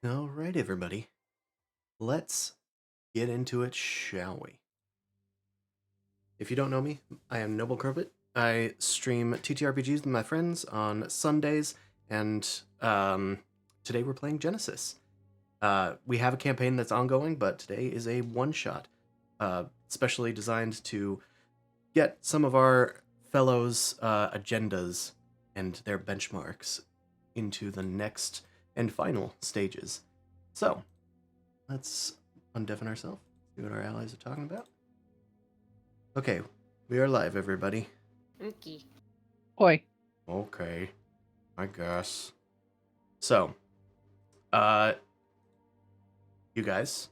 All right, everybody. Let's get into it, shall we? If you don't know me, I am Noble Corbett. I stream TTRPGs with my friends on Sundays, and today we're playing Genesis. We have a campaign that's ongoing, but today is a one-shot, specially designed to get some of our fellows' agendas and their benchmarks into the next and final stages. So, let's undeafen ourselves, see what our allies are talking about. Okay, we are live, everybody. Okay. Oi. Okay, I guess. So, you guys,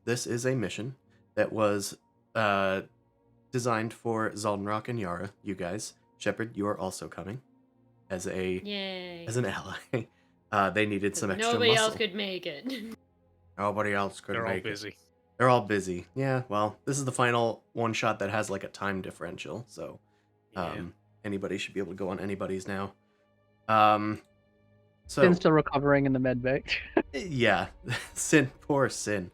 this is a mission that was designed for Zaldinrok and Yarra. You guys, Shepard, you are also coming as an ally. They needed some extra Nobody muscle. else could make it. Nobody else could They're all make it. busy. They're all busy. Yeah, well, this is the final one shot that has like a time differential, so anybody should be able to go on anybody's now. So Sin's still recovering in the med bay. yeah, poor Sin.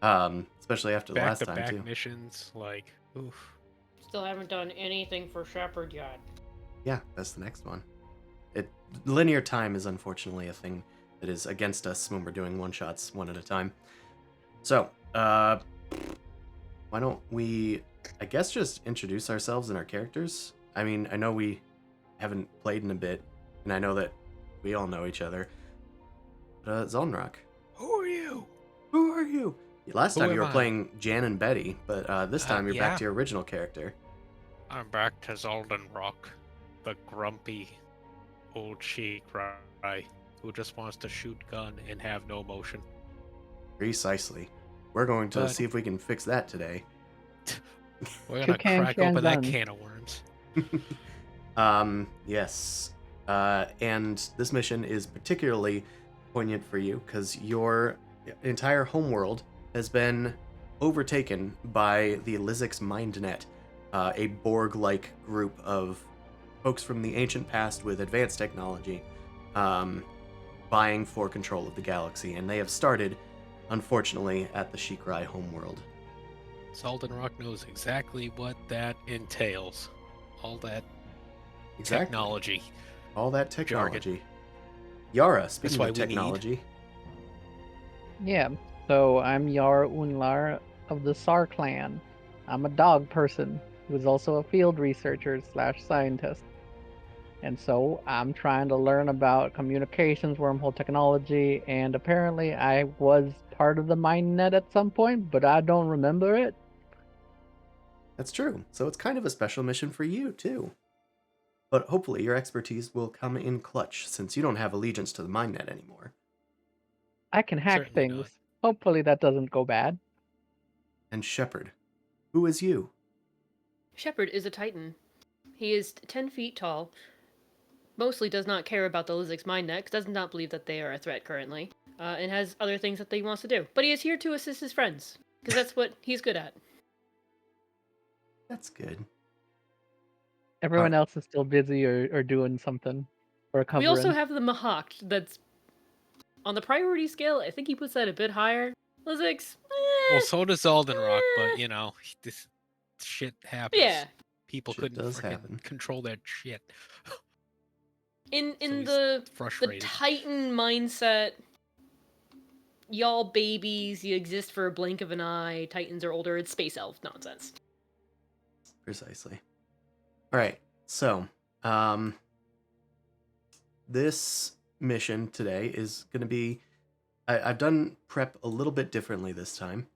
Especially after the last time Back-to-back too. missions, like, oof. Still haven't done anything for Shepard yet. Yeah, that's the next one. Linear time is unfortunately a thing that is against us when we're doing one shots one at a time. So, why don't we, I guess, just introduce ourselves and our characters? I mean, I know we haven't played in a bit, and I know that we all know each other. Zaldinrok. Who are you? Who are you? Last Who time you am were I? playing Jan and Betty, but this time you're back yeah. to your original character. I'm back to Zaldinrok, the grumpy old Shikrai who just wants to shoot gun and have no motion. Precisely. We're going to But- see if we can fix that today. We're gonna crack open that can of worms. Yes. And this mission is particularly poignant for you because your entire homeworld has been overtaken by the L1Z1X Mindnet, a Borg-like group of folks from the ancient past with advanced technology, vying for control of the galaxy, and they have started, unfortunately, at the Shikrai homeworld. Zaldinrok knows exactly what that entails. All that Exactly. technology. All that technology. Yarra, speaking why of we need- technology. Yeah, so I'm Yarra Unlar of the Sar clan. I'm a dog person who is also a field researcher / scientist. And so I'm trying to learn about communications, wormhole technology, and apparently I was part of the Mindnet at some point, but I don't remember it. That's true. So it's kind of a special mission for you, too. But hopefully your expertise will come in clutch, since you don't have allegiance to the Mindnet anymore. I can hack Certainly things. not. Hopefully that doesn't go bad. And Shepard, who is you? Shepard is a Titan. He is 10 feet tall. Mostly does not care about the L1Z1X Mindnet, does not believe that they are a threat currently, and has other things that he wants to do. But he is here to assist his friends, because that's what he's good at. That's good. Everyone else is still busy or doing something. Or We covering. also have the Mahawk that's on the priority scale. I think he puts that a bit higher. L1Z1X, Well, so does Zaldinrok, but you know, this shit happens. yeah. People Shit couldn't does freaking happen. control that shit. In So he's the frustrated. Titan mindset, y'all babies, you exist for a blink of an eye. Titans are older. It's space elf nonsense. Precisely. All right. So, this mission today is going to be... I've done prep a little bit differently this time.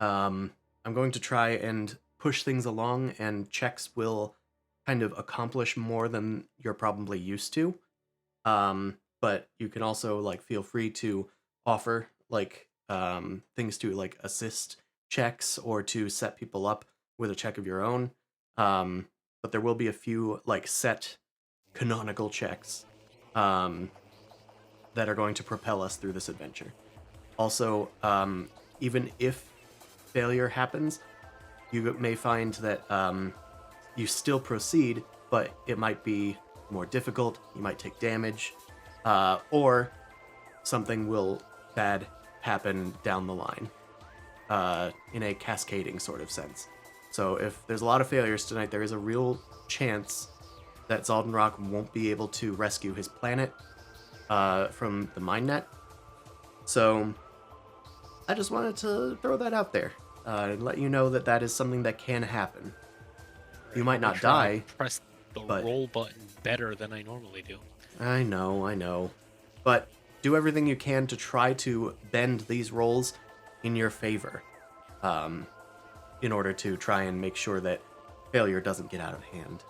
I'm going to try and push things along, and checks will kind of accomplish more than you're probably used to. But you can also like feel free to offer like things to like assist checks or to set people up with a check of your own. But there will be a few like set canonical checks that are going to propel us through this adventure. Also, even if failure happens, you may find that you still proceed, but it might be more difficult, you might take damage, or something will bad happen down the line, in a cascading sort of sense. So if there's a lot of failures tonight, there is a real chance that Zaldinrok won't be able to rescue his planet from the Mindnet. So I just wanted to throw that out there and let you know that that is something that can happen. You might not die. Press the but- roll button better than I normally do. I know. But do everything you can to try to bend these rolls in your favor, in order to try and make sure that failure doesn't get out of hand.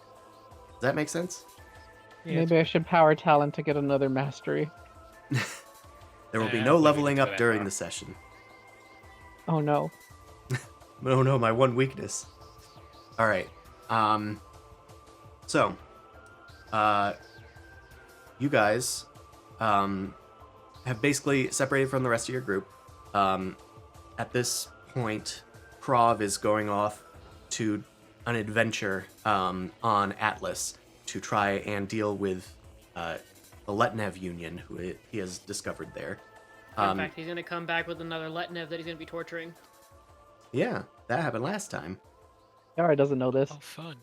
Does that make sense? Yeah, Maybe I should power talent to get another mastery. There will be Yeah, no we leveling didn't up go that during far. the session. Oh no. Oh no, my one weakness. Alright. So, you guys have basically separated from the rest of your group. At this point, Krov is going off to an adventure on Atlas to try and deal with the Letnev Union, who he has discovered there. In fact, he's gonna come back with another Letnev that he's gonna be torturing. Yeah, that happened last time. Yarra doesn't know this. Oh, fun.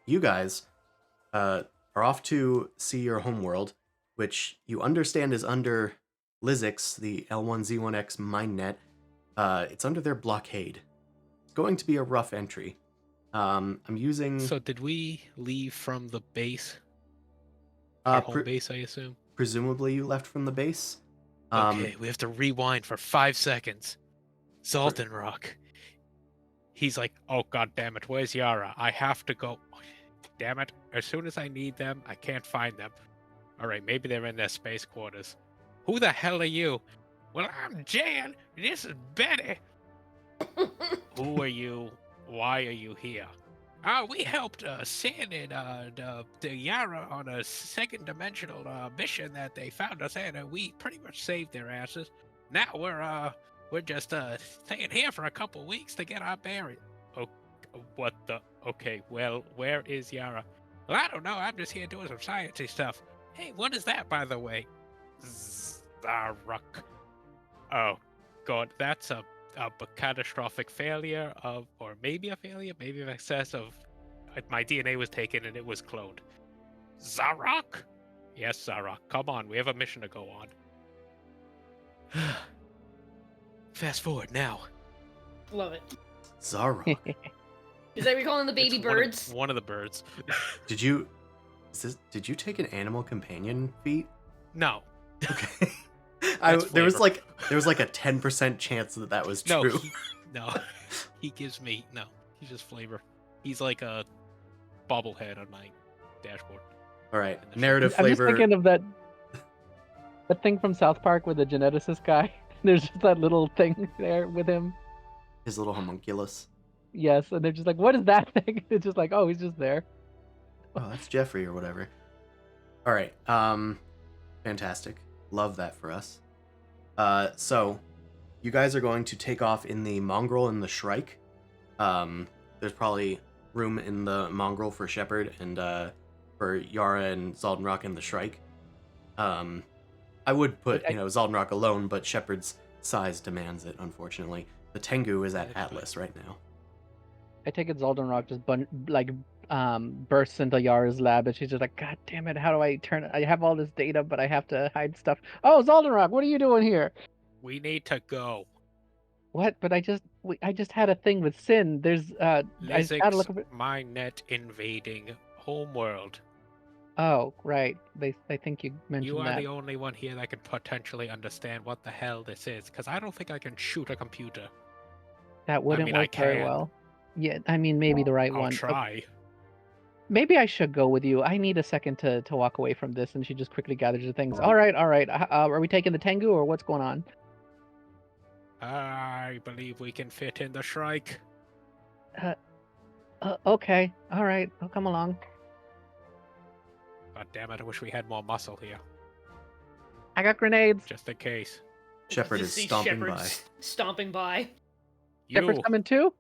You guys are off to see your homeworld, which you understand is under Lizix, the L1Z1X Mindnet. It's under their blockade. It's going to be a rough entry. I'm using... So did we leave from the base? Our home base, I assume? Presumably you left from the base. Okay, we have to rewind for 5 seconds. Zaldinrok. He's like, oh god damn it, where's Yarra? I have to go. Damn it. As soon as I need them, I can't find them. Alright, maybe they're in their space quarters. Who the hell are you? Well, I'm Jan. This is Betty. Who are you? Why are you here? We helped Sin and the Yarra on a second dimensional mission that they found us in, and we pretty much saved their asses. Now we're just staying here for a couple weeks to get our bearings. Oh, what the? Okay, well, where is Yarra? Well, I don't know. I'm just here doing some sciencey stuff. Hey, what is that, by the way? Zaruk. Oh, God, that's a catastrophic failure of, or maybe a failure, maybe an excess of, my DNA was taken and it was cloned. Zarok? Yes, Zarok. Come on, we have a mission to go on. Fast forward now. Love it. Zarok. Is that what you're calling the baby It's birds? One of the birds. Did you take an animal companion feat? No. Okay. That's there was flavor. like a 10% chance that was No, true. he gives me, no, he's just flavor. He's like a bobblehead on my dashboard. All right, narrative I'm just flavor. thinking of that thing from South Park with the geneticist guy. There's just that little thing there with him. His little homunculus. Yes, and they're just like, what is that thing? It's just like, oh, he's just there. Oh, that's Jeffrey or whatever. All right. Fantastic. Love that for us. So you guys are going to take off in the Mongrel and the Shrike. There's probably room in the Mongrel for Shepard and for Yarra and Zaldinrok and the Shrike. I would put, Zaldinrok alone, but Shepard's size demands it, unfortunately. The Tengu is at Atlas right now. I take it Zaldinrok just bursts into Yara's lab, and she's just like, God damn it, how do I turn it? I have all this data, but I have to hide stuff. Oh, Zaldinrok, what are you doing here? We need to go. What? But I just had a thing with Sin. There's I gotta look up. Mindnet invading homeworld. Oh, right. I think you mentioned You are that. the only one here that can potentially understand what the hell this is, because I don't think I can shoot a computer. That wouldn't work very well. Yeah, I mean, maybe the right I'll one. try. Maybe I should go with you. I need a second to walk away from this. And she just quickly gathers the things. All right. Are we taking the Tengu or what's going on? I believe we can fit in the Shrike. Okay. All right. I'll come along. God damn it, I wish we had more muscle here. I got grenades. Just in case. Shepard You is see stomping Shepard by. Stomping by. Shepard's You, coming too?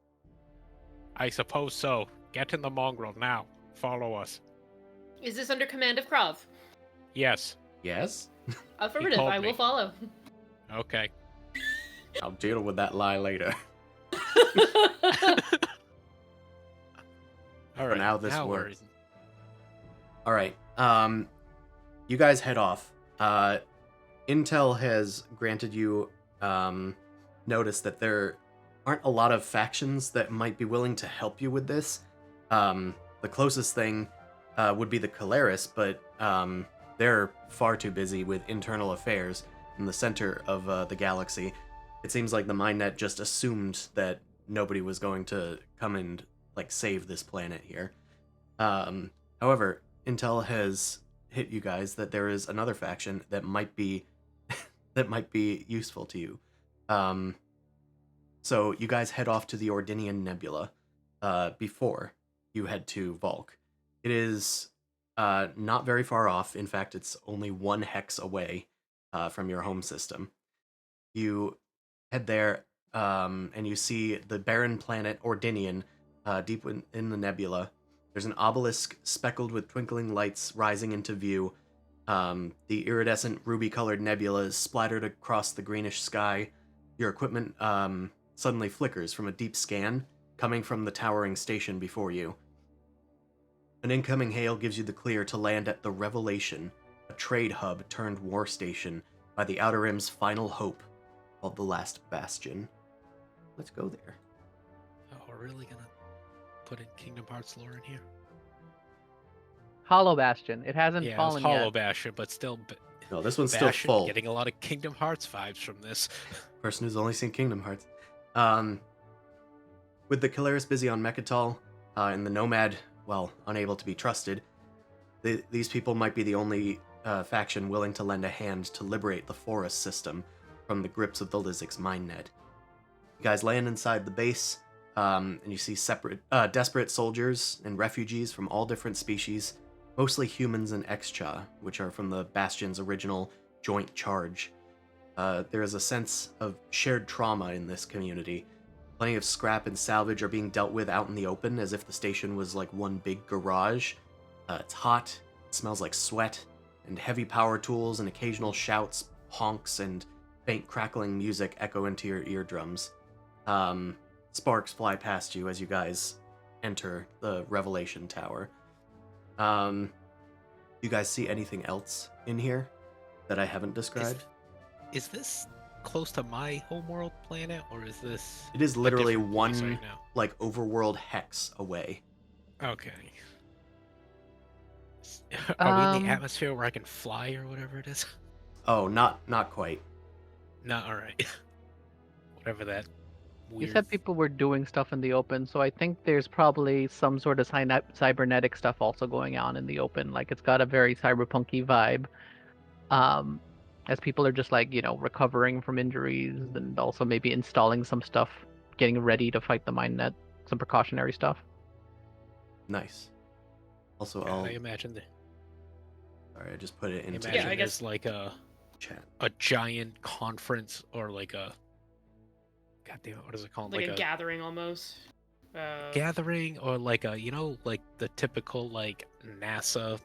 I suppose so. Get in the mongrel now. Follow us. Is this under command of Krav? Yes. Yes? Affirmative, told I will me. follow. Okay. I'll deal with that lie later. All right. now this we're- works. All right. You guys head off. Intel has granted you notice that there aren't a lot of factions that might be willing to help you with this. The closest thing would be the Caleris, but they're far too busy with internal affairs in the center of the galaxy. It seems like the Mindnet just assumed that nobody was going to come and like save this planet here. However, Intel has hit you guys that there is another faction that might be that might be useful to you. So you guys head off to the Ordinian Nebula before you head to Volk. It is not very far off. In fact, it's only 1 hex away from your home system. You head there and you see the barren planet Ordinian deep in the nebula. There's an obelisk speckled with twinkling lights rising into view. The iridescent ruby-colored nebula is splattered across the greenish sky. Your equipment suddenly flickers from a deep scan coming from the towering station before you. An incoming hail gives you the clear to land at the Revelation, a trade hub turned war station by the Outer Rim's final hope, called the Last Bastion. Let's go there. Oh, we're really gonna put in Kingdom Hearts lore in here? Hollow Bastion. It hasn't Yeah, it's fallen Hollow yet. Bastion, but still. No, this one's Bastion, still full. Getting a lot of Kingdom Hearts vibes from this. Person who's only seen Kingdom Hearts. With the Caleris busy on Mechatol, and the Nomad, well, unable to be trusted, these people might be the only faction willing to lend a hand to liberate the forest system from the grips of the Lizix Mindnet. You guys land inside the base, and you see desperate soldiers and refugees from all different species, mostly humans and Xcha, which are from the Bastion's original joint charge. There is a sense of shared trauma in this community. Plenty of scrap and salvage are being dealt with out in the open, as if the station was like one big garage. It's hot, it smells like sweat, and heavy power tools and occasional shouts, honks, and faint crackling music echo into your eardrums. Sparks fly past you as you guys enter the Revelation Tower. You guys see anything else in here that I haven't described? Is this close to my homeworld planet, or is this? It is a literally different place one right now? like overworld hex away. Okay. Are we in the Um, atmosphere where I can fly or whatever it is? Oh, not quite. No, all right. Whatever that. You Weird. said people were doing stuff in the open, so I think there's probably some sort of cybernetic stuff also going on in the open. Like it's got a very cyberpunky vibe. As people are just like, recovering from injuries and also maybe installing some stuff, getting ready to fight the Mindnet, some precautionary stuff. Nice. Also, Yeah, I'll. I imagine the Sorry, I just put it into Yeah, I imagine guess- there's like a chat. giant conference or like a God damn it, what is it called? Like a gathering almost. Gathering or like a like the typical like NASA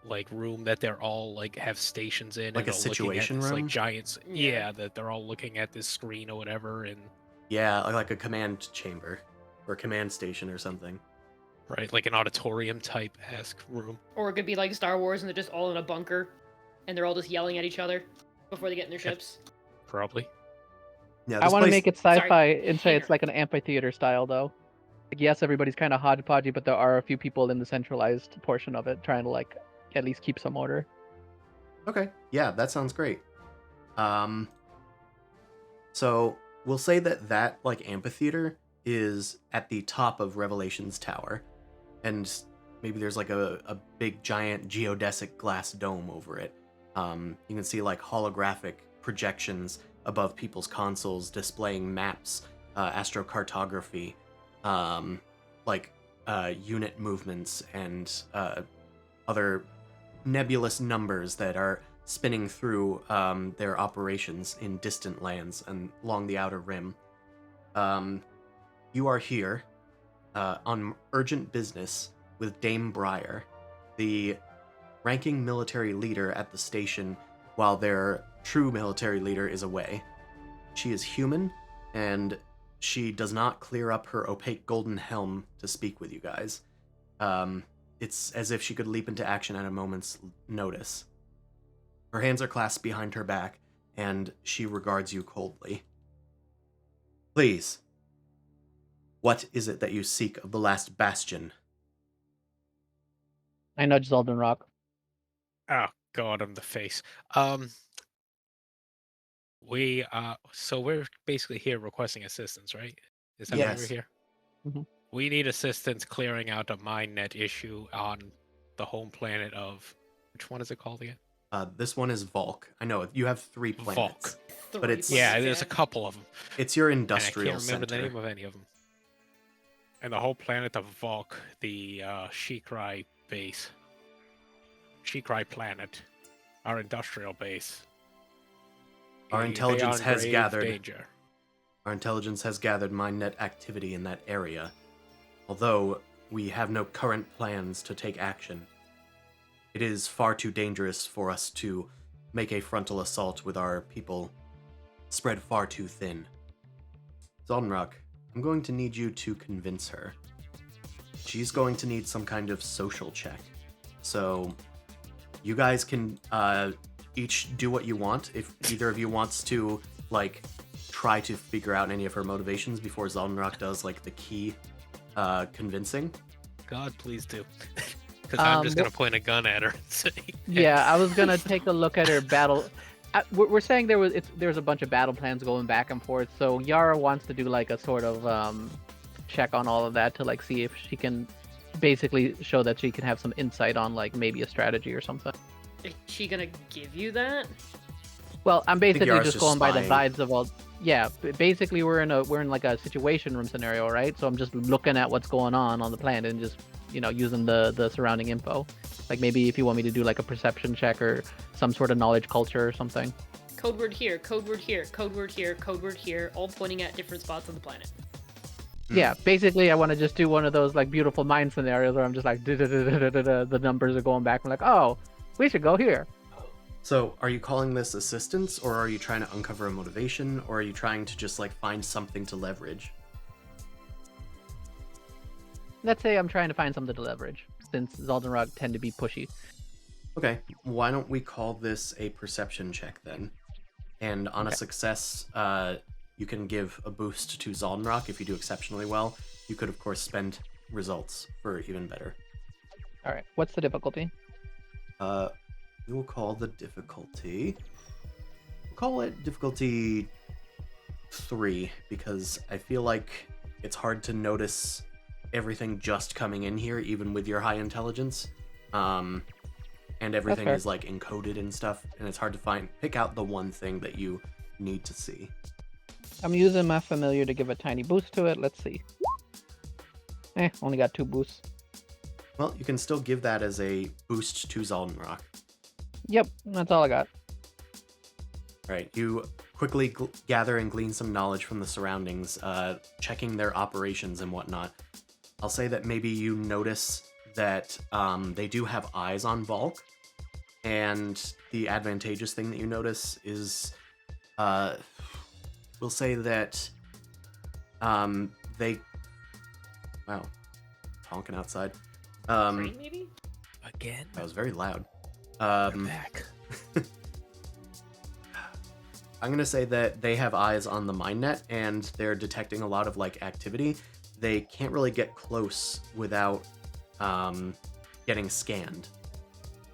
like room that they're all like have stations in, Like and a are looking at situation this, room? like giants. Yeah. Yeah, that they're all looking at this screen or whatever, and Yeah, like a command chamber or command station or something. right, like an auditorium type esque room. Or it could be like Star Wars and they're just all in a bunker and they're all just yelling at each other before they get in their ships. Probably. Yeah, I this want to place- make it Sorry, sci-fi and say it's hangar. like an amphitheater style, though. Like, yes, everybody's kind of hodgepodgey, but there are a few people in the centralized portion of it trying to like at least keep some order. Okay, yeah, that sounds great. So we'll say that like amphitheater is at the top of Revelation's tower, and maybe there's like a big giant geodesic glass dome over it. You can see like holographic projections above people's consoles displaying maps, astrocartography, unit movements, and other nebulous numbers that are spinning through their operations in distant lands and along the outer rim. You are here on urgent business with Dame Briar, the ranking military leader at the station while their true military leader is away. She is human, and she does not clear up her opaque golden helm to speak with you guys. It's as if she could leap into action at a moment's notice. Her hands are clasped behind her back, and she regards you coldly. Please, what is it that you seek of the last bastion? I nudge Zaldinrok. Oh God, I'm the face. So we're basically here requesting assistance, right? Is that why we're Yes. here? Mhm. We need assistance clearing out a mindnet issue on the home planet of, which one is it called again? This one is Volk. I know, you have 3 planets. Three But it's- Yeah, planets, there's a couple of them, It's your and I industrial can't remember center. the name of any of them. And the whole planet of Volk, the Shikrai base, Shikrai planet, our industrial base. Our They are intelligence in has grave gathered. danger. Our intelligence has gathered mindnet activity in that area, although we have no current plans to take action. It is far too dangerous for us to make a frontal assault with our people spread far too thin. Zaldinrok, I'm going to need you to convince her. She's going to need some kind of social check. So, you guys can each do what you want. If either of you wants to, like, try to figure out any of her motivations before Zaldinrok does, like, the key convincing. God, please do. Because I'm just Well- going to point a gun at her and say, Yeah, I was gonna take a look at her battle. We're saying there's a bunch of battle plans going back and forth. So Yarra wants to do like a sort of check on all of that to like see if she can basically show that she can have some insight on like maybe a strategy or something. Is she gonna give you that? Well, I'm basically Yarra's just just going by the spying. vibes of all. Yeah, basically we're in like a situation room scenario, right? So I'm just looking at what's going on the planet and just using the surrounding info. Like maybe if you want me to do like a perception check or some sort of knowledge culture or something. Code word here, code word here, code word here, code word here, all pointing at different spots on the planet. Yeah, basically I want to just do one of those like beautiful mind scenarios where I'm just like the numbers are going back. I'm like, oh, we should go here. So, are you calling this assistance, or are you trying to uncover a motivation, or are you trying to just, like, find something to leverage? Let's say I'm trying to find something to leverage, since Zaldinrok tend to be pushy. Okay, why don't we call this a perception check then? And on a Okay. success, you can give a boost to Zaldinrok if you do exceptionally well. You could, of course, spend results for even better. All right, what's the difficulty? We will call the difficulty. We'll call it difficulty 3 because I feel like it's hard to notice everything just coming in here, even with your high intelligence. And everything fair. is like encoded and stuff, and it's hard to pick out the one thing that you need to see. I'm using my familiar to give a tiny boost to it. Let's see. Only got 2 boosts. Well, you can still give that as a boost to Zaldinrok. Yep, that's all I got. All right, you quickly gather and glean some knowledge from the surroundings, checking their operations and whatnot. I'll say that maybe you notice that they do have eyes on Volk, and the advantageous thing that you notice is, we'll say that they... Wow, honking outside. Train, maybe? again? That was very loud. We're back. I'm gonna say that they have eyes on the mindnet, and they're detecting a lot of like activity. They can't really get close without getting scanned.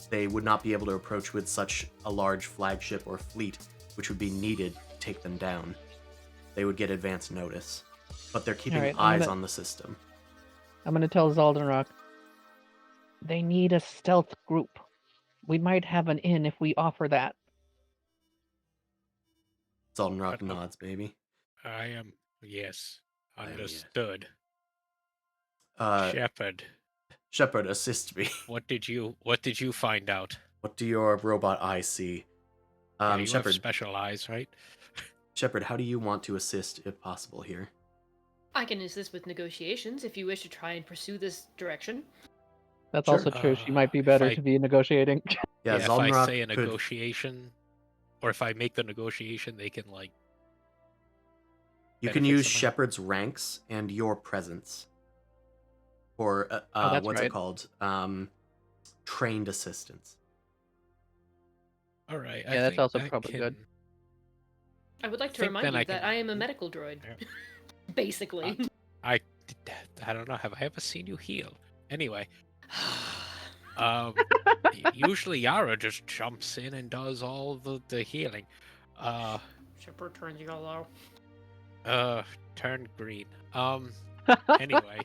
They would not be able to approach with such a large flagship or fleet, which would be needed to take them down. They would get advance notice, but they're keeping Alright, eyes on the system. I'm gonna tell Zaldinrok. They need a stealth group. We might have an in if we offer that. Zaldinrok nods, baby. I am, yes, am, yes. understood. Uh, Shepard, Shepard, assist me. what did you find out? What do your robot eyes see? Yeah, you have Shepard, special eyes, right? Shepard, how do you want to assist if possible here? I can assist with negotiations if you wish to try and pursue this direction. That's Sure. also true. She might be If better I- to be negotiating. Yeah, if I Zaldinrok say a could. negotiation, Or if I make the negotiation, they can like. You can benefit use somehow? Shepard's ranks and your presence for Oh, that's what's it right. called? Trained assistance. All right. I Yeah, that's think also that probably can. good. I would like to think remind then you I that can- I am a medical droid. Yeah. Basically. I don't know. Have I ever seen you heal? Anyway, um, usually Yarra just jumps in and does all the healing. Shepard turns yellow. Turn green. Anyway,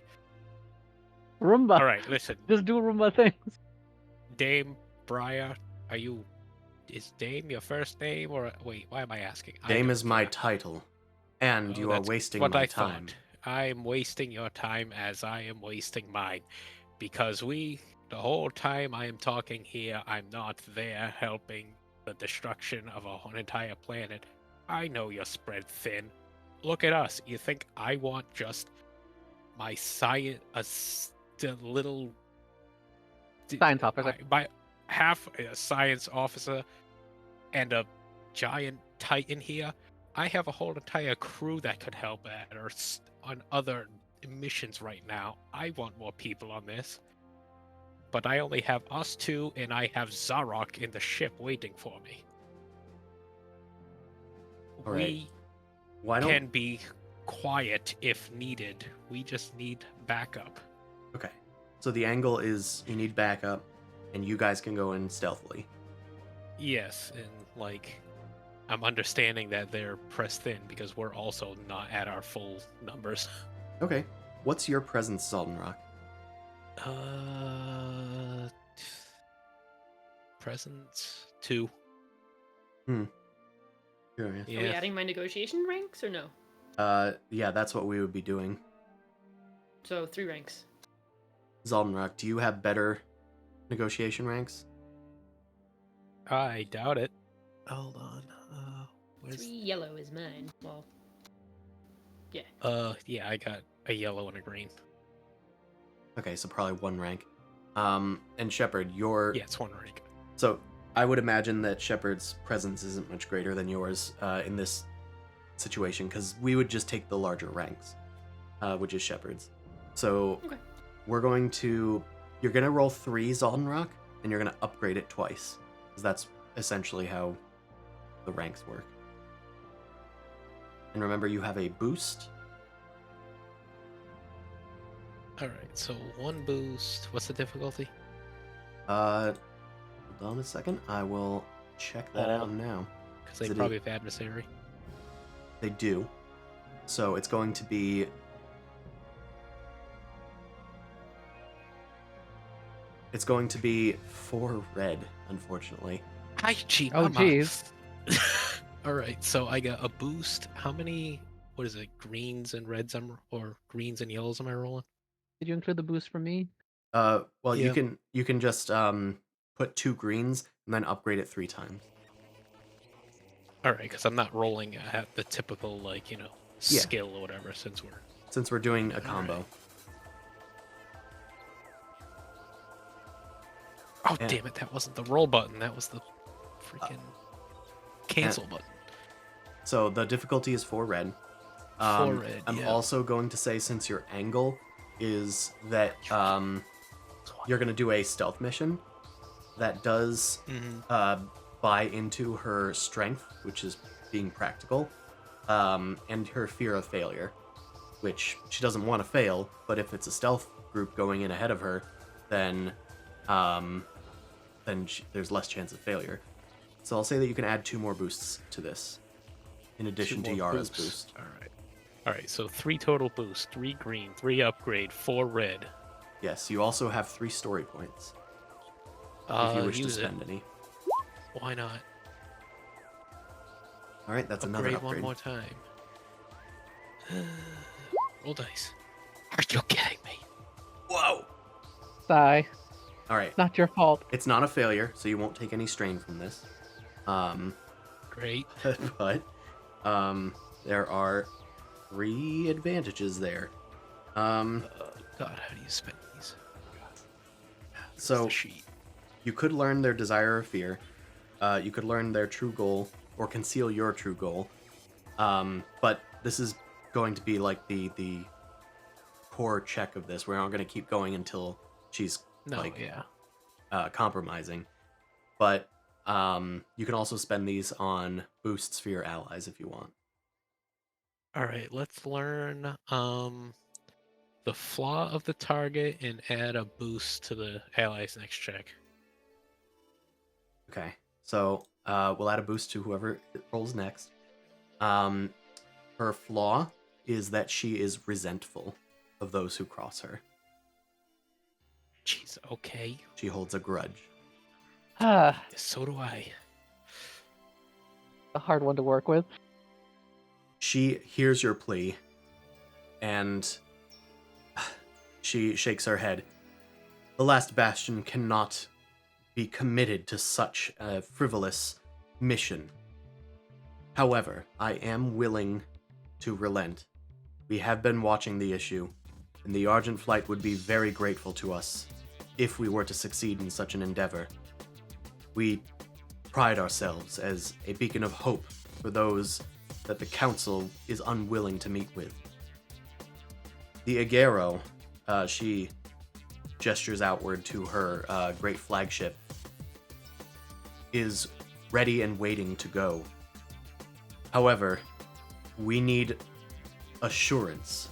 Roomba. all right. Listen, Just do Roomba things. Dame Briar, are you? Is Dame your first name or wait? Why am I asking? I Dame don't is my care. title, and Oh, you are that's wasting what my I time. thought. I am wasting your time as I am wasting mine. Because the whole time I am talking here, I'm not there helping the destruction of an entire planet. I know you're spread thin. Look at us. You think I want just my little Science officer. my half a science officer and a giant titan here? I have a whole entire crew that could help at or on other missions right now. I want more people on this. But I only have us two, and I have Zarok in the ship waiting for me. All right. We Why don't? can be quiet if needed. We just need backup. Okay. So the angle is you need backup, and you guys can go in stealthily. Yes, and like I'm understanding that they're pressed thin because we're also not at our full numbers. Okay. What's your presence, Zaldinrok? Presence 2. Curious. Yeah. Are we adding my negotiation ranks or no? Yeah, that's what we would be doing. So 3 ranks. Zaldinrok, do you have better negotiation ranks? I doubt it. Hold on. Where's 3 yellow is mine. Well, yeah. yeah, I got a yellow and a green. Okay, so probably 1 rank. And Shepard, your Yeah, it's 1 rank. So I would imagine that Shepard's presence isn't much greater than yours in this situation, because we would just take the larger ranks, which is Shepard's. So Okay. you're going to roll 3 Zaldinrok, and you're going to upgrade it twice, because that's essentially how the ranks work. And remember, you have a boost. All right, so 1 boost. What's the difficulty? Hold on a second. I will check that out now. Because they Is it probably have adversary. They do. So it's going to be... It's going to be 4 red, unfortunately. Hi, Chi. Oh, Mama. jeez. All right, so I got a boost. How many? What is it? Greens and reds? Or greens and yellows? Am I rolling? Did you include the boost for me? Well, Yeah. you can just put 2 greens and then upgrade it 3 times. All right, because I'm not rolling at the typical Yeah. skill or whatever Since we're doing a All combo. right. Oh, And- damn it! That wasn't the roll button. That was the freaking cancel button. So the difficulty is 4 red. 4 red. I'm yeah. also going to say, since your angle is that you're going to do a stealth mission that does Mhm. buy into her strength, which is being practical, and her fear of failure, which she doesn't want to fail, but if it's a stealth group going in ahead of her, then there's less chance of failure. So I'll say that you can add 2 more boosts to this, in addition to Yarra's boost. All right. All right. So 3 total boosts: 3 green, 3 upgrade, 4 red. Yes, you also have 3 story points, if you wish to Use it. spend any. Why not? All right, that's another Upgrade upgrade. one more time. Roll dice. Are you kidding me? Whoa! Sigh. All right, Not your fault. it's not a failure, so you won't take any strain from this. Great. But there are 3 advantages there. God, how do you spend these? So The sheet. you could learn their desire or fear. You could learn their true goal, or conceal your true goal. But this is going to be like the core check of this. We're not going to keep going until she's compromising. But you can also spend these on boosts for your allies if you want. All right, let's learn the flaw of the target and add a boost to the ally's next check. Okay, so we'll add a boost to whoever rolls next. Her flaw is that she is resentful of those who cross her. Jeez, okay. She holds a grudge. So do I. A hard one to work with. She hears your plea, and she shakes her head. The last bastion cannot be committed to such a frivolous mission. However, I am willing to relent. We have been watching the issue, and the Argent Flight would be very grateful to us if we were to succeed in such an endeavor. We pride ourselves as a beacon of hope for those that the Council is unwilling to meet with. The Agero, she gestures outward to her great flagship, is ready and waiting to go. However, we need assurance.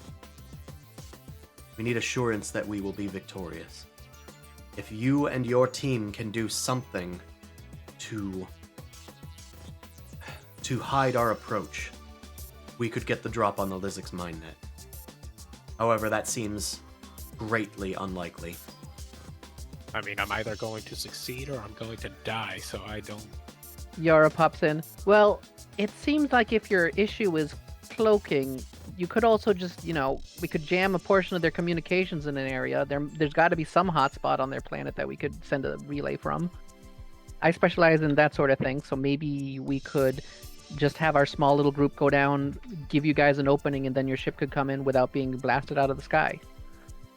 We need assurance that we will be victorious. If you and your team can do something to hide our approach, we could get the drop on the L1Z1X Mindnet. However, that seems greatly unlikely. I mean, I'm either going to succeed or I'm going to die, so I don't... Yarra pops in. Well, it seems like if your issue is cloaking, you could also just, we could jam a portion of their communications in an area. There's got to be some hotspot on their planet that we could send a relay from. I specialize in that sort of thing, so maybe we could just have our small little group go down, give you guys an opening, and then your ship could come in without being blasted out of the sky.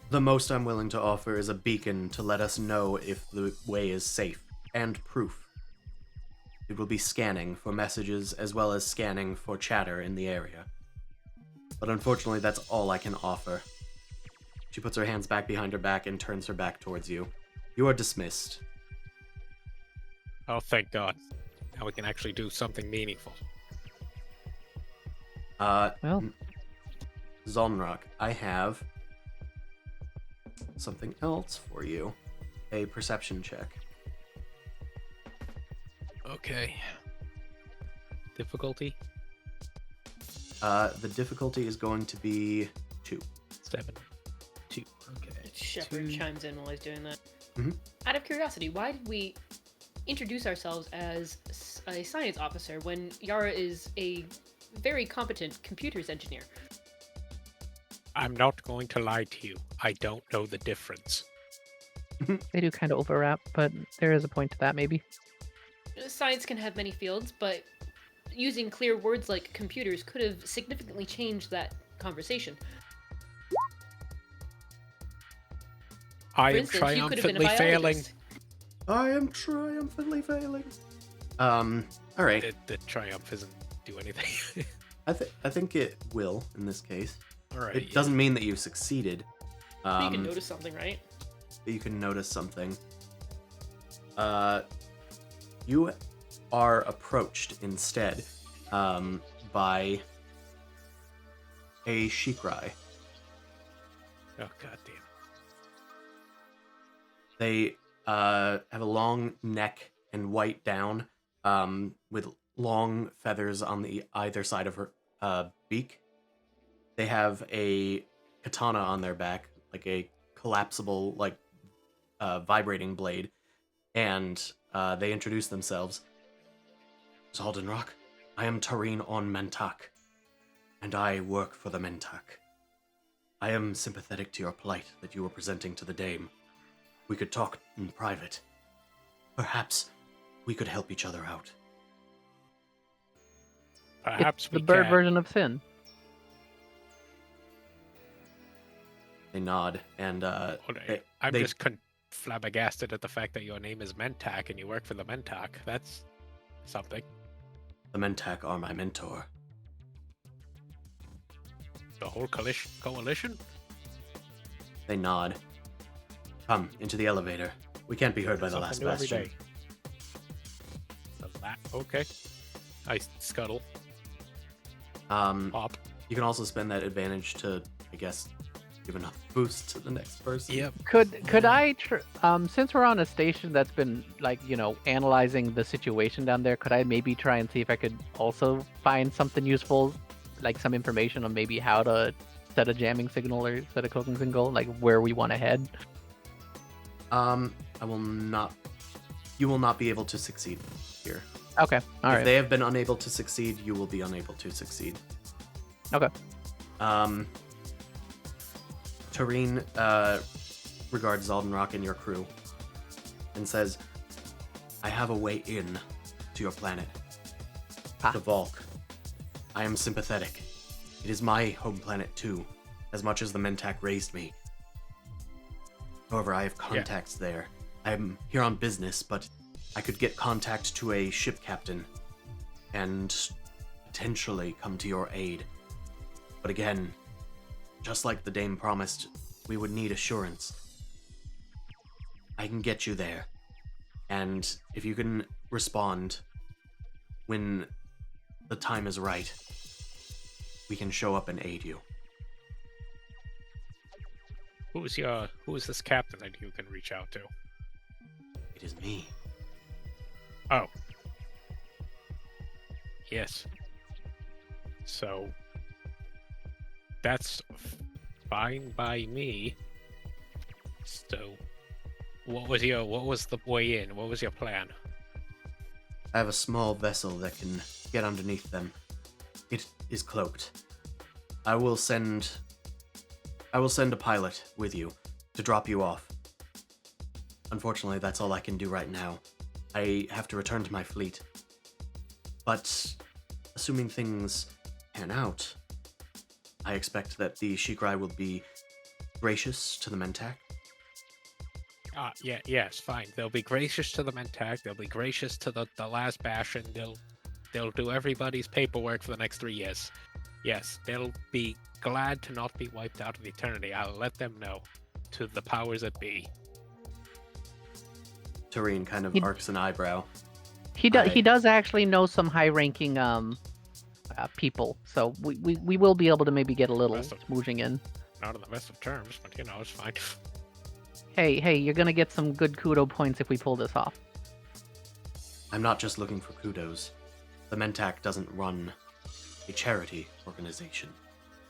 The most I'm willing to offer is a beacon to let us know if the way is safe, and proof. It will be scanning for messages as well as scanning for chatter in the area. But unfortunately, that's all I can offer. She puts her hands back behind her back and turns her back towards you. You are dismissed. Oh, thank God. Now we can actually do something meaningful. Well, Zaldinrok, I have something else for you. A perception check. Okay. Difficulty? The difficulty is going to be 2. 7. 2. Okay. Shepard chimes in while he's doing that. Mhm. Out of curiosity, why did we introduce ourselves as a science officer when Yarra is a very competent computers engineer? I'm not going to lie to you. I don't know the difference. they do kind of overlap, but there is a point to that, maybe. Science can have many fields, but using clear words like computers could have significantly changed that conversation. I For am instance, you could have been a triumphantly failing. biologist. I am triumphantly failing. Alright. The triumph doesn't do anything. I think it will in this case. Alright. It doesn't mean that you succeeded. But you can notice something, right? You can notice something. You are approached instead by a Shikrai. Oh, goddamn. They have a long neck and white down with long feathers on the either side of her beak. They have a katana on their back, like a collapsible, vibrating blade, and they introduce themselves. Zaldinrok, I am Tareen on Mentak, and I work for the Mentak. I am sympathetic to your plight that you are presenting to the Dame. We could talk in private. Perhaps we could help each other out. Perhaps It's we the bird can. version of Sin. They nod, and I'm they- just flabbergasted at the fact that your name is Mentak and you work for the Mentak. That's something. The Mentak are my mentor. The whole coalition? They nod. Come, into the elevator. We can't be heard by the last Something new every bastion. day. Okay. I scuttle. Pop. You can also spend that advantage to, I guess, give enough boost to the next person. Yep. Could I, since we're on a station that's been, like, analyzing the situation down there, could I maybe try and see if I could also find something useful, like some information on maybe how to set a jamming signal or set a cloaking signal, like where we want to head? I will not. You will not be able to succeed here. Okay, all If right. they have been unable to succeed, you will be unable to succeed. Okay. Tareen regards Zaldinrok and your crew and says, I have a way in to your planet. Ah. The Volk. I am sympathetic. It is my home planet too, as much as the Mentak raised me. However, I have contacts there. I am here on business, but I could get contact to a ship captain and potentially come to your aid. But again, just like the dame promised, we would need assurance. I can get you there. And if you can respond when the time is right, we can show up and aid you. Who is this captain that you can reach out to? It is me. Oh. Yes. So that's fine by me. So what was the way in? What was your plan? I have a small vessel that can get underneath them. It is cloaked. I will send a pilot with you to drop you off. Unfortunately, that's all I can do right now. I have to return to my fleet. But assuming things pan out, I expect that the Shikrai will be gracious to the Mentak. Yes, fine. They'll be gracious to the Mentak. They'll be gracious to the last bastion. They'll do everybody's paperwork for the next 3 years. Yes, they'll be glad to not be wiped out of eternity. I'll let them know. To the powers that be. Tareen kind of arcs an eyebrow. He does actually know some high-ranking people, so we will be able to maybe get a little smooching in. Not in the best of terms, but it's fine. Hey, you're gonna get some good kudo points if we pull this off. I'm not just looking for kudos. The Mentak doesn't run a charity organization,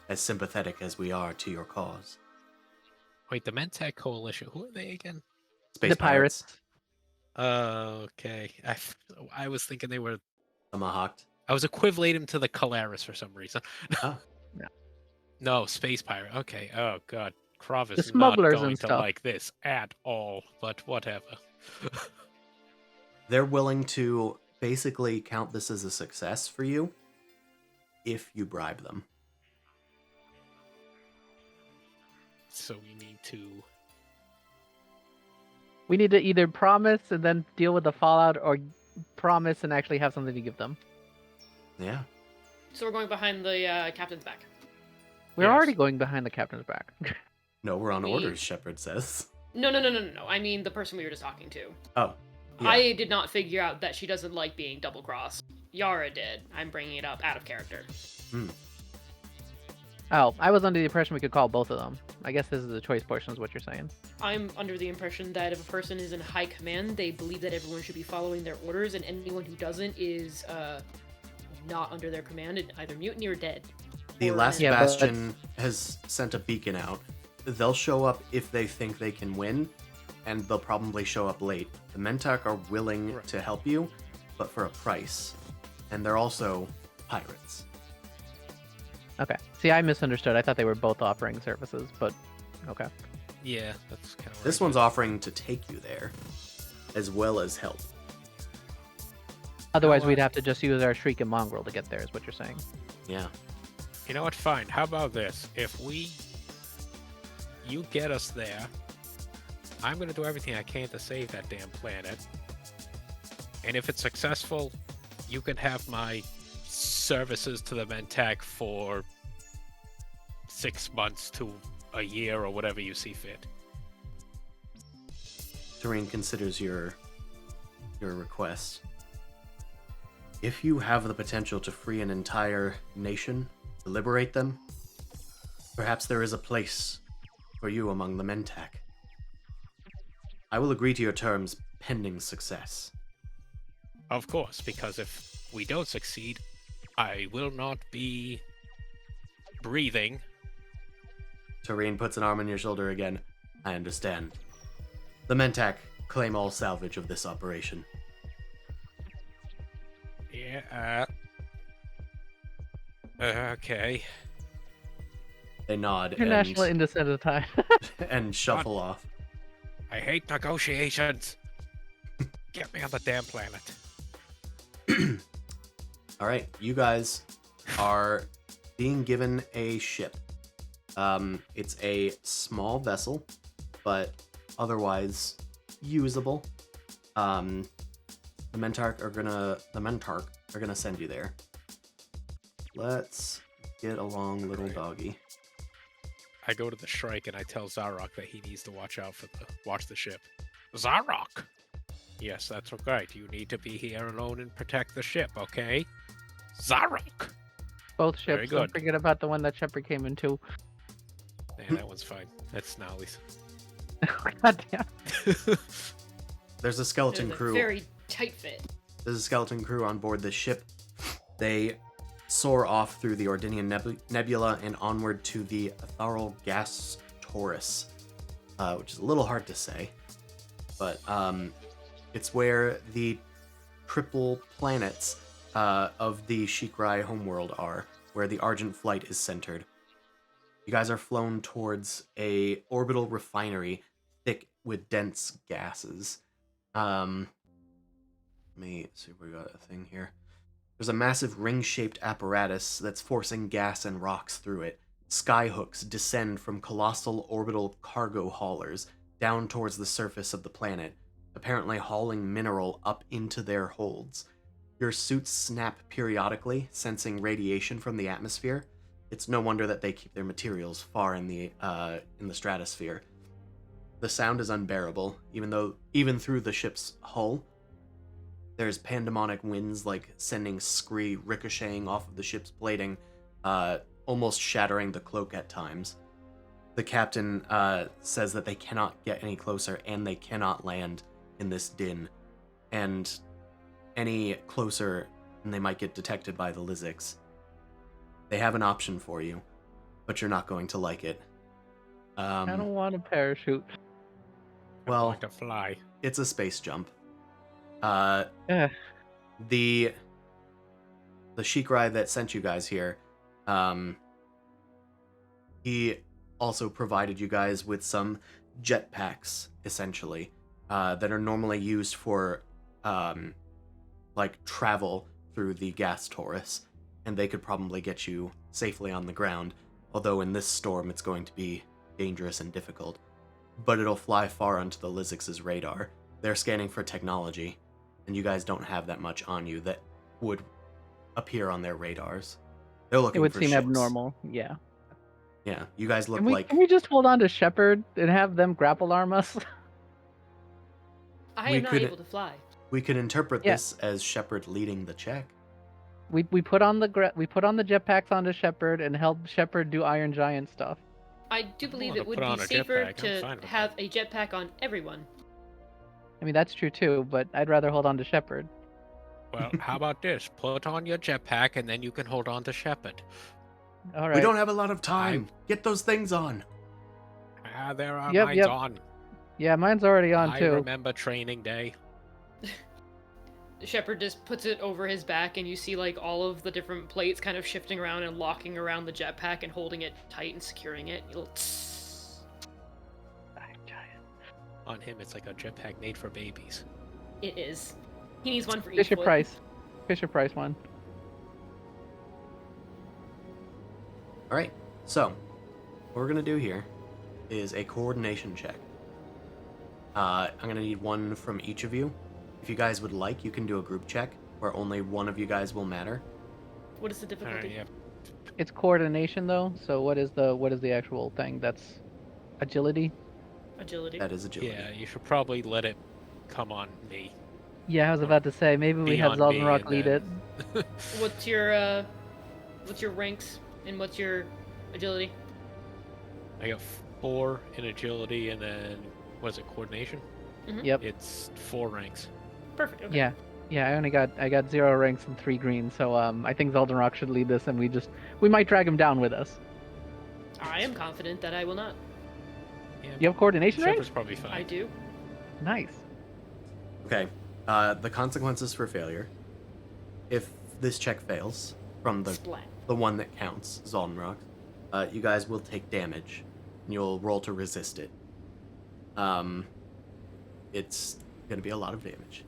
as sympathetic as we are to your cause. Wait, the Mentak Coalition, who are they again? Space The pirates. Okay. I was thinking they were... Tomahawked. I was equivalating them to the Calaris for some reason. Ah. No, Space Pirate. Okay. Oh, God. Krav The is not smugglers going and to stuff. like this at all, but whatever. They're willing to basically count this as a success for you if you bribe them. So we need to... We need to either promise and then deal with the fallout, or promise and actually have something to give them. Yeah. So we're going behind the captain's back. We're Yes. already going behind the captain's back. No, we're on We- orders, Shepard says. No. I mean the person we were just talking to. Oh. Yeah. I did not figure out that she doesn't like being double-crossed. Yarra did. I'm bringing it up out of character. Oh, I was under the impression we could call both of them. I guess this is the choice portion, is what you're saying. I'm under the impression that if a person is in high command, they believe that everyone should be following their orders, and anyone who doesn't is not under their command and either mutiny or dead. The Or last an- Yeah, but- bastion has sent a beacon out. They'll show up if they think they can win, and they'll probably show up late. The Mentak are willing Right. to help you, but for a price. And they're also pirates. Okay. See, I misunderstood. I thought they were both offering services, but okay. Yeah, that's kind of... This one's offering to take you there, as well as help. Otherwise, How, we'd have to just use our Shriek and Mongrel to get there, is what you're saying. Yeah. You know what? Fine. How about this? If you get us there, I'm going to do everything I can to save that damn planet. And if it's successful, you can have my services to the Mentag for 6 months to a year or whatever you see fit. Terrain considers your request. If you have the potential to free an entire nation, to liberate them, perhaps there is a place for you among the Mentag. I will agree to your terms pending success. Of course, because if we don't succeed, I will not be breathing. Terrain puts an arm on your shoulder again. I understand. The Mentag claim all salvage of this operation. Yeah, okay. They nod International Indecisive time. and shuffle off. I hate negotiations. Get me on the damn planet. All right, you guys are being given a ship. It's a small vessel, but otherwise usable. The Mentark are gonna send you there. Let's get along, little doggy. I go to the Shrike and I tell Zarok that he needs to watch the ship. Zarok! Yes, that's right. You need to be here alone and protect the ship, okay? Zarok! Both Very ships. good. Don't forget about the one that Shepard came into. Yeah, that one's fine. That's Snarly's. God damn. There's a skeleton There's a crew. very tight fit. There's a skeleton crew on board this ship. They soar off through the Ordinian Nebula and onward to the ethereal gas Taurus, which is a little hard to say, but it's where the triple planets of the Shikrai homeworld are, where the Argent flight is centered. You guys are flown towards a orbital refinery thick with dense gases. Let me see if we got a thing here. There's a massive ring-shaped apparatus that's forcing gas and rocks through it. Skyhooks descend from colossal orbital cargo haulers down towards the surface of the planet, apparently hauling mineral up into their holds. Your suits snap periodically, sensing radiation from the atmosphere. It's no wonder that they keep their materials far in the stratosphere. The sound is unbearable, even through the ship's hull. There's pandemonic winds like sending scree ricocheting off of the ship's plating, almost shattering the cloak at times. The captain says that they cannot get any closer and they cannot land in this din. And any closer and they might get detected by the Lizics. They have an option for you, but you're not going to like it. I don't want a parachute. Well, I'm going to fly. it's a space jump. Yeah. The Shikrai that sent you guys here, he also provided you guys with some jetpacks, essentially, that are normally used for, like, travel through the gas Taurus, and they could probably get you safely on the ground, although in this storm it's going to be dangerous and difficult. But it'll fly far onto the Lizics' radar. They're scanning for technology, and you guys don't have that much on you that would appear on their radars. They're looking It would for seem ships. abnormal. Yeah. Yeah, you guys look Can we just hold on to Shepard and have them grapple arm us? I We am not could- able to fly. We could interpret Yeah. this as Shepard leading the check. we put on the jetpacks onto Shepard and help Shepard do Iron Giant stuff. I do believe wanna it would put on be a safer jetpack, I'm to fine with have that. a jetpack on everyone. I mean, that's true too, but I'd rather hold on to Shepard. Well, how about this? Put on your jetpack and then you can hold on to Shepard. All right. We don't have a lot of time. Get those things on. There are Yep, mines yep. on. Yeah, mine's already on I too. remember training day. Shepard just puts it over his back, and you see like all of the different plates kind of shifting around and locking around the jetpack and holding it tight and securing it. You'll Iron Giant. On him, it's like a jetpack made for babies. It is. He needs one for each Fisher foot. Price. Fisher Price one. All right. So, what we're gonna do here is a coordination check. I'm gonna need one from each of you. If you guys would like, you can do a group check, where only one of you guys will matter. What is the difficulty? Alright, yeah. It's coordination though. So what is the actual thing? That's agility. Agility. That is agility. Yeah, you should probably let it come on me. Yeah, I was about to say maybe we have Beyond me, Zaldinrok and lead it. then- What's your ranks and what's your agility? I got 4 in agility, and then was it coordination? Yep. It's 4 ranks. Perfect. Okay. Yeah. I got 0 ranks and 3 green. So I think Zaldinrok should lead this, and we might drag him down with us. I am confident that I will not. Yeah, You have coordination Shepard's ranks? probably fine. I do. Nice. Okay. The consequences for failure. If this check fails from Splat. the one that counts, Zaldinrok, you guys will take damage. And you'll roll to resist it. It's going to be a lot of damage.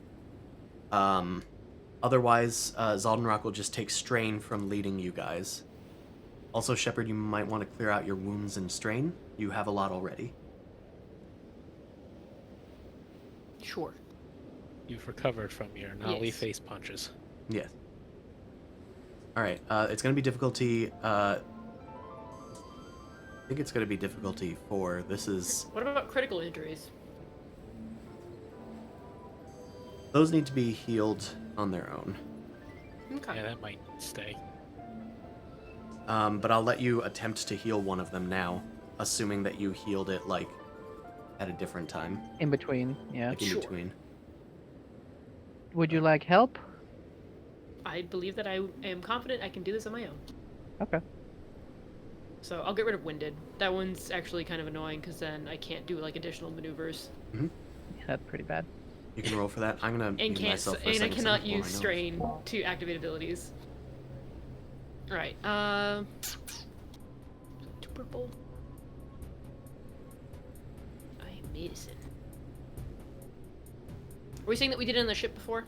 Otherwise, Zaldinrok will just take strain from leading you guys. Also, Shepard, you might want to clear out your wounds and strain. You have a lot already. Sure. You've recovered from your gnarly Yes. face punches. Yes. Alright, it's going to be difficulty... I think it's going to be difficulty 4. This is... What about critical injuries? Those need to be healed on their own. Okay. Yeah, that might stay. But I'll let you attempt to heal one of them now, assuming that you healed it, like, at a different time. In between. Yeah. Like in Sure. between. Would you like help? I believe that I am confident I can do this on my own. Okay. So I'll get rid of Winded. That one's actually kind of annoying because then I can't do like additional maneuvers Yeah, that's pretty bad. You can roll for that. I'm gonna and mute myself for a and I second so cannot can blow use my nose. strain to activate abilities. All right. 2 purple. I am medicine. Were we saying that we did it on the ship before?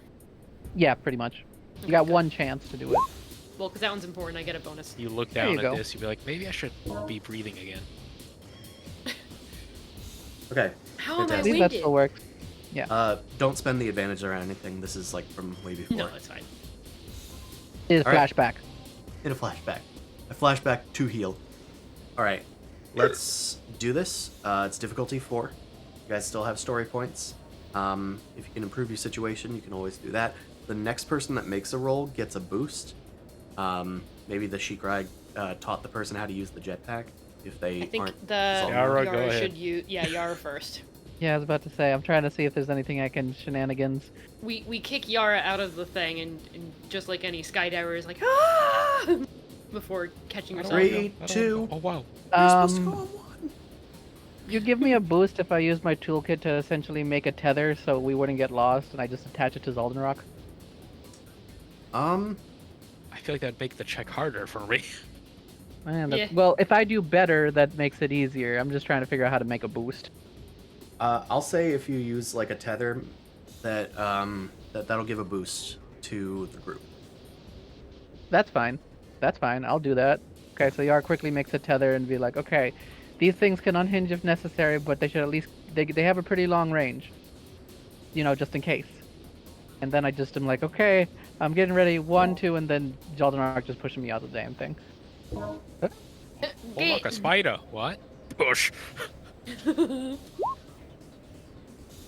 Yeah, pretty much. You Okay, got good. 1 chance to do it. Well, because that one's important. I get a bonus. You look There down you at go. this, you'd be like, maybe I should be breathing again. Okay. How am I I Fantastic. believe that winded? still works. Don't spend the advantage or anything. This is, like, from way before. No, it's fine. It is All right. flashback. In a flashback. A flashback to heal. Alright. Let's do this. It's difficulty 4. You guys still have story points. If you can improve your situation, you can always do that. The next person that makes a roll gets a boost. Maybe the Shikrai taught the person how to use the jetpack. If they I think aren't the Yarra, Yarra go ahead. should use Yarra first. Yeah, I was about to say, I'm trying to see if there's anything I can shenanigans. We kick Yarra out of the thing and just like any skydiver is like ah! Before catching yourself. 3, 2. Oh, wow. You're supposed to go on 1. You give me a boost if I use my toolkit to essentially make a tether so we wouldn't get lost, and I just attach it to Zaldinrok. I feel like that'd make the check harder for me. Man, Yeah. well, if I do better, that makes it easier. I'm just trying to figure out how to make a boost. I'll say if you use like a tether, that'll give a boost to the group. That's fine. That's fine. I'll do that. Okay, so Yar quickly makes a tether and be like, okay, these things can unhinge if necessary, but they should at least they have a pretty long range. You know, just in case. And then I just am like, okay, I'm getting ready. 1, 2, and then Zaldinrok just pushing me out of the damn thing. Oh, look, a spider. What? Push.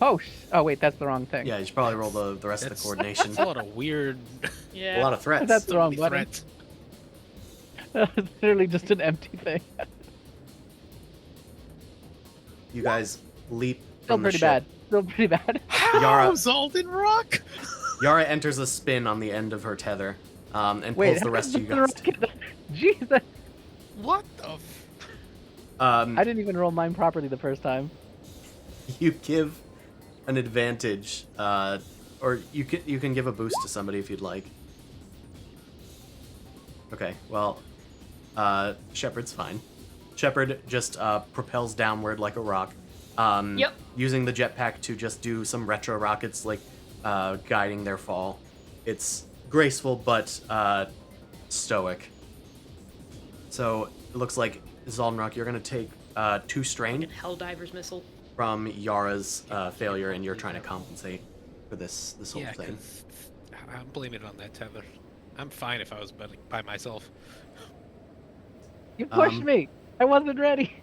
Oh, oh wait, that's the wrong thing. Yeah, you should probably roll the rest of the coordination. That's a lot of weird Yeah. A lot of threats. That's the wrong button. threats. It's literally just an empty thing. You guys leap Still from the pretty ship. bad. Still pretty bad. Yarra- Zaldinrok? Yara enters a spin on the end of her tether, and Wait, pulls the rest of you guys. Jesus! What the f... I didn't even roll mine properly the first time. You give an advantage, or you can give a boost to somebody if you'd like. Okay, well, Shepard's fine. Shepard just propels downward like a rock. Yep. Using the jetpack to just do some retro rockets, like guiding their fall. It's graceful but stoic. So it looks like Zaldinrok, you're gonna take 2 strain Helldiver's missile. from Yara's failure, and you're trying to compensate for this whole Yeah, thing. 'cause I'm blaming it on that tether. I'm fine if I was by myself. You pushed me. I wasn't ready.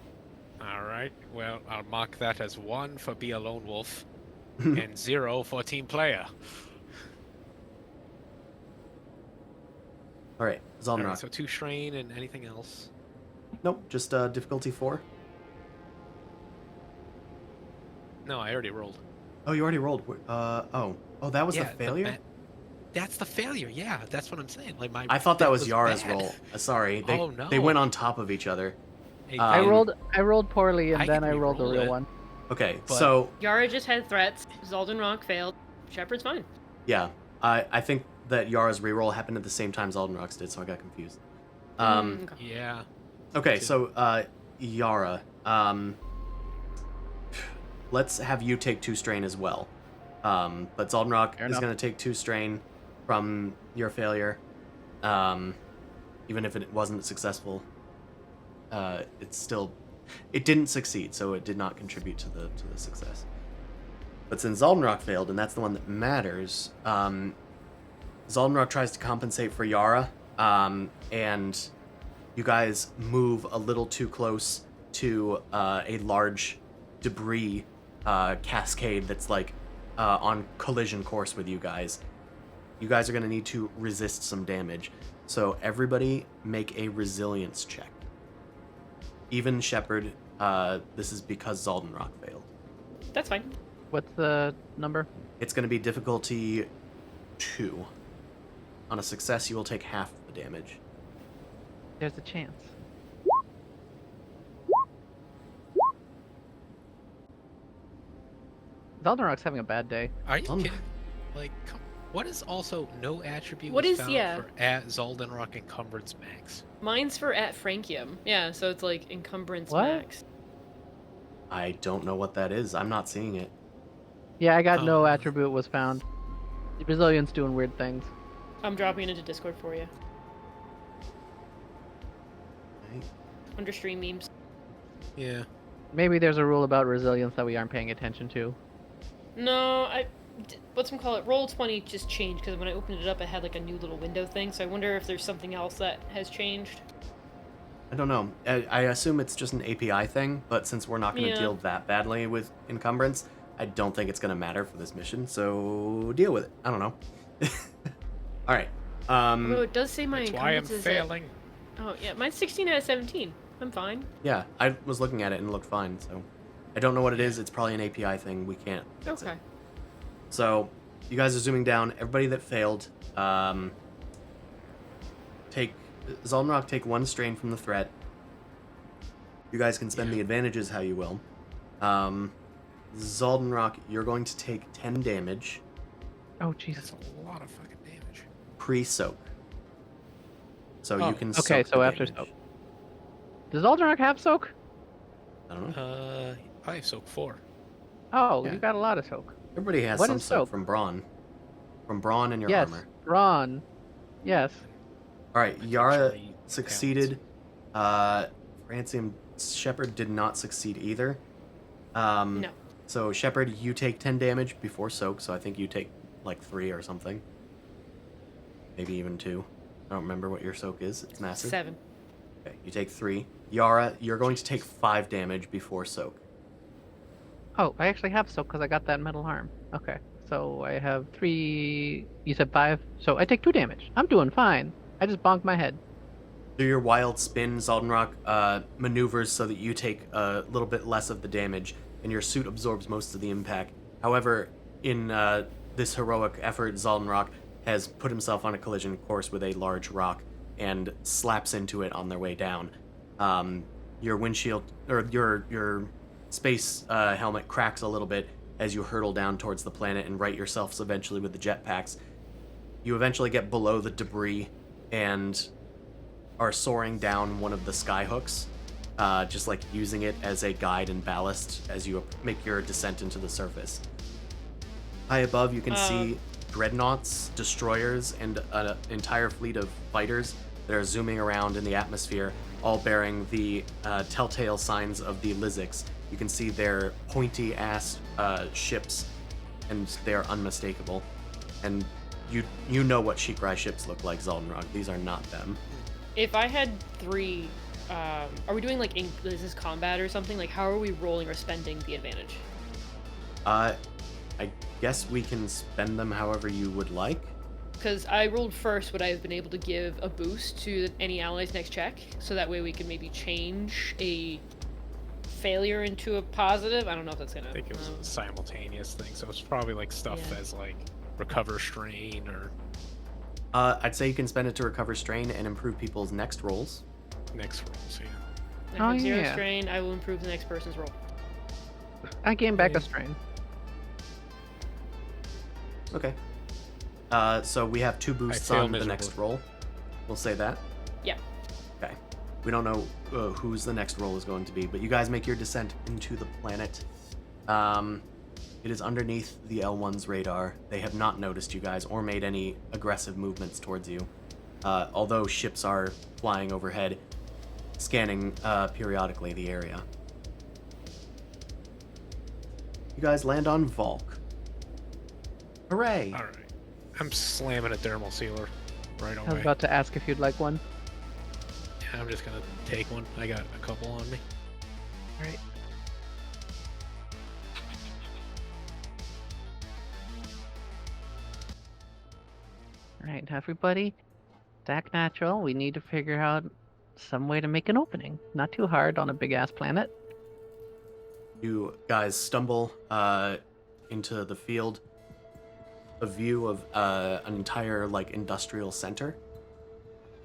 All right. Well, I'll mark that as 1 for be a lone wolf, and 0 for team player. All right, All Zaldinrok. right, so 2 strain and anything else. Nope, just difficulty 4. No, I already rolled. Oh, you already rolled. Oh, that was the Yeah, failure. That's the failure. Yeah, that's what I'm saying. Like I thought that was was Yarra's bad. roll. Sorry, they Oh, no. they went on top of each other. Hey, I Um, rolled poorly, and I then can I rolled the re-roll real it. one. Okay, But- so Yarra just had threats. Zaldinrok failed. Shepard's fine. yeah, I think that Yarra's reroll happened at the same time Zaldinrok's did, so I got confused. Okay. Yeah. Okay, Too. so Yarra, let's have you take 2 strain as well. But Zaldinrok Fair is enough. going to take 2 strain from your failure. Even if it wasn't successful, it didn't succeed, so it did not contribute to the success. But since Zaldinrok failed, and that's the one that matters, Zaldinrok tries to compensate for Yarra, and you guys move a little too close to a large debris cascade that's like on collision course with you guys. You guys are going to need to resist some damage. So everybody make a resilience check. Even Shepard, this is because Zaldinrok failed. That's fine. What's the number? It's going to be difficulty 2. On a success, you will take half the damage. There's a chance. Zaldinrok's having a bad day. Are you Um, kidding? Like, what is also no attribute What was is- found yeah. for at Zaldinrok encumbrance max? Mine's for at Frankium. Yeah, so it's like encumbrance What? max. I don't know what that is. I'm not seeing it. Yeah, I got no Um, attribute was found. The Brazilian's doing weird things. I'm dropping it into Discord for you. Right. Under stream memes. Yeah. Maybe there's a rule about resilience that we aren't paying attention to. No, what's call it? Roll20 just changed because when I opened it up, it had like a new little window thing. So I wonder if there's something else that has changed. I don't know. I assume it's just an API thing, but since we're not going to Yeah. deal that badly with encumbrance, I don't think it's going to matter for this mission, so deal with it. I don't know. All right. Although it does say my That's why I'm encumbrance is failing. Oh yeah, mine's 16 out of 17. I'm fine. Yeah, I was looking at it and it looked fine, so I don't know what it is. It's probably an API thing. We can't fix Okay. it. So, you guys are zooming down. Everybody that failed, Zaldinrok, take 1 strain from the threat. You guys can spend Yeah. the advantages how you will. Zaldinrok, you're going to take 10 damage Oh, That's Jesus. a lot of fucking damage. pre-soak. So Oh, you can okay, soak so the after damage. soak. Does Zaldinrok have soak? I don't know. I have soak 4. Oh, Yeah. you got a lot of soak. Everybody has what some is soak soak? from Brawn. From Brawn and your Yes, armor. Ron. Yes. All right, Yarra Actually, succeeded. Rancium Shepard did not succeed either. No. So Shepard, you take 10 damage before soak, so I think you take like 3 or something. Maybe even 2. I don't remember what your soak is. It's massive. 7. Okay, you take 3. Yarra, you're going to take 5 damage before soak. Oh, I actually have soak because I got that metal harm. Okay, so I have 3. You said 5, so I take 2 damage. I'm doing fine. I just bonked my head. Through your wild spin, Zaldinrok maneuvers so that you take a little bit less of the damage, and your suit absorbs most of the impact. However, in this heroic effort, Zaldinrok has put himself on a collision course with a large rock and slaps into it on their way down. Your windshield, or your space helmet cracks a little bit as you hurtle down towards the planet and right yourselves eventually with the jetpacks. You eventually get below the debris and are soaring down one of the skyhooks, just like using it as a guide and ballast as you make your descent into the surface. High above, you can see dreadnoughts, destroyers, and an entire fleet of fighters that are zooming around in the atmosphere, all bearing the telltale signs of the Lizics. You can see their pointy-ass ships, and they're unmistakable. And you know what Shikrai ships look like, Zaldinrok. These are not them. If I had 3, are we doing like is this combat or something? Like, how are we rolling or spending the advantage? I guess we can spend them however you would like. Because I rolled first, would I have been able to give a boost to any allies next check, so that way we could maybe change a failure into a positive? I don't know if that's gonna. I think it was a simultaneous thing, so it's probably like stuff Yeah. as like recover strain or I'd say you can spend it to recover strain and improve people's next rolls. next rolls. Yeah. I have Oh, 0 yeah. strain. I will improve the next person's roll. I gain back Yeah. a strain. Okay. So we have 2 boosts fail on the next miserably. roll. We'll say that. Yeah. Okay. We don't know whose the next roll is going to be, but you guys make your descent into the planet. It is underneath the L1's radar. They have not noticed you guys or made any aggressive movements towards you. Although ships are flying overhead, scanning periodically the area. You guys land on Volk. Hooray! All right. I'm slamming a thermal sealer right I was away. about to ask if you'd like one. Yeah, I'm just gonna take one. I got a couple on me. All right. All right, everybody. Stack natural. We need to figure out some way to make an opening. Not too hard on a big ass planet. You guys stumble into the field. A view of an entire like industrial center.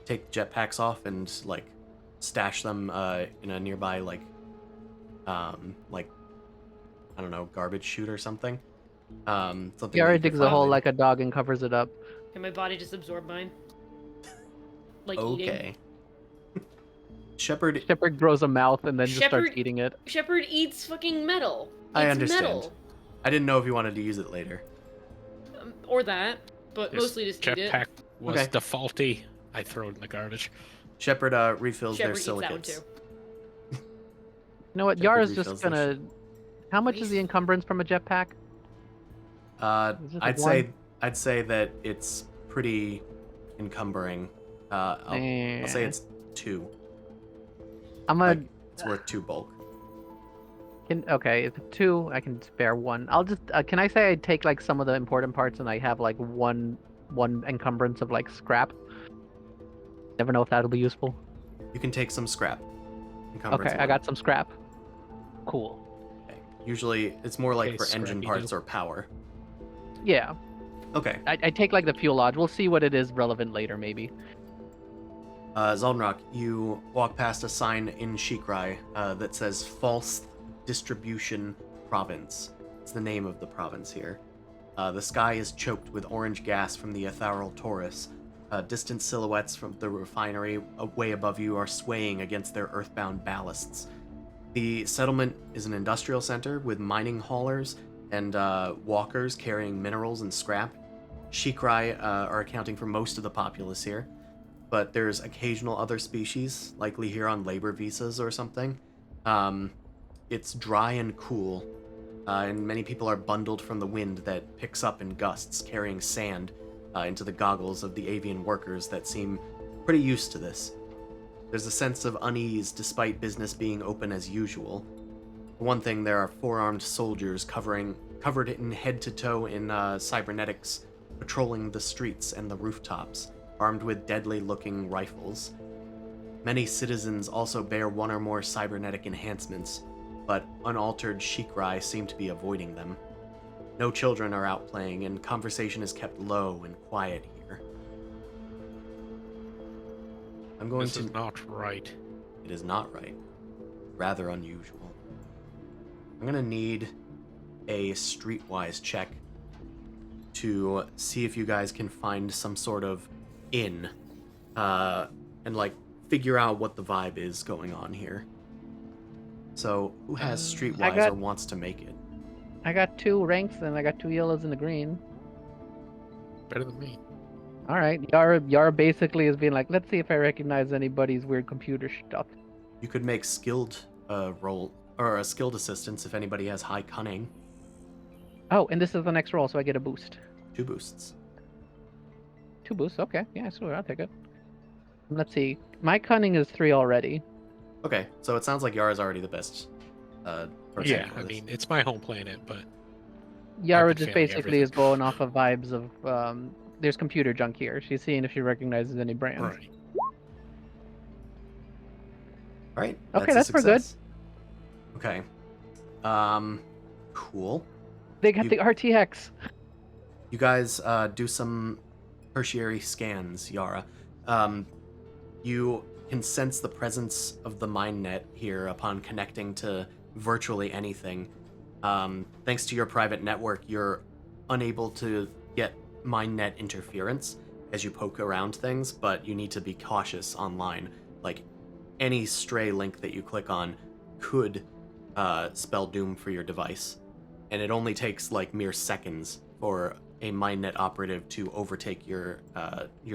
Take jetpacks off and like stash them in a nearby like I don't know, garbage chute or something. Something that Yarra you can digs a hole find. like a dog and covers it up. Can my body just absorb mine? Like eating. Okay. Shepherd, Shepherd grows a mouth and then just starts Shepherd- eating it. Shepherd eats fucking metal. I Eats understand. Metal. I didn't know if you wanted to use it later. Or that, but This mostly just eat it. jetpack was Okay. defaulty. I throw it in the garbage. Shepherd refills Shepherd their eats that one silicates. too. You know what? Shepherd Yara's refills just their gonna. How much is the encumbrance from a jetpack? Is it like I'd say that it's pretty encumbering. I'll say Eh. it's 2. I'm gonna. Like, it's worth 2 bulk. Okay, if it's 2, I can spare 1. I'll just. Can I say I take like some of the important parts and I have like one encumbrance of like scrap? Never know if that'll be useful. You can take some scrap. Encumbrance Okay, I 1. got some scrap. Cool. Okay. Usually, it's more like Okay, for engine scrappy parts do. or power. Yeah, Okay. I take like the fuel lodge. We'll see what it is relevant later, maybe. Zaldinrok, you walk past a sign in Shikrai that says False Distribution Province. It's the name of the province here. The sky is choked with orange gas from the ethereal Taurus. Distant silhouettes from the refinery way above you are swaying against their earthbound ballasts. The settlement is an industrial center with mining haulers and walkers carrying minerals and scrap. Shikrai are accounting for most of the populace here, but there's occasional other species, likely here on labor visas or something. It's dry and cool, and many people are bundled from the wind that picks up in gusts, carrying sand into the goggles of the avian workers that seem pretty used to this. There's a sense of unease despite business being open as usual. For one thing, there are 4-armed soldiers covered in head to toe in cybernetics, patrolling the streets and the rooftops, armed with deadly-looking rifles. Many citizens also bear one or more cybernetic enhancements, but unaltered Shikrai seem to be avoiding them. No children are out playing, and conversation is kept low and quiet here. I'm going This to... is not right. It is not right. Rather unusual. I'm gonna need a streetwise check to see if you guys can find some sort of inn, and like figure out what the vibe is going on here. So, who has streetwise got- or wants to make it? I got 2 ranks and I got 2 yellows and a green. Better than me. All right, Yara basically is being like, let's see if I recognize anybody's weird computer stuff. You could make skilled roll or a skilled assistance if anybody has high cunning. Oh, and this is the next roll, so I get a boost. 2 boosts. 2 boosts. Okay, yeah, sure, I'll take it. Let's see. My cunning is 3 already. Okay, so it sounds like Yara's already the best person Yeah, for I this. mean, it's my home planet, but Yarra been just failing basically everything. is going off of vibes of there's computer junk here. She's seeing if she recognizes any brands. right. All right, Okay, that's a that's pretty good. success. Okay. Cool. They got You- the RTX. You guys do some tertiary scans, Yara. You can sense the presence of the Mindnet here upon connecting to virtually anything. Thanks to your private network, you're unable to get Mindnet interference as you poke around things, but you need to be cautious online. Like, any stray link that you click on could spell doom for your device. And it only takes like mere seconds for a Mindnet operative to overtake your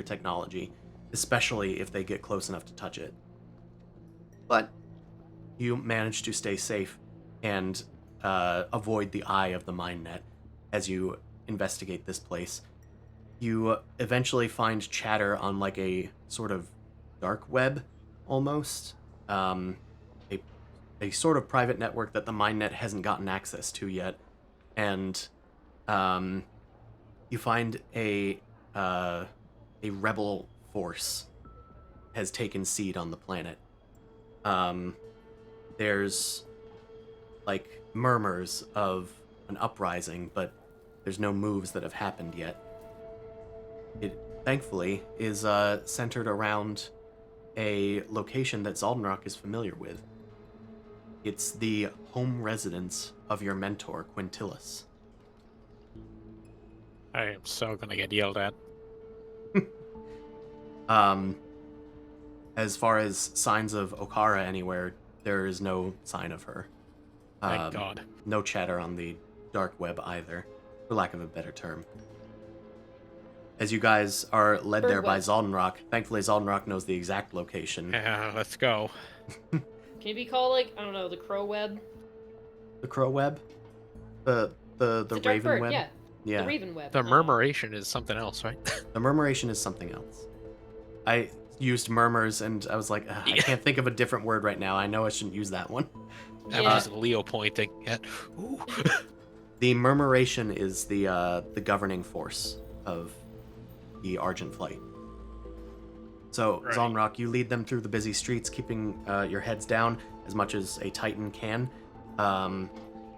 technology, especially if they get close enough to touch it. But you manage to stay safe and avoid the eye of the Mindnet as you investigate this place. You eventually find chatter on like a sort of dark web, almost. A sort of private network that the Mindnet hasn't gotten access to yet. And you find a rebel force has taken seed on the planet. There's like murmurs of an uprising, but there's no moves that have happened yet. It thankfully is centered around a location that Zaldinrok is familiar with. It's the home residence of your mentor, Quintilis. I am so gonna get yelled at. As far as signs of Okara anywhere, there is no sign of her. Thank God. No chatter on the dark web either, for lack of a better term. As you guys are led there by web. Zaldinrok, thankfully Zaldinrok knows the exact location. Yeah, let's go. Can it be called like, I don't know, the crow web? The crow web? The It's a dark raven bird, web? yeah. Yeah. The raven web. The murmuration is something else, right? The murmuration is something else. I used murmurs and I was like, I Yeah. can't think of a different word right now. I know I shouldn't use that one. That Yeah. was just Leo pointing at. Ooh. The murmuration is the governing force of the Argent flight. So, Right. Zaldinrok, you lead them through the busy streets, keeping your heads down as much as a Titan can.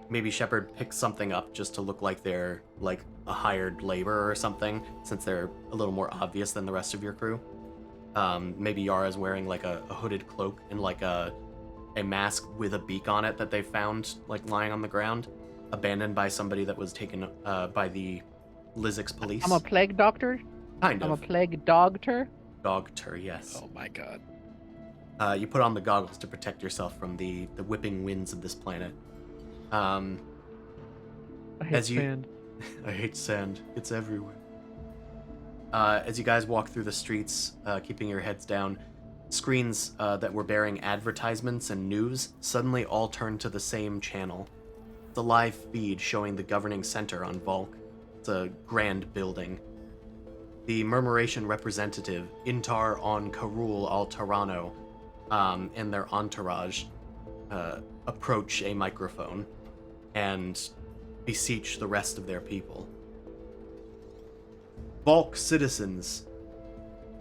Maybe Shepard picks something up just to look like they're like a hired laborer or something, since they're a little more obvious than the rest of your crew. Maybe Yara's wearing like a hooded cloak and like a mask with a beak on it that they found like lying on the ground, abandoned by somebody that was taken by the Lizix police. I'm a plague doctor. Kind I'm a of. plague doctor. Dogter, yes. Oh my God. You put on the goggles to protect yourself from the whipping winds of this planet. I hate As you- sand. I hate sand. It's everywhere. As you guys walk through the streets, keeping your heads down, screens that were bearing advertisements and news suddenly all turn to the same channel. It's a live feed showing the governing center on Volk. It's a grand building. The Murmuration representative, Intar on Karul al Tarano, and their entourage approach a microphone and beseech the rest of their people. Volk citizens,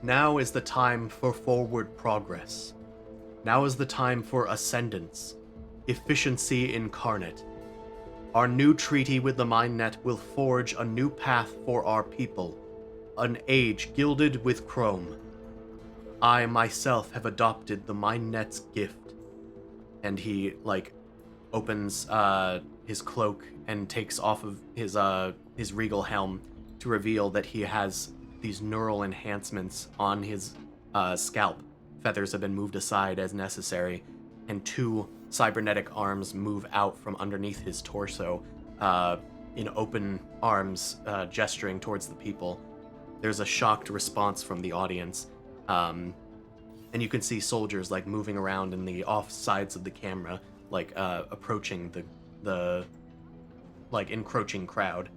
now is the time for forward progress. Now is the time for ascendance, efficiency incarnate. Our new treaty with the Mindnet will forge a new path for our people, an age gilded with chrome. I myself have adopted the Mindnet's gift. And he, like, opens his cloak and takes off of his regal helm to reveal that he has these neural enhancements on his scalp. Feathers have been moved aside as necessary, and 2 cybernetic arms move out from underneath his torso in open arms, gesturing towards the people. There's a shocked response from the audience, and you can see soldiers like moving around in the off sides of the camera, like approaching the like encroaching crowd.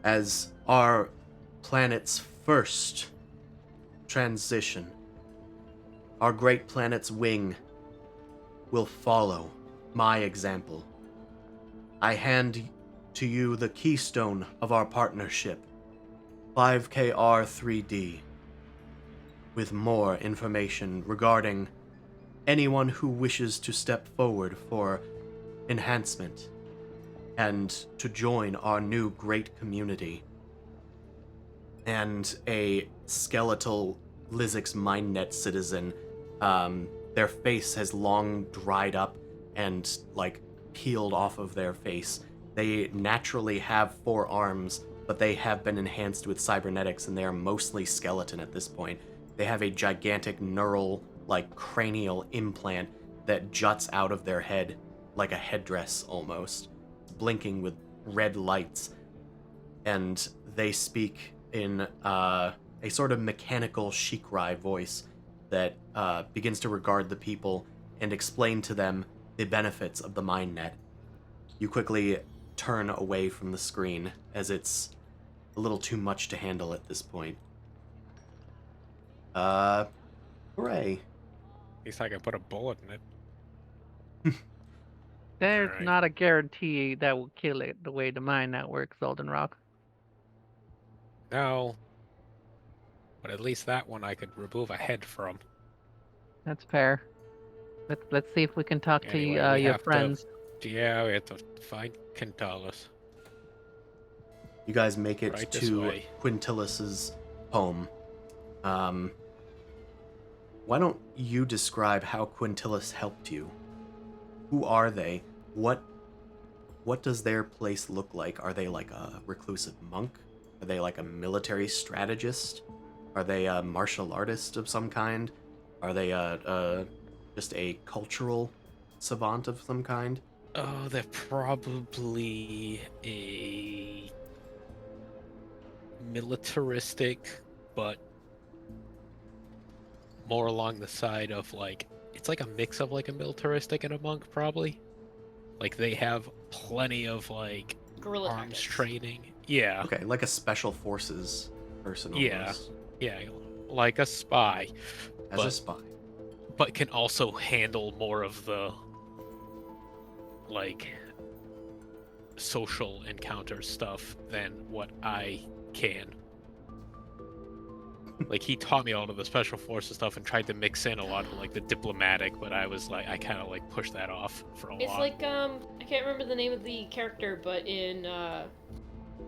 As our planet's first transition. Our great planet's wing will follow my example. I hand to you the keystone of our partnership, 5KR3D, with more information regarding anyone who wishes to step forward for enhancement and to join our new great community. And a skeletal Lizix Mindnet citizen, their face has long dried up and, like, peeled off of their face. They naturally have 4 arms, but they have been enhanced with cybernetics, and they are mostly skeleton at this point. They have a gigantic neural, like, cranial implant that juts out of their head, like a headdress almost, blinking with red lights. And they speak in a sort of mechanical Shikrai voice that begins to regard the people and explain to them the benefits of the Mindnet. You quickly turn away from the screen, as it's a little too much to handle at this point. Hooray. At least I can put a bullet in it. There's Alright. not a guarantee that will kill it the way the Mindnet works, Zaldinrok. No. But at least that one I could remove a head from. That's fair. Let's see if we can talk Anyway, to we your have to- friends. Yeah, we have to find Quintalis. You guys make it Right this to way. Quintilis's home. Why don't you describe how Quintilis helped you? Who are they? What does their place look like? Are they like a reclusive monk? Are they like a military strategist? Are they a martial artist of some kind? Are they just a cultural savant of some kind? Oh, they're probably a militaristic, but more along the side of, like, it's like a mix of like a militaristic and a monk, probably. Like, they have plenty of, like, Guerrilla arms tactics. training. Yeah. Okay, like a special forces person almost. Yeah, like a spy, As a but- spy. but can also handle more of the, like, social encounter stuff than what I can. Like, he taught me all of the special forces stuff and tried to mix in a lot of, like, the diplomatic, but I was like, I kind of, like, pushed that off for a It's while. like I can't remember the name of the character, but in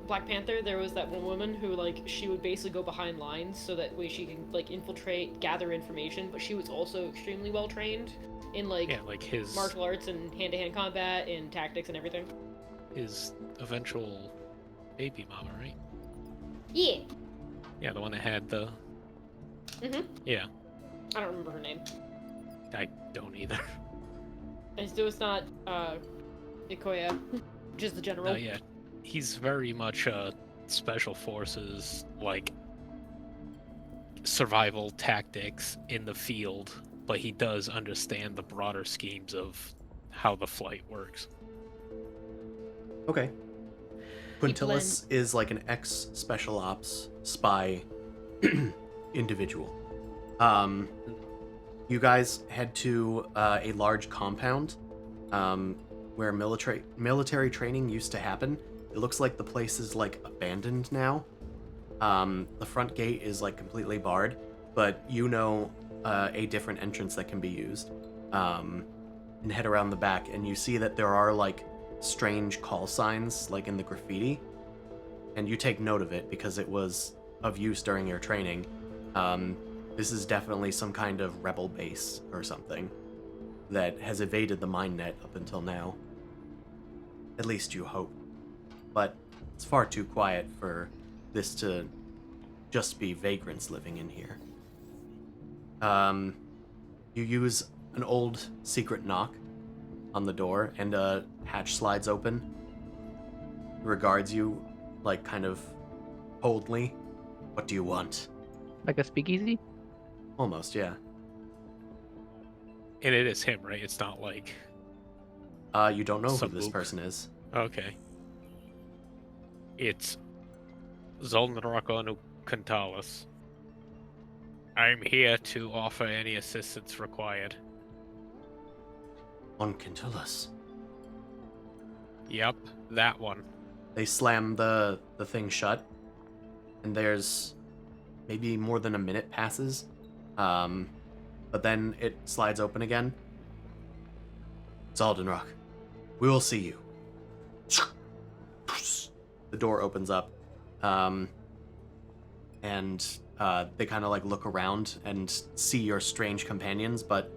Black Panther there was that one woman who, like, she would basically go behind lines so that way she can, like, infiltrate, gather information, but she was also extremely well trained in, like, Yeah, like his martial arts and hand-to-hand combat and tactics and everything. his eventual baby mama, right? Yeah. Yeah, the one that had the. Mhm. Yeah, I don't remember her name. I don't either. And still it's not Ikoya, just the general. No, yeah, he's very much special forces, like survival tactics in the field, but he does understand the broader schemes of how the flight works. Okay. Quintilis is like an ex-special ops spy individual. You guys head to a large compound where military training used to happen. It looks like the place is like abandoned now. The front gate is like completely barred, but you know a different entrance that can be used. And head around the back, and you see that there are like strange call signs like in the graffiti, and you take note of it because it was of use during your training. This is definitely some kind of rebel base or something that has evaded the Mindnet up until now. At least you hope. But it's far too quiet for this to just be vagrants living in here. You use an old secret knock on the door, and a hatch slides open. He regards you, like, kind of coldly. What do you want? Like a speakeasy? Almost, yeah. And it is him, right? It's not like. You don't know who Some this mook. person is. Okay. It's Zaldinrok on Kantalis. I'm here to offer any assistance required. On Quintulas. Yep, that one. They slam the thing shut, and there's maybe more than a minute passes, but then it slides open again. Zaldinrok, we will see you. The door opens up, and they kind of like look around and see your strange companions, but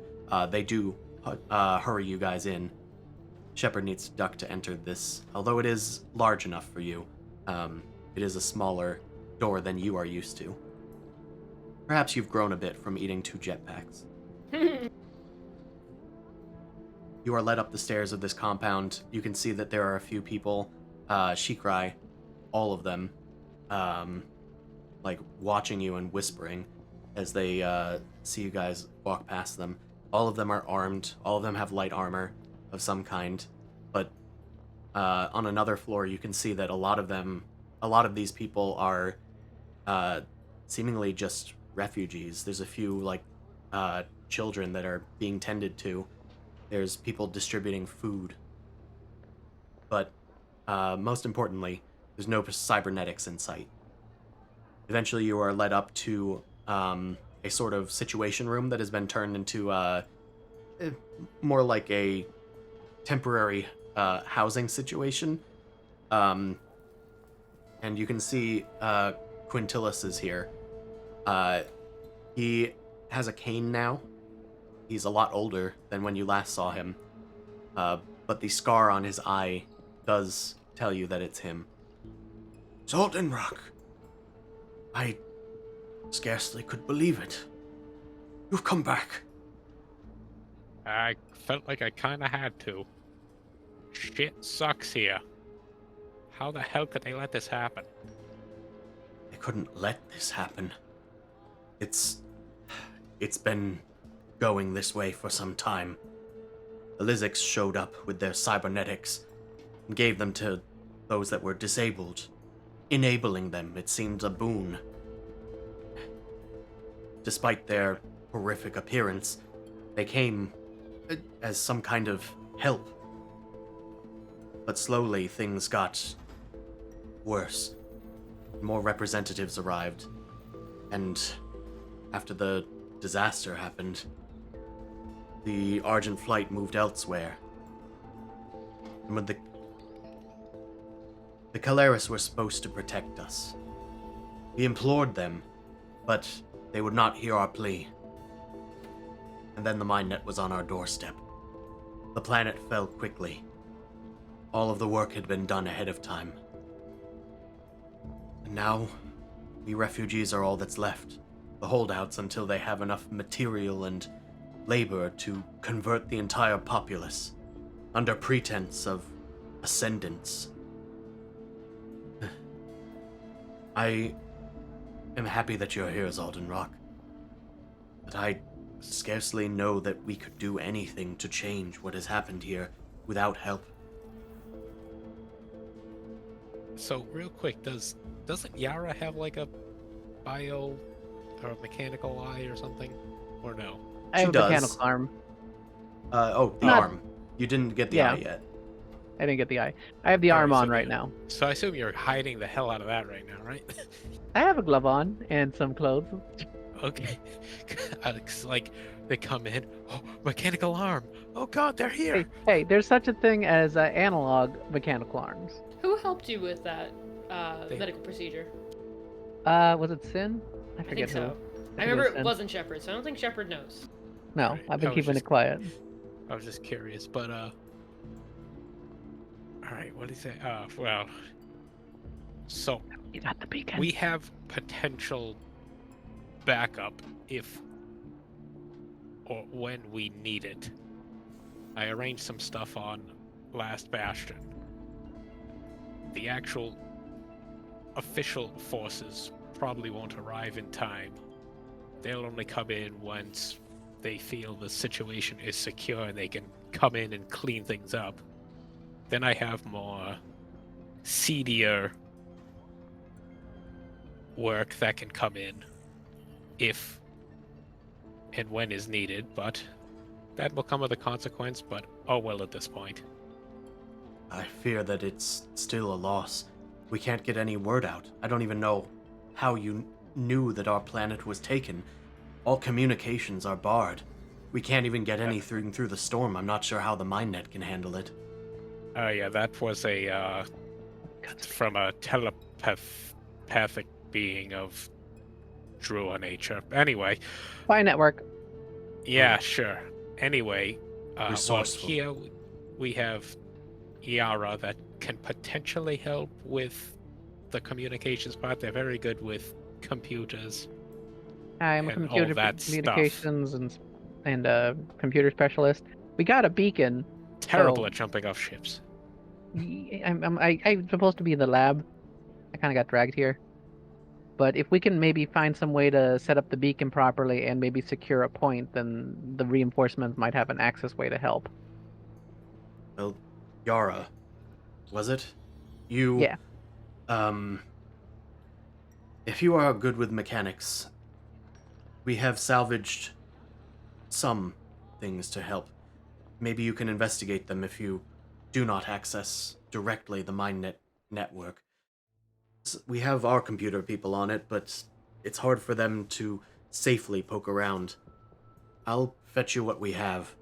they do hurry you guys in. Shepard needs to duck to enter this, although it is large enough for you. It is a smaller door than you are used to. Perhaps you've grown a bit from eating 2 jetpacks. You are led up the stairs of this compound. You can see that there are a few people, Shikrai, all of them, like watching you and whispering as they see you guys walk past them. All of them are armed. All of them have light armor of some kind, but on another floor you can see that a lot of these people are seemingly just refugees. There's a few like children that are being tended to. There's people distributing food, but most importantly, there's no cybernetics in sight. Eventually you are led up to a sort of situation room that has been turned into more like a temporary housing situation. And you can see Quintilis is here. He has a cane now. He's a lot older than when you last saw him. But the scar on his eye does tell you that it's him. Zaldinrok! I scarcely could believe it. You've come back. I felt like I kinda had to. Shit sucks here. How the hell could they let this happen? They couldn't let this happen. It's been going this way for some time. The Lizics showed up with their cybernetics and gave them to those that were disabled. Enabling them, it seemed a boon. Despite their horrific appearance, they came as some kind of help. But slowly things got worse. More representatives arrived, and after the disaster happened, the Argent flight moved elsewhere. And when the Caleris were supposed to protect us. We implored them, but they would not hear our plea. And then the Mindnet was on our doorstep. The planet fell quickly. All of the work had been done ahead of time. And now, we refugees are all that's left. The holdouts until they have enough material and labor to convert the entire populace, under pretense of ascendance. I am happy that you're here, Zaldinrok, but I scarcely know that we could do anything to change what has happened here without help. So, real quick, doesn't Yarra have like a bio or a mechanical eye or something? Or no? I have She a does. mechanical arm. The Not- arm. You didn't get the Yeah. eye yet. I didn't get the eye. I have the Alright, arm so on right you- now. So I assume you're hiding the hell out of that right now, right? I have a glove on and some clothes. Okay. Alex, like, they come in. Oh, mechanical arm. Oh god, they're here. Hey, there's such a thing as analog mechanical arms. Who helped you with that They- medical procedure? Was it Sin? I I forget think who. so. I I think remember Sin. it wasn't Shepard, so I don't think Shepard knows. No, Alright, I've been I was keeping just- it quiet. I was just curious, but alright, what do you say? Well, so You got the beacon. we have potential backup if or when we need it. I arranged some stuff on Last Bastion. The actual official forces probably won't arrive in time. They'll only come in once they feel the situation is secure and they can come in and clean things up. Then I have more seedier work that can come in if and when is needed, but that will come with a consequence, but oh well at this point. I fear that it's still a loss. We can't get any word out. I don't even know how you knew that our planet was taken. All communications are barred. We can't even get anything through the storm. I'm not sure how the Mindnet can handle it. Oh yeah, that was from a telepathic being of Drua nature. Anyway, Fine network. yeah, sure. Anyway, well, Resourceful. here we have Yarra that can potentially help with the communications part. They're very good with computers. I'm a And all computer that stuff. communications and computer specialist. We got a beacon. Terrible So at jumping off ships. I'm supposed to be in the lab. I kind of got dragged here. But if we can maybe find some way to set up the beacon properly and maybe secure a point, then the reinforcements might have an access way to help. Well, Yarra, was it? You, Yeah. If you are good with mechanics, we have salvaged some things to help. Maybe you can investigate them if you do not access directly the Mindnet network. We have our computer people on it, but it's hard for them to safely poke around. I'll fetch you what we have.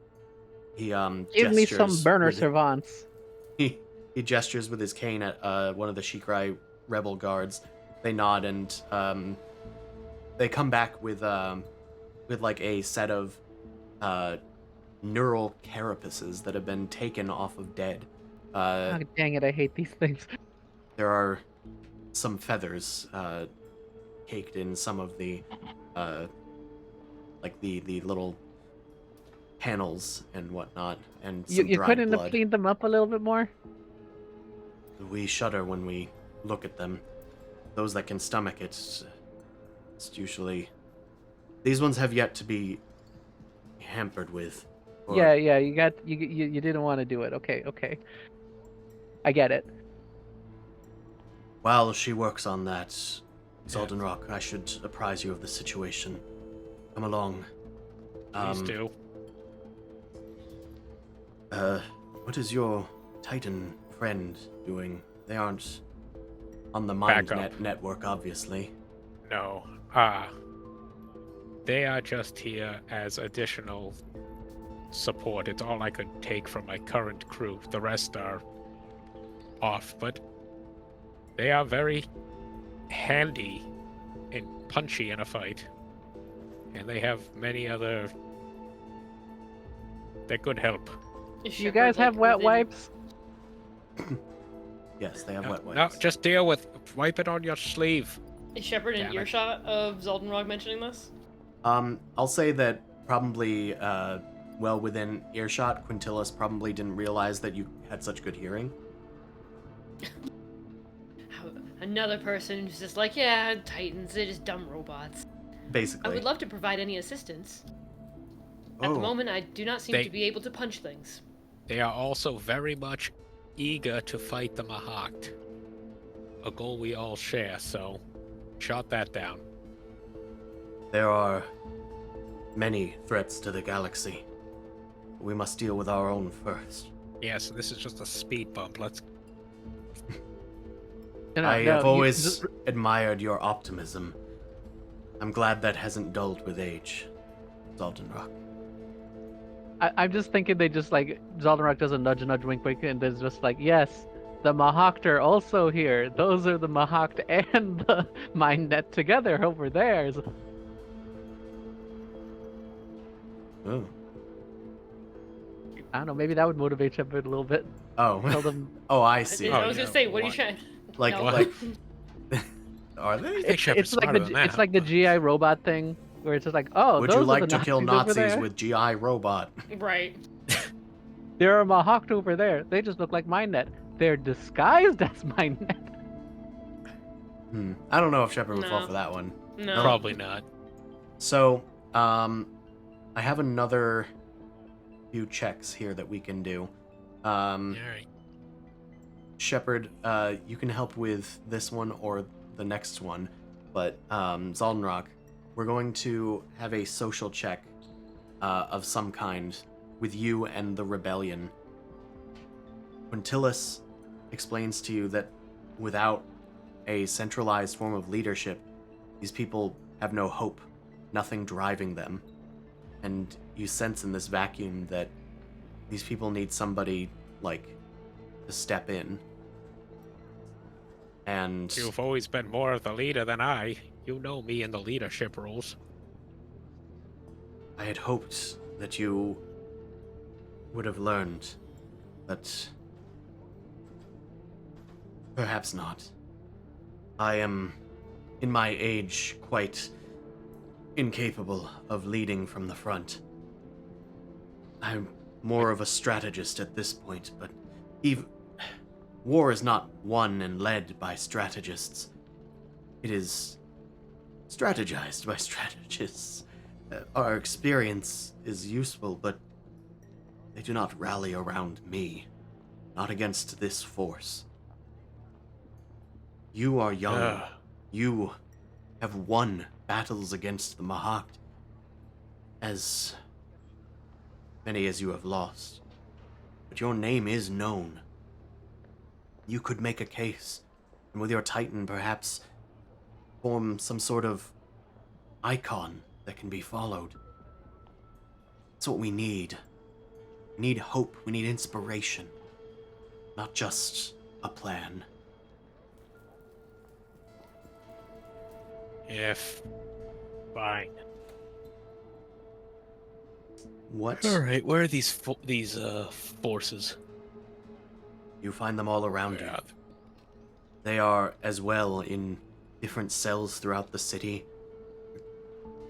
He Give me gestures some burner with- servants. He gestures with his cane at one of the Shikrai rebel guards. They nod and they come back with like a set of neural carapaces that have been taken off of dead. Oh, dang it, I hate these things. There are some feathers caked in some of the like the little panels and whatnot, and some You dried couldn't have blood. cleaned them up a little bit more? We shudder when we look at them. Those that can stomach it, it's usually... These ones have yet to be hampered with. or- Yeah, you didn't want to do it. Okay. I get it. While she works on that, Zaldinrok, I should apprise you of the situation. Come along. Please do. What is your Titan friend doing? They aren't on the Back up. Mindnet network, obviously. No. They are just here as additional support. It's all I could take from my current crew. The rest are off, but they are very handy and punchy in a fight. And they have many other... They're good help. Is You Shepard, guys have wet within- wipes? Yes, they have wet No, wipes. just deal with... Wipe it on your sleeve. Is Shepard in Damn it. earshot of Zaldinrok mentioning this? I'll say that probably, well within earshot, Quintilis probably didn't realize that you had such good hearing. Another person who's just like, yeah, Titans, they're just dumb robots. Basically. I would love to provide any assistance. At Oh. the moment, I do not seem They- to be able to punch things. They are also very much eager to fight the Mahakt. A goal we all share, so jot that down. There are many threats to the galaxy. We must deal with our own first. Yes, this is just a speed bump. Let's... I have always admired your optimism. I'm glad that hasn't dulled with age, Zaldinrok. I'm just thinking they just like Zaldinrok does a nudge, wink, wink, and there's just like, yes, the Mahakt are also here. Those are the Mahakt and the Mindnet together over there. Oh. I don't know. Maybe that would motivate Shepard a little bit. Tell Oh. them Oh, I see. I was yeah, gonna say, what are you what? trying? Like, No. like, are they? I think Shepard's it's like smarter the than that. it's like the GI robot thing where it's just like, oh, Would those you are like the to kill Nazis over Nazis there. with GI robot? Right. There are Mahakt over there. They just look like Mindnet. They're disguised as Mindnet. I don't know if Shepard would fall No. for that one. No. Probably not. So, I have another few checks here that we can do. Alright. Shepard, you can help with this one or the next one. but Zaldinrok, we're going to have a social check of some kind with you and the rebellion. Quintilis explains to you that without a centralized form of leadership, these people have no hope, nothing driving them. And you sense in this vacuum that these people need somebody, like, to step in. And You've always been more of the leader than I. You know me in the leadership roles. I had hoped that you would have learned, but perhaps not. I am, in my age, quite incapable of leading from the front. I'm more of a strategist at this point, but war is not won and led by strategists. It is strategized by strategists. Our experience is useful, but they do not rally around me. Not against this force. You are young. Ugh. You have won battles against the Mahakt. As many as you have lost. But your name is known. You could make a case, and with your Titan perhaps form some sort of icon that can be followed. That's what we need. We need hope, we need inspiration. Not just a plan. If... Fine. What? Alright, where are these forces? You find them all around you. Yeah. They are as well in different cells throughout the city.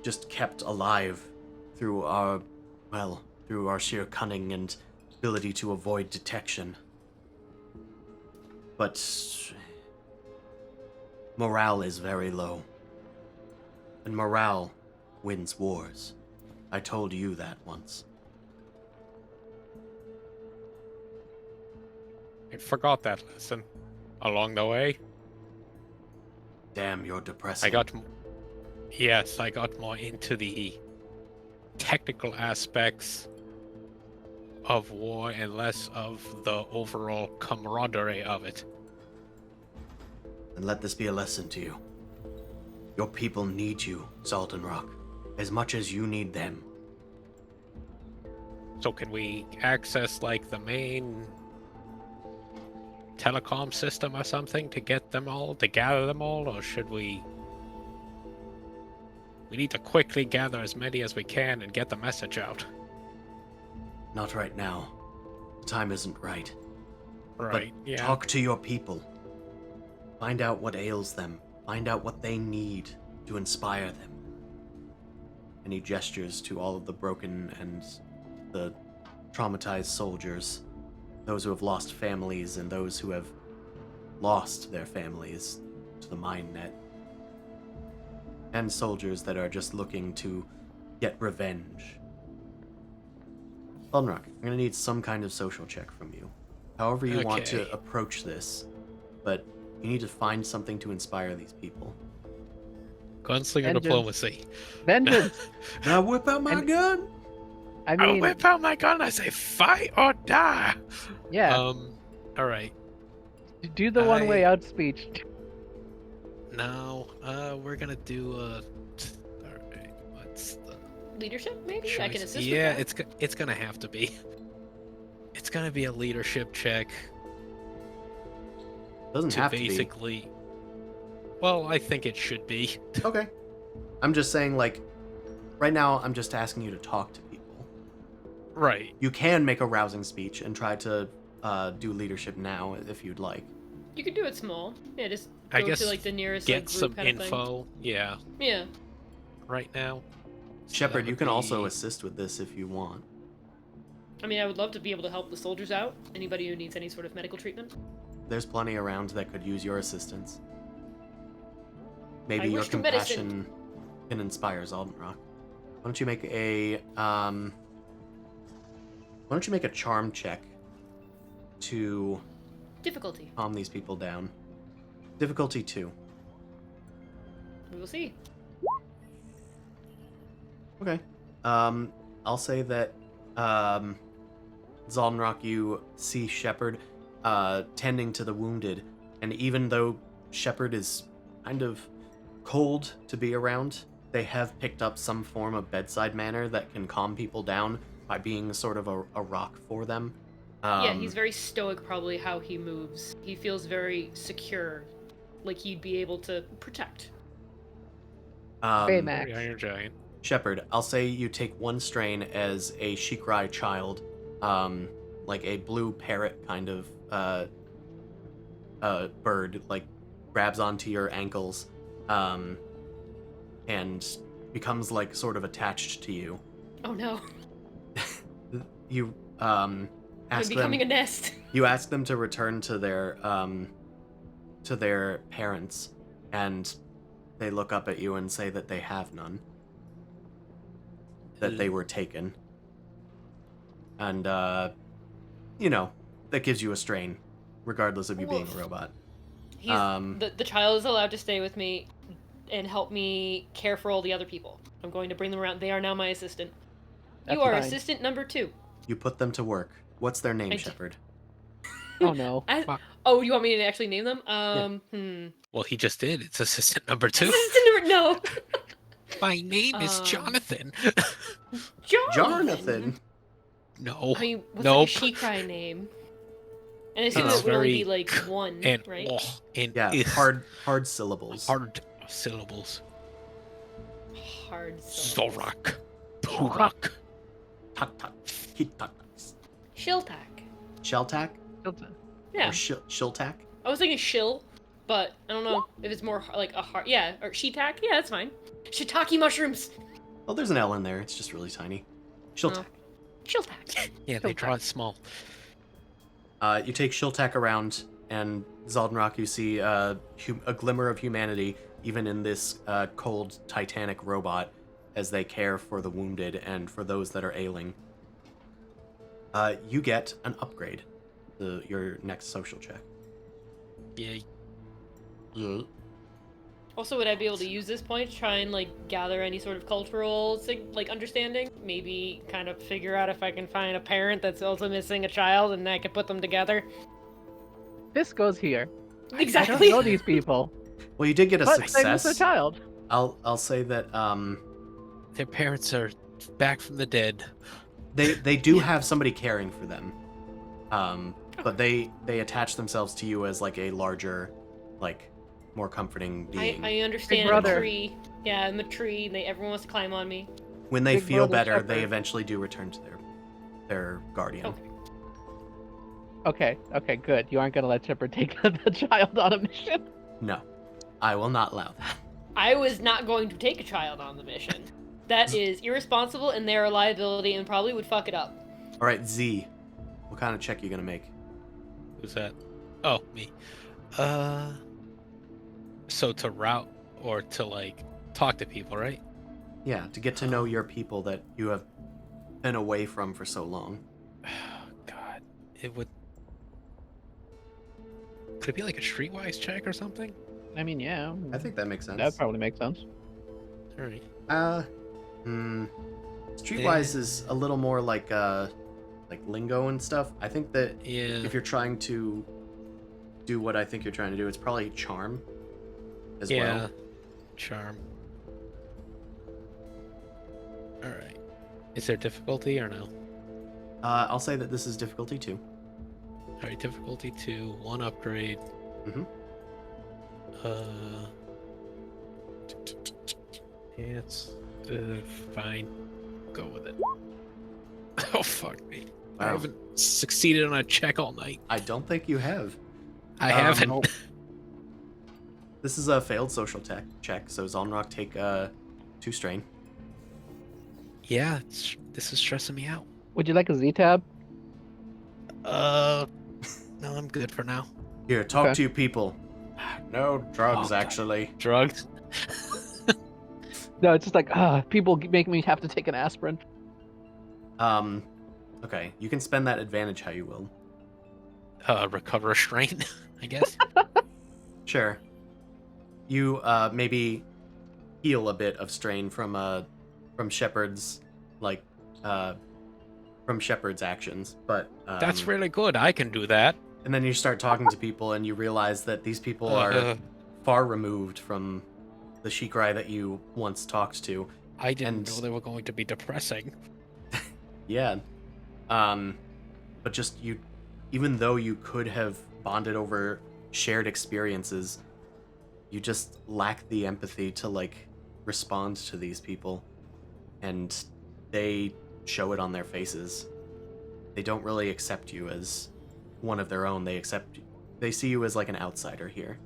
Just kept alive through our sheer cunning and ability to avoid detection. But morale is very low. And morale wins wars. I told you that once. I forgot that lesson along the way. Damn, you're depressing. Yes, I got more into the technical aspects of war and less of the overall camaraderie of it. And let this be a lesson to you. Your people need you, Zaldinrok, as much as you need them. So can we access, like, the main telecom system or something to get them all, to gather them all, or should we... We need to quickly gather as many as we can and get the message out. Not right now. The time isn't right. Right, But yeah. talk to your people. Find out what ails them. Find out what they need to inspire them. And he gestures to all of the broken and the traumatized soldiers, those who have lost families and those who have lost their families to the Mindnet, and soldiers that are just looking to get revenge. Zaldinrok, I'm going to need some kind of social check from you. However you want to Okay. approach this, but you need to find something to inspire these people. Gunslinger Vengeance. diplomacy. Vengeance! Now whip out my And- gun! I I'll mean, whip out my gun. I say, fight or die. yeah, All right. do the one-way I- out speech. Now, we're gonna do all right. What's the Leadership, maybe? I can choice? assist Yeah, with that. it's gonna have to be. It's gonna be a leadership check Doesn't to have to be. basically. Well, I think it should be. Okay. I'm just saying, like, right now, I'm just asking you to talk to people. Right. You can make a rousing speech and try to do leadership now if you'd like. You could do it small. Yeah, just I go guess to like the nearest Get like, group some kind of thing. info. Yeah. Yeah. Right now. So Shepard, that you would can also be- assist with this if you want. I mean, I would love to be able to help the soldiers out. Anybody who needs any sort of medical treatment. There's plenty around that could use your assistance. I Maybe your wish to medicine. compassion can inspire Zaldinrok. Why don't you make a why don't you make a charm check to Difficulty. calm these people down? Difficulty 2. We will see. Okay. I'll say that Zaldinrok, you see Shepard tending to the wounded, and even though Shepard is kind of cold to be around, they have picked up some form of bedside manner that can calm people down by being sort of a rock for them. Yeah, he's very stoic, probably, how he moves. He feels very secure, like he'd be able to protect. Baymax. Very Iron Giant. Shepard, I'll say you take one strain as a Shikrai child, like a blue parrot kind of bird, like grabs onto your ankles, and becomes like sort of attached to you. Oh no. You I'm ask becoming them. a nest. You ask them to return to their parents, and they look up at you and say that they have none. That they were taken. And you know, that gives you a strain, regardless of you being a robot. He's, the child is allowed to stay with me and help me care for all the other people. I'm going to bring them around. They are now my assistant. That's you are fine. assistant number 2. You put them to work. What's their name, I d- Shepard? Oh no. Oh, you want me to actually name them? Well, he just did. It's assistant number 2. Assistant number no. My name is Jonathan. Jonathan. No. I mean, what's Nope. like a Shikrai name? And I assume It's it would only very be like one, And right? and Yeah, hard syllables. hard syllables. Hard syllables. Zorak. Purak. Tuk tuk. Hit tuk tuks. Shiltak. Sheltak? Yeah. Or shiltak? I was thinking shill, but I don't know if it's more like a hard. Yeah, or shiitake. Yeah, that's fine. Shiitake mushrooms. Well, there's an L in there. It's just really tiny. Shiltak. Shiltak. Yeah, they draw it small. You take Shiltak around, and Zaldinrok, you see a glimmer of humanity, even in this cold Titanic robot, as they care for the wounded and for those that are ailing. You get an upgrade to your next social check. Yeah. Also, would I be able to use this point to try and like gather any sort of cultural like understanding? Maybe kind of figure out if I can find a parent that's also missing a child, and I could put them together. This goes here. I Exactly. don't know these people. Well, you did get a But they success. miss a child. I'll say that Their parents are back from the dead. they do have somebody caring for them, but they attach themselves to you as like a larger, like more comforting being. I understand. brother. I'm a tree. Yeah, I'm a tree. And everyone wants to climb on me. When they Big feel brother better, they shepherd. eventually do return to their guardian. Okay. Okay, good. You aren't gonna let Shepard take the child on a mission. No, I will not allow that. I was not going to take a child on the mission. That is irresponsible, and they're a liability, and probably would fuck it up. All right, Z, what kind of check you gonna make? Who's that? Oh, me. So to route or to like talk to people, right? Yeah, to get to know your people that you have been away from for so long. God, it would. Could it be like a streetwise check or something? I mean, yeah. I think that makes sense. that probably makes sense. All right. Streetwise is a little more like lingo and stuff. I think that Yeah. if you're trying to do what I think you're trying to do, it's probably charm as Yeah. well. Charm. All right. Is there difficulty or no? I'll say that this is difficulty 2. All right, difficulty 2, 1 upgrade. Mhm. Yeah, it's fine. Go with it. Oh fuck me! I Wow. haven't succeeded on a check all night. I don't think you have. I haven't. nope. This is a failed social check, so Zaldinrok take 2 strain. Yeah, this is stressing me out. Would you like a Z-tab? No, I'm good for now. Here, talk Okay. to people. No drugs, Oh, God. actually. Drugs? No, it's just like, people make me have to take an aspirin. Okay, you can spend that advantage how you will. Recover a strain, I guess. Sure. You maybe heal a bit of strain from Shepard's like from Shepard's actions, but That's really good. I can do that. and then you start talking to people and you realize that these people are far removed from the Shikrai that you once talked to. I didn't and- know they were going to be depressing. Yeah. But just you, even though you could have bonded over shared experiences, you just lack the empathy to like respond to these people, and they show it on their faces. They don't really accept you as one of their own. They see you as like an outsider here.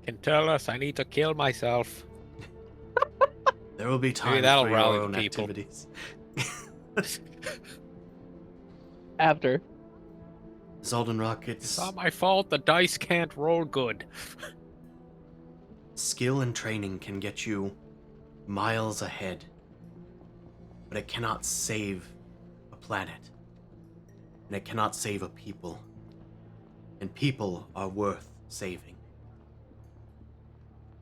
Can tell us I need to kill myself. There will be time that'll for rally your the own people. activities. After. Zaldinrok, It's it's not my fault the dice can't roll good. skill and training can get you miles ahead, but it cannot save a planet, and it cannot save a people, and people are worth saving.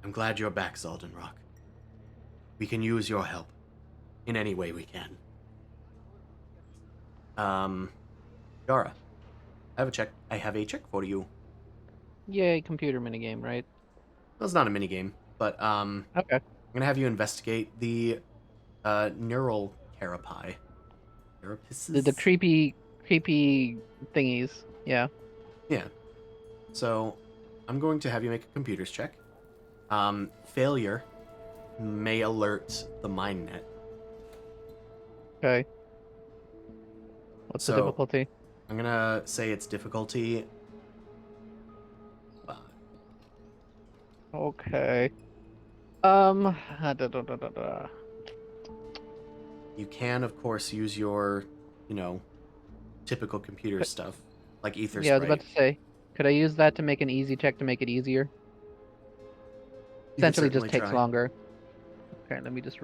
I'm glad you're back, Zaldinrok. We can use your help in any way we can. Yarra, I have a check for you. Yay, computer minigame, right? Well, it's not a minigame, but Okay. I'm gonna have you investigate the neural carapace. The creepy thingies. Yeah. Yeah. So I'm going to have you make a computers check. Failure may alert the Mindnet. Okay. What's the So- difficulty? I'm gonna say it's difficulty 5. Okay. Da, da, da, da, da. You can, of course, use your, typical computer stuff, like ether Yeah, I was spray. about to say. Could I use that to make an easy check to make it easier? You could Essentially, just certainly takes try. longer. Okay, let me just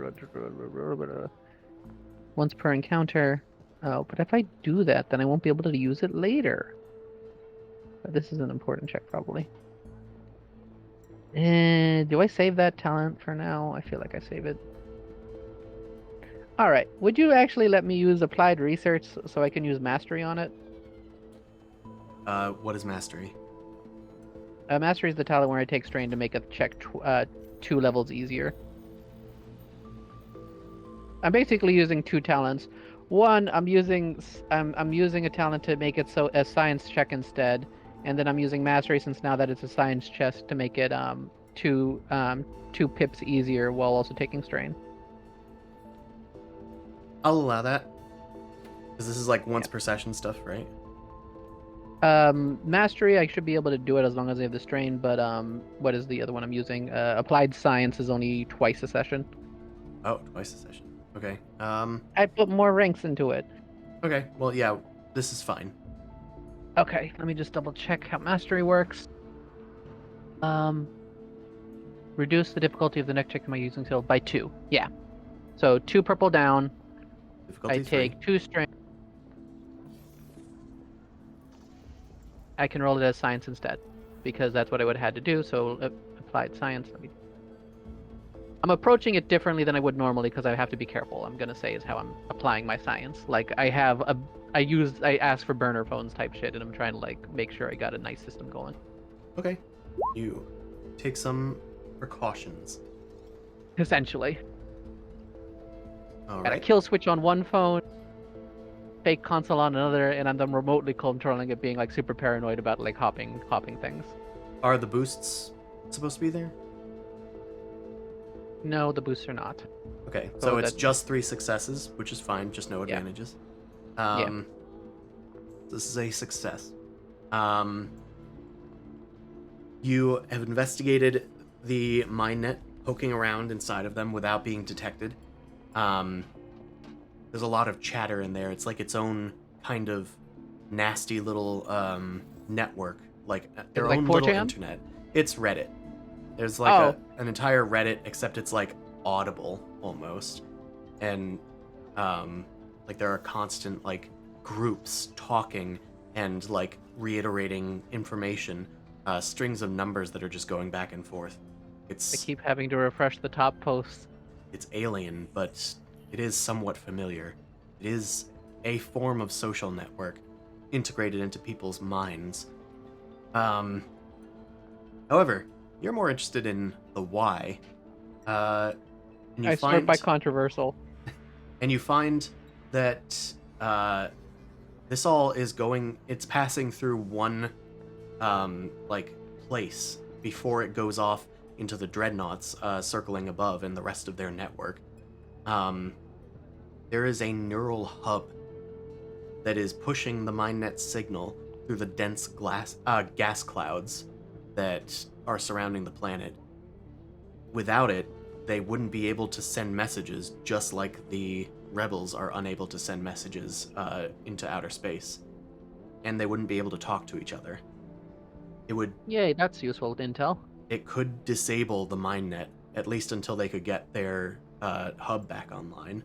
once per encounter. Oh, but if I do that, then I won't be able to use it later. But this is an important check, probably. Do I save that talent for now? I feel like I save it. All right. Would you actually let me use applied research so I can use mastery on it? What is mastery? Mastery is the talent where I take strain to make a check 2 levels easier. I'm basically using 2 talents. One, I'm using a talent to make it so a science check instead, and then I'm using mastery since now that it's a science chest to make it 2 pips easier while also taking strain. I'll allow that. Because this is like once per session stuff, right? Mastery, I should be able to do it as long as I have the strain, but what is the other one I'm using? Applied science is only twice a session. Oh, twice a session. Okay. I put more ranks into it. Okay. Well, yeah, this is fine. Okay, let me just double check how mastery works. Reduce the difficulty of the next check am I using skill by 2. Yeah. So 2 purple down. Difficulty I 3. take 2 strain. I can roll it as science instead, because that's what I would have had to do. So applied science. I'm approaching it differently than I would normally because I have to be careful. I'm gonna say is how I'm applying my science. Like I ask for burner phones type shit, and I'm trying to like make sure I got a nice system going. Okay. You take some precautions. Essentially, All got a right. kill switch on one phone, fake console on another, and I'm then remotely controlling it, being like super paranoid about like hopping things. Are the boosts supposed to be there? No, the boosts are not. Okay, so Oh, it's that- just 3 successes, which is fine, just no Yeah. advantages. Yeah. This is a success. You have investigated the Mindnet, poking around inside of them without being detected. There's a lot of chatter in there. It's like its own kind of nasty little network, like their like own little 4chan? internet. It's Reddit. There's like an entire Reddit, except it's like audible almost, and like there are constant like groups talking and like reiterating information, strings of numbers that are just going back and forth. I It's keep having to refresh the top post. it's alien, but it is somewhat familiar. It is a form of social network integrated into people's minds. However, you're more interested in the why. And you I sort by find controversial. and you find that this all is it's passing through one like place before it goes off into the dreadnoughts circling above and the rest of their network. There is a neural hub that is pushing the Mindnet signal through the dense gas clouds that are surrounding the planet. Without it, they wouldn't be able to send messages, just like the rebels are unable to send messages into outer space. And they wouldn't be able to talk to each other. Yay, that's useful intel. It could disable the Mindnet, at least until they could get their hub back online.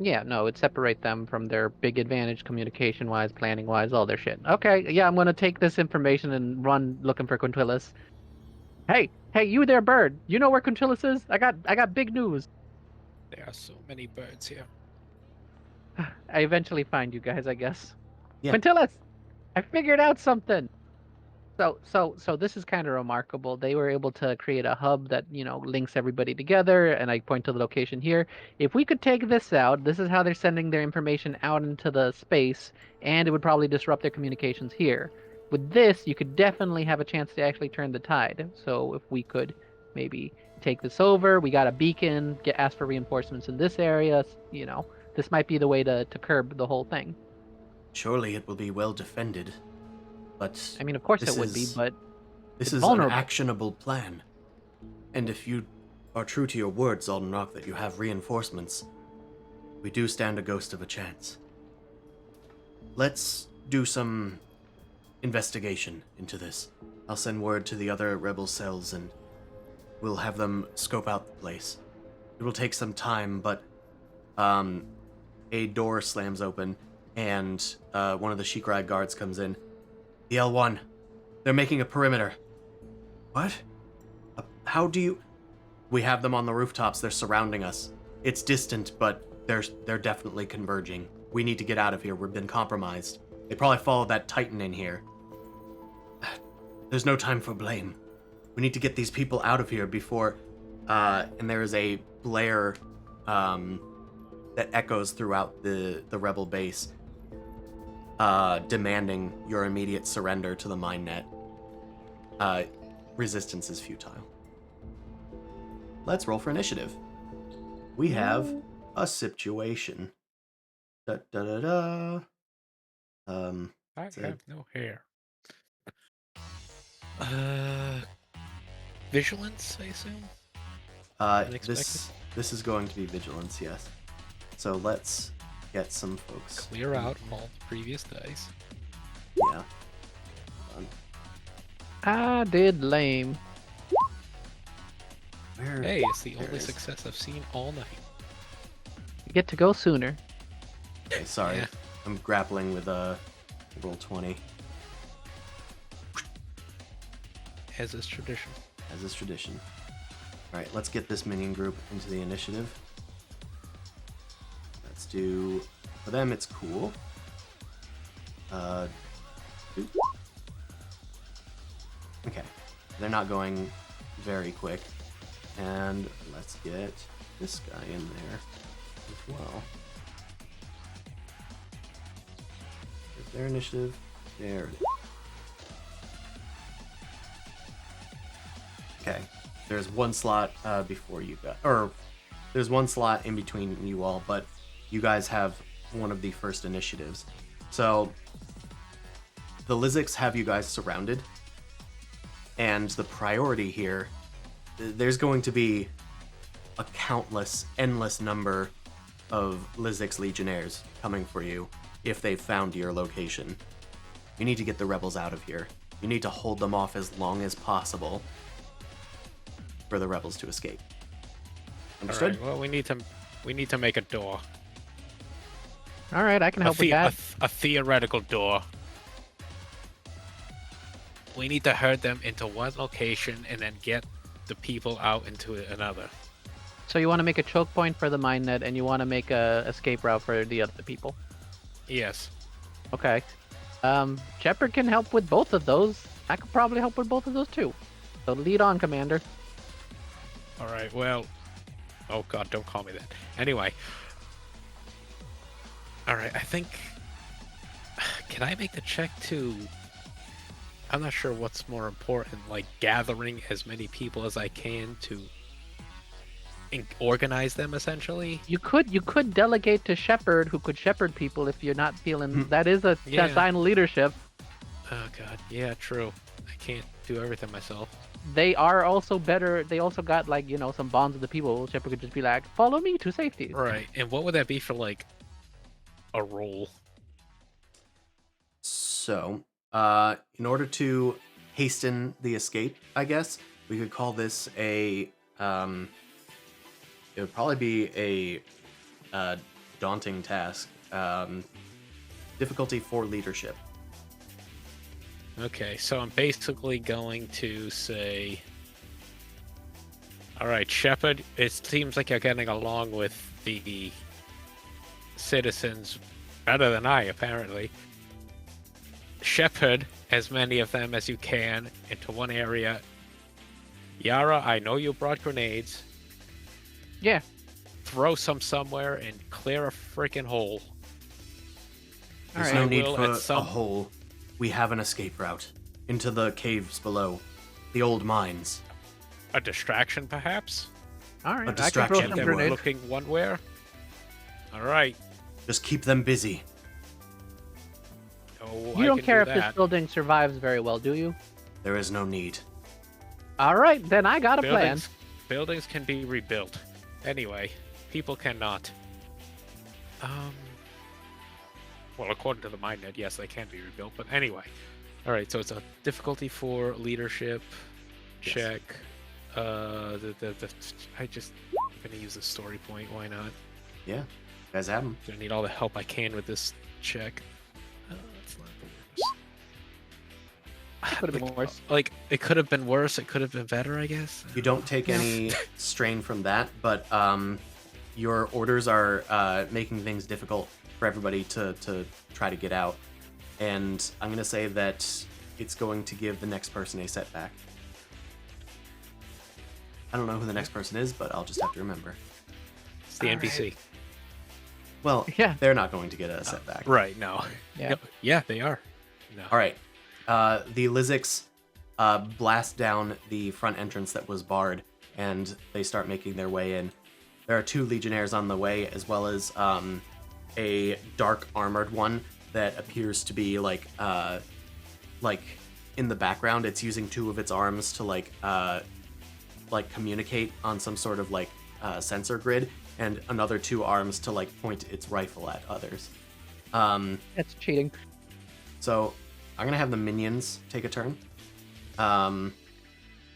Yeah, no, it'd separate them from their big advantage communication-wise, planning-wise, all their shit. Okay, yeah, I'm gonna take this information and run looking for Quintilis. Hey, you there, bird? You know where Quintilis is? I got big news. There are so many birds here. I eventually find you guys, I guess. Yeah. Quintilis, I figured out something. So this is kind of remarkable. They were able to create a hub that, links everybody together, and I point to the location here. If we could take this out, this is how they're sending their information out into the space, and it would probably disrupt their communications here. With this, you could definitely have a chance to actually turn the tide. So if we could maybe take this over, we got a beacon, ask for reinforcements in this area, this might be the way to curb the whole thing. Surely it will be well defended, but I mean, of course it would be, but this it's is vulnerable. an actionable plan. And if you are true to your word, Zaldinrok, that you have reinforcements, we do stand a ghost of a chance. Let's do some investigation into this. I'll send word to the other rebel cells and we'll have them scope out the place. It will take some time, but a door slams open and one of the Shikrai guards comes in. The L1, they're making a perimeter. What? How do you... We have them on the rooftops. They're surrounding us. It's distant, but they're definitely converging. We need to get out of here. We've been compromised. They probably followed that Titan in here. There's no time for blame. We need to get these people out of here before... and there is a blare that echoes throughout the rebel base, demanding your immediate surrender to the Mindnet. Resistance is futile. Let's roll for initiative. We have a situation. Da da da da. I have no hair. Vigilance, I assume? This is going to be vigilance, yes. So let's get some folks. Clear out all the previous dice. Yeah. I did lame. Where? Hey, it's the There only it is. success I've seen all night. You get to go sooner. Okay, sorry. Yeah. I'm grappling with roll 20, As is tradition. as is tradition. Alright, let's get this minion group into the initiative. Let's do... For them, it's cool. Oop. Okay. They're not going very quick. And let's get this guy in there as well. There's their initiative. There it is. Okay. There's one slot before you guys, or there's one slot in between you all, but you guys have one of the first initiatives. So the Lizics have you guys surrounded, and the priority here, there's going to be a endless number of Lizics Legionnaires coming for you if they've found your location. You need to get the rebels out of here. You need to hold them off as long as possible for the rebels to escape. Understood? Alright, well, we need to make a door. All right, I can help with that. A theoretical door. We need to herd them into one location and then get the people out into another. So you want to make a choke point for the Mindnet, and you want to make a escape route for the other people. Yes. Okay. Shepard can help with both of those. I could probably help with both of those too. So lead on, Commander. All right. Well. Oh God, don't call me that. Anyway. All right. I think. Can I make the check to? I'm not sure what's more important, like gathering as many people as I can to organize them, essentially. You could delegate to Shepard, who could shepherd people if you're not feeling. That is a Yeah. sign of leadership. Oh God, yeah, true. I can't do everything myself. They are also better. They also got like some bonds with the people. Shepard could just be like, "Follow me to safety." Right. And what would that be for like a roll? So, in order to hasten the escape, I guess we could call this a. It would probably be a daunting task. Difficulty 4 leadership. Okay, so I'm basically going to say, all right, Shepard, it seems like you're getting along with the citizens better than I, apparently. Shepherd as many of them as you can into one area. Yarra, I know you brought grenades. Yeah. Throw some somewhere and clear a freaking hole. There's Alright. no I need will for at some- a hole. We have an escape route into the caves below, the old mines. A distraction, perhaps? All right. A I can throw distraction, some if Them you will. grenades. looking one where? All right. Just keep them busy. Oh, You I don't can care do if this that. building survives very well, do you? There is no need. All right, then I got a plan. Buildings can be rebuilt. Anyway, people cannot. Well, according to the Mindnet, yes, they can be rebuilt. But anyway, all right. So it's a difficulty 4 leadership Yes. check. I'm gonna use the story point. Why not? Yeah, you guys have them. Gonna need all the help I can with this check. It's not the worst. Could have been worse. Like, it could have been worse. It could have been better, I guess. You don't take any strain from that, but your orders are making things difficult for everybody to try to get out. And I'm going to say that it's going to give the next person a setback. I don't know who the next person is, but I'll just have to remember. It's the All NPC. Well, Yeah. they're not going to get a setback. Right, no. Yeah. Yeah, they are. No. All right. The Lizics blast down the front entrance that was barred, and they start making their way in. There are 2 legionnaires on the way, as well as a dark armored one that appears to be like in the background. It's using 2 of its arms to like communicate on some sort of sensor grid, and another 2 arms to like point its rifle at others. That's cheating. So I'm gonna have the minions take a turn.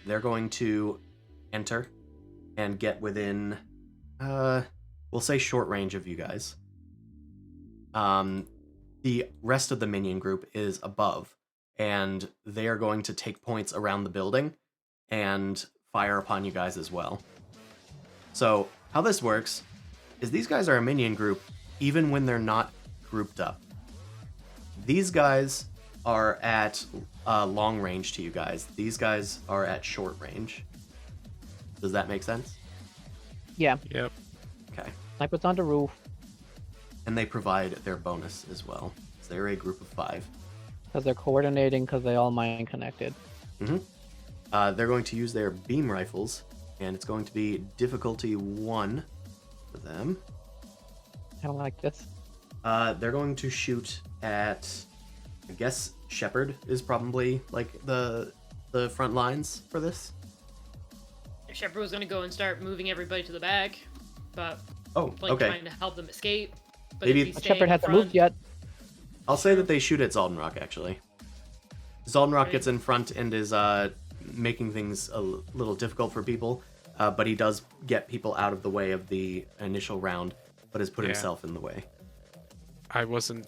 They're going to enter and get within, we'll say short range of you guys. The rest of the minion group is above, and they are going to take points around the building and fire upon you guys as well. So how this works is these guys are a minion group even when they're not grouped up. These guys are at long range to you guys. These guys are at short range. Does that make sense? Yeah. Yep. Okay. Sniper's on the roof. And they provide their bonus as well. So they're a group of 5. Because they're coordinating because they all mind connected. They're going to use their beam rifles, and it's going to be difficulty 1 for them. I don't like this. They're going to shoot at, I guess, Shepard is probably like the front lines for this. Shepard was gonna go and start moving everybody to the back, but Oh, like okay. trying to help them escape. But Maybe- if he's But staying Shepard up hasn't front, moved yet. I'll say that they shoot at Zaldinrok, actually. Zaldinrok Okay. gets in front and is making things a little difficult for people, but he does get people out of the way of the initial round, but has put Yeah. himself in the way. I wasn't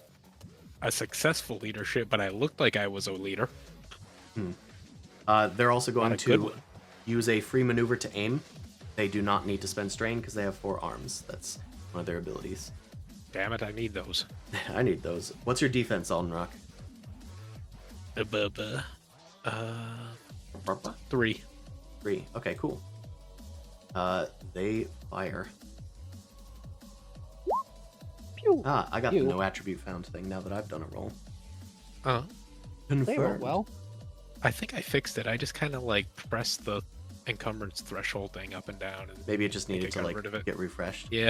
a successful leadership, but I looked like I was a leader. They're also Not going a good to one. use a free maneuver to aim. They do not need to spend strain because they have 4 arms. That's one of their abilities. Damn it, I need those. I need those. What's your defense, Zaldinrok? Uh, 3. 3. Okay, cool. They fire. Pew. Ah, I got Pew. the no attribute found thing now that I've done a roll. They roll Confirmed. well. I think I fixed it. I just kind of like pressed the encumbrance threshold thing up and down. And Maybe it just think needed I to got rid of it. get refreshed. Yeah.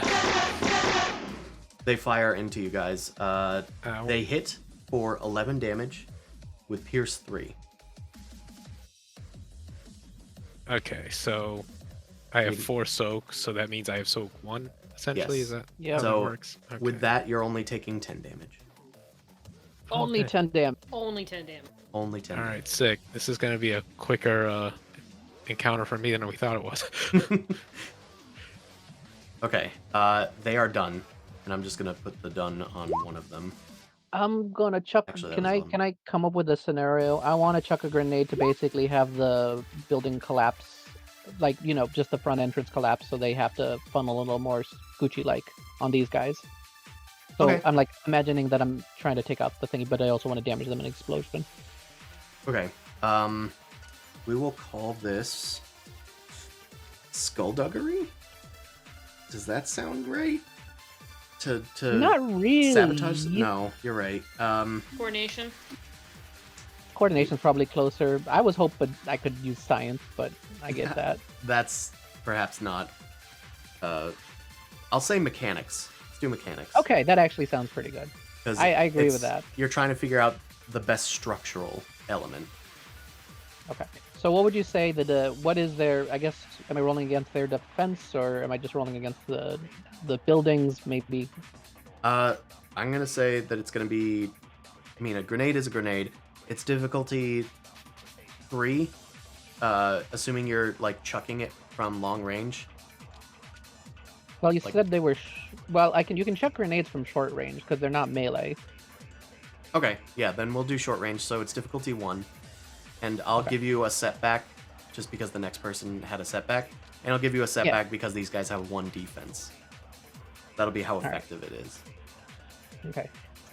They fire into you guys. Ow. They hit for 11 damage with Pierce 3. Okay, so I have Maybe. 4 soak, so that means I have soak 1, essentially? Yes. Is that Yeah. how So, it works? Okay. With that, you're only taking 10 damage. Only Okay. 10 damage. Only 10 damage. Only 10 Alright, sick. This is going to be a quicker encounter for me than we thought it was. damage. Okay, they are done. And I'm just going to put the done on one of them. I'm gonna chuck. Actually, that Can was I one. can I come up with a scenario? I want to chuck a grenade to basically have the building collapse, like just the front entrance collapse, so they have to funnel a little more Gucci like on these guys. So Okay. I'm like imagining that I'm trying to take out the thingy, but I also want to damage them in an explosion. Okay, we will call this skullduggery? Does that sound right? To Not really. sabotage? No, you're right. Coordination. Coordination's probably closer. I was hoping I could use science, but I get that. That's perhaps not. I'll say mechanics. Let's do mechanics. Okay, that actually sounds pretty good. 'Cause I agree with it's- that. You're trying to figure out the best structural element. Okay. So what would you say that what is their? I guess am I rolling against their defense or am I just rolling against the buildings? Maybe. I'm gonna say that it's gonna be. I mean, a grenade is a grenade. It's difficulty 3, assuming you're like chucking it from long range. Well, you Like- said they were. Well, you can chuck grenades from short range because they're not melee. Okay, yeah, then we'll do short range. So it's difficulty 1, and I'll Okay. give you a setback just because the next person had a setback, and I'll give you a setback because these guys have 1 defense. That'll be how right. effective it is. Okay.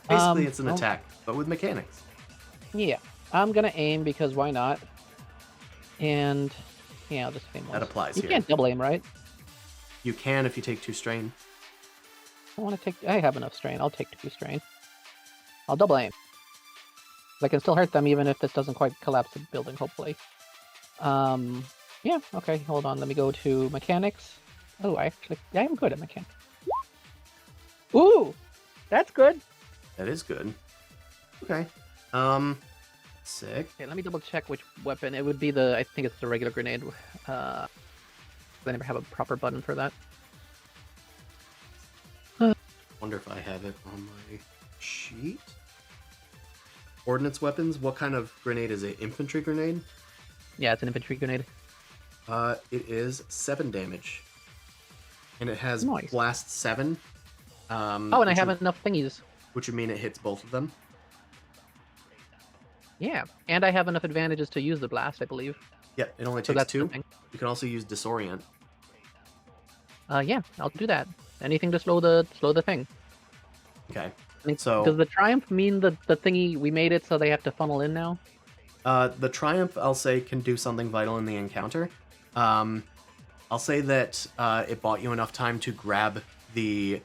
Basically, it's an well, attack, but with mechanics. Yeah, I'm gonna aim because why not? And yeah, I'll just aim That once. applies You here. can't double aim, right? You can if you take 2 strain. I want to take. I have enough strain. I'll take 2 strain. I'll double aim. I can still hurt them even if this doesn't quite collapse the building. Hopefully. Yeah. Okay. Hold on. Let me go to mechanics. Oh, I am good at mechanics. Ooh, that's good. That is good. Okay. Sick. Okay, let me double check which weapon. It would be the. I think it's the regular grenade. I never have a proper button for that. Wonder if I have it on my sheet. Ordnance weapons. What kind of grenade is it? Infantry grenade? Yeah, it's an infantry grenade. It is 7 damage, and it has Nice. blast 7. Oh, and I which have would- enough thingies. which would mean it hits both of them. Yeah, and I have enough advantages to use the blast, I believe. Yeah, it only So takes that's the 2. thing. You can also use disorient. Yeah, I'll do that. Anything to slow the thing. Okay. I mean, So- does the triumph mean the thingy we made it so they have to funnel in now? The Triumph, I'll say, can do something vital in the encounter. I'll say that it bought you enough time to grab the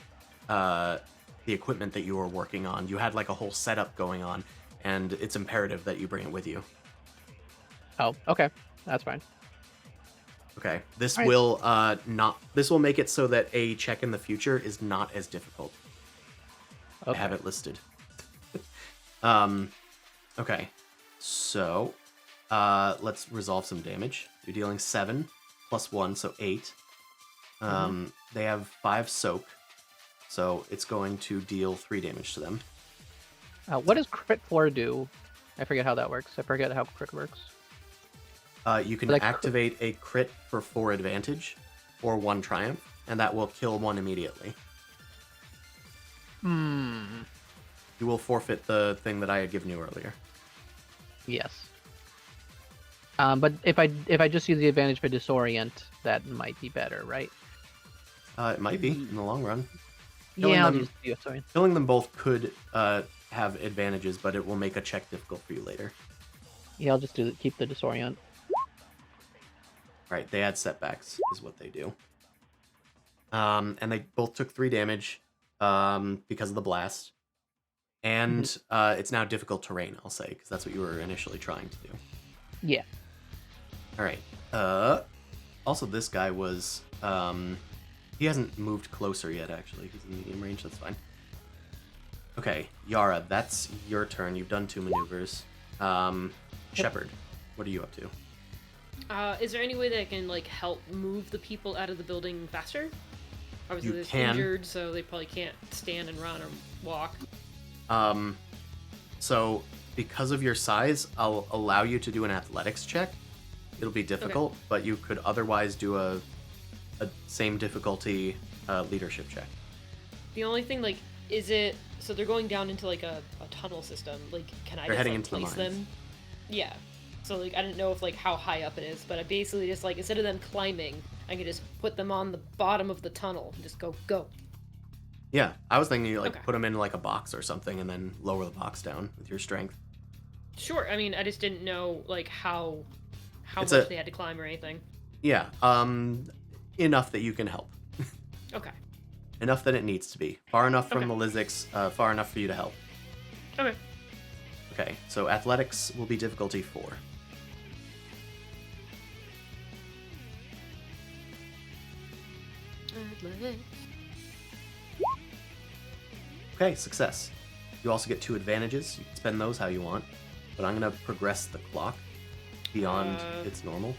equipment that you were working on. You had like a whole setup going on, and it's imperative that you bring it with you. Oh, okay, that's fine. Okay. This Alright. will this will make it so that a check in the future is not as difficult. I Okay. have it listed. Okay. So, let's resolve some damage. You're dealing 7 plus 1, so 8. They have 5 soak, so it's going to deal 3 damage to them. What does crit 4 do? I forget how that works. I forget how crit works. You can Like activate a crit for 4 advantage or 1 triumph, and that will kill 1 immediately. You will forfeit the thing that I had given you earlier. Yes. But if I just use the advantage for disorient, that might be better, right? It might be in the long run. Yeah, I'll them- use disorient. Killing them both could have advantages, but it will make a check difficult for you later. Yeah, I'll just keep the disorient. Right, they add setbacks, is what they do. And they both took 3 damage because of the blast. And it's now difficult terrain, I'll say, because that's what you were initially trying to do. Yeah. All right. Also, this guy was... he hasn't moved closer yet, actually. He's in medium range, that's fine. Okay, Yarra, that's your turn. You've done 2 maneuvers. Shepard, what are you up to? Is there any way that I can like help move the people out of the building faster? Obviously, You they're can. injured, so they probably can't stand and run or walk. So because of your size, I'll allow you to do an athletics check. It'll be difficult, but you could otherwise do a same difficulty leadership check. The only thing, like, is it so they're going down into like a tunnel system? Like, can I They're just heading like, into the place mines. them? Yeah. So like, I didn't know if like how high up it is, but I basically just like instead of them climbing, I can just put them on the bottom of the tunnel and just go. Yeah, I was thinking you like Okay. put them in like a box or something and then lower the box down with your strength. Sure. I mean, I just didn't know like how It's much a- they had to climb or anything. Yeah, enough that you can help. Okay. Enough that it needs to be. Far enough from Okay. the Lizics, far enough for you to help. Okay. Okay, so athletics will be difficulty 4. Okay, success. You also get 2 advantages. You can spend those how you want, but I'm going to progress the clock beyond its normal.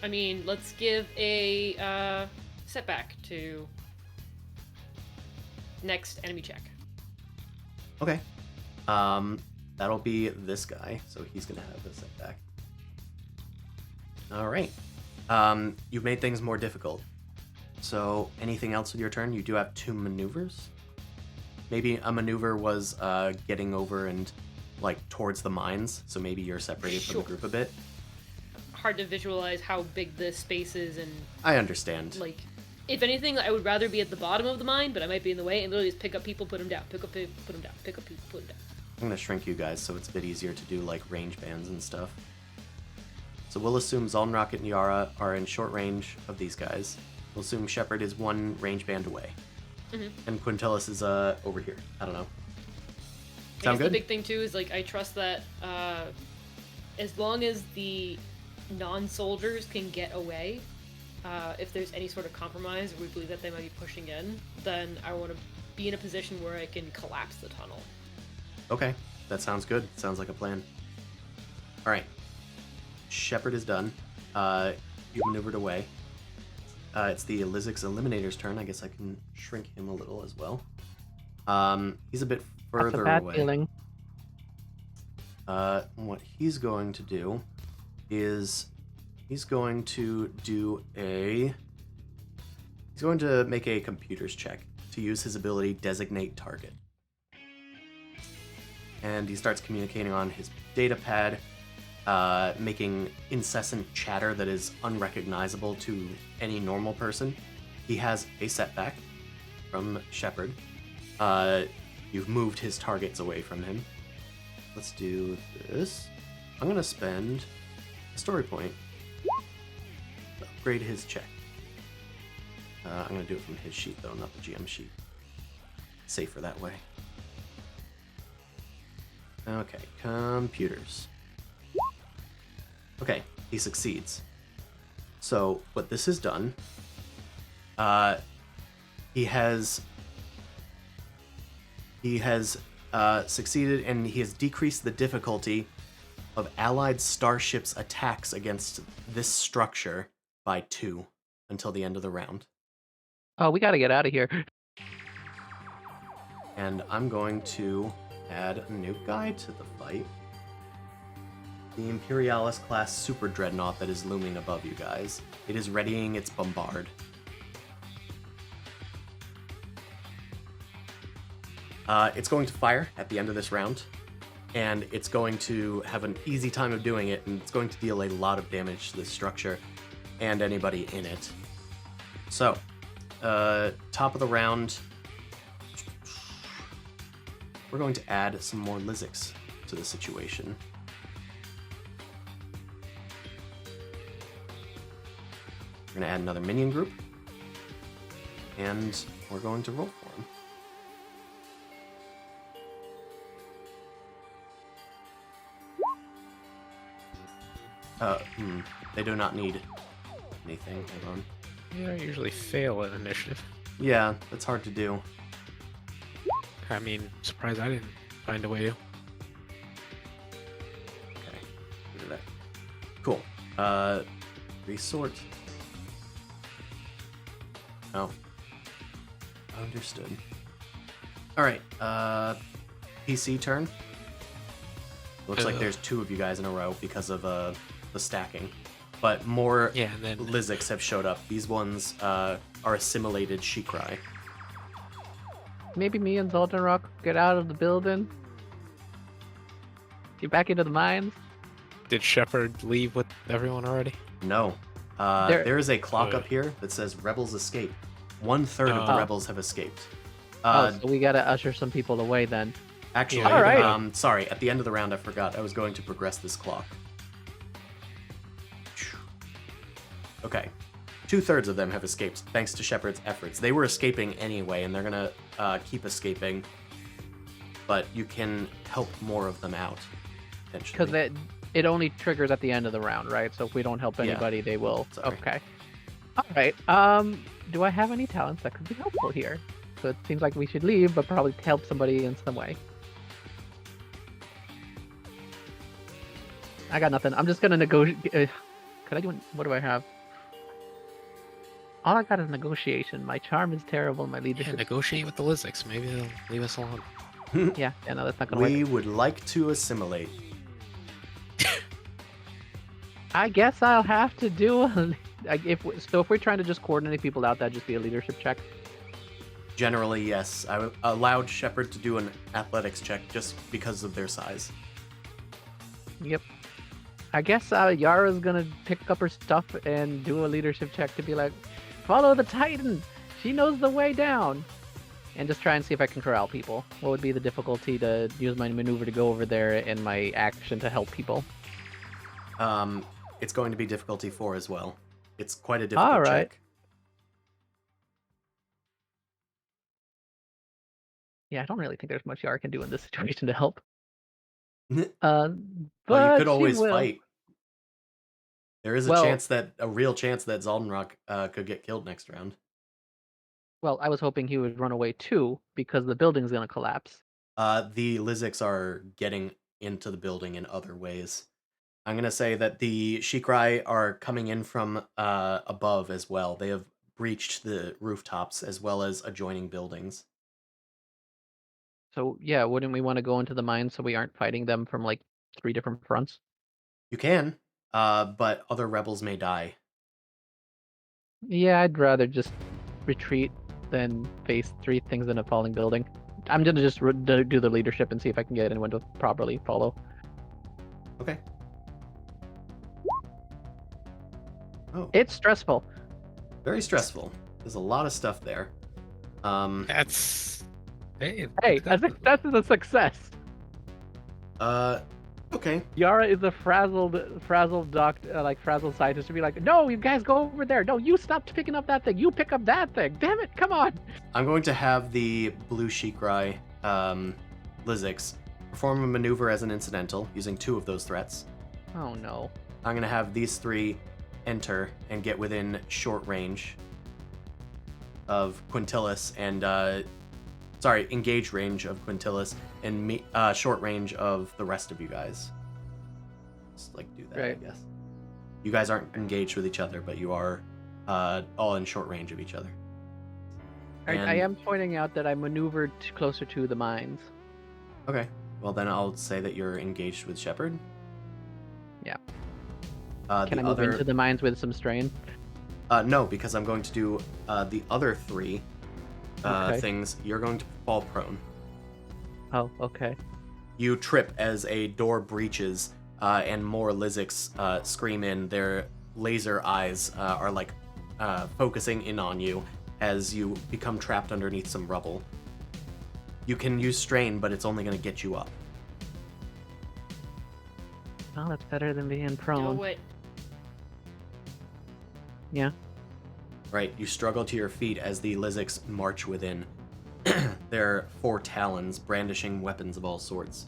I mean, let's give a setback to next enemy check. Okay. That'll be this guy, so he's going to have the setback. All right. You've made things more difficult. So anything else with your turn? You do have 2 maneuvers. Maybe a maneuver was getting over and like towards the mines, so maybe you're separated from Sure. the group a bit. Hard to visualize how big this space is, and I understand. like, if anything, I would rather be at the bottom of the mine, but I might be in the way and literally just pick up people, put them down, pick up people, put them down, pick up people, put them down. I'm gonna shrink you guys so it's a bit easier to do like range bands and stuff. So we'll assume Zaldinrok and Yarra are in short range of these guys. We'll assume Shepard is 1 range band away. And Quintelis is over here. I don't know. I Sound guess good? the big thing too is like I trust that as long as the non-soldiers can get away, if there's any sort of compromise, or we believe that they might be pushing in, then I want to be in a position where I can collapse the tunnel. Okay, that sounds good. Sounds like a plan. All right. Shepard is done. You maneuvered away. It's the Lizics Eliminator's turn. I guess I can shrink him a little as well. He's a bit That's further a bad away. feeling. What he's going to do is he's going to make a computers check to use his ability Designate Target. And he starts communicating on his data pad, making incessant chatter that is unrecognizable to any normal person. He has a setback from Shepard. You've moved his targets away from him. Let's do this. I'm going to spend a story point to upgrade his check. I'm going to do it from his sheet, though, not the GM sheet. Safer that way. Okay, computers. Okay, he succeeds. So, what this has done, he has succeeded, and he has decreased the difficulty of allied starships' attacks against this structure by 2 until the end of the round. Oh, we gotta get out of here. And I'm going to add a new guy to the fight. The Imperialis class super dreadnought that is looming above you guys. It is readying its bombard. It's going to fire at the end of this round. and it's going to have an easy time of doing it, and it's going to deal a lot of damage to this structure and anybody in it. So, top of the round, we're going to add some more Lizics to the situation. We're going to add another minion group, and we're going to roll for them. They do not need anything. Hold on. Yeah, I usually fail at initiative. Yeah, that's hard to do. I mean, surprised I didn't find a way to. Okay, look at that. Cool. Resort. Oh. Understood. Alright, PC turn. Looks like there's 2 of you guys in a row because of the stacking. But more Yeah, and then Lizics have showed up. These ones are assimilated Shikrai. Maybe me and Zaldinrok get out of the building. Get back into the mines. did Shepard leave with everyone already? No. There is a clock up here that says Rebels escape. 1/3 of the Rebels have escaped. So we gotta usher some people away then. Actually, All right. Sorry, at the end of the round I forgot I was going to progress this clock. Okay. 2/3 of them have escaped, thanks to Shepard's efforts. They were escaping anyway, and they're gonna keep escaping. But you can help more of them out, potentially. Because it only triggers at the end of the round, right? So if we don't help anybody, they will. Sorry. Okay. All right. Do I have any talents that could be helpful here? So it seems like we should leave, but probably help somebody in some way. I got nothing. I'm just gonna negotiate. Could I do? What do I have? All I got is negotiation. My charm is terrible. My Yeah, leadership. negotiate with the Lizics. Maybe they'll leave us alone. Yeah, no, that's not gonna work. We would like to assimilate. I guess I'll have to do if we're trying to just coordinate people out, that'd just be a leadership check. Generally, yes. I allowed Shepard to do an athletics check just because of their size. Yep. I guess Yarra's gonna pick up her stuff and do a leadership check to be like, follow the Titan. She knows the way down. And just try and see if I can corral people. What would be the difficulty to use my maneuver to go over there and my action to help people? It's going to be difficulty 4 as well. It's quite a difficult All right. check. Yeah, I don't really think there's much Yarra can do in this situation to help. But Well, you could she always will. fight. There is a real chance that Zaldinrok could get killed next round. Well, I was hoping he would run away too, because the building's gonna collapse. The Lizics are getting into the building in other ways. I'm going to say that the Shikrai are coming in from above as well. They have breached the rooftops as well as adjoining buildings. So yeah, wouldn't we want to go into the mines so we aren't fighting them from like 3 different fronts? You can, but other rebels may die. Yeah, I'd rather just retreat than face 3 things in a falling building. I'm gonna just do the leadership and see if I can get anyone to properly follow. Okay. Oh, It's stressful. very stressful. There's a lot of stuff there. That's. Hey, Hey, a success is a success. Okay. Yarra is a frazzled scientist to be like, no, you guys go over there. No, you stop picking up that thing. You pick up that thing. Damn it, come on. I'm going to have the blue Shikrai, Lizics, perform a maneuver as an incidental using 2 of those threats. Oh no. I'm going to have these 3 enter and get within short range of Quintilis and, engage range of Quintilis and short range of the rest of you guys. Just do that, Right. I guess. You guys aren't engaged with each other, but you are all in short range of each other. I am pointing out that I maneuvered closer to the mines. Okay. Well, then I'll say that you're engaged with Shepard. Yeah. The Can I move other... into the mines with some strain? No, because I'm going to do the other 3 Okay. things. You're going to fall prone. Oh, okay. You trip as a door breaches, and more Lizics scream in. Their laser eyes are like focusing in on you as you become trapped underneath some rubble. You can use strain, but it's only going to get you up. Well, that's better than being prone. Do it. Yeah. Right, you struggle to your feet as the Lizics march within. Their 4 talons brandishing weapons of all sorts.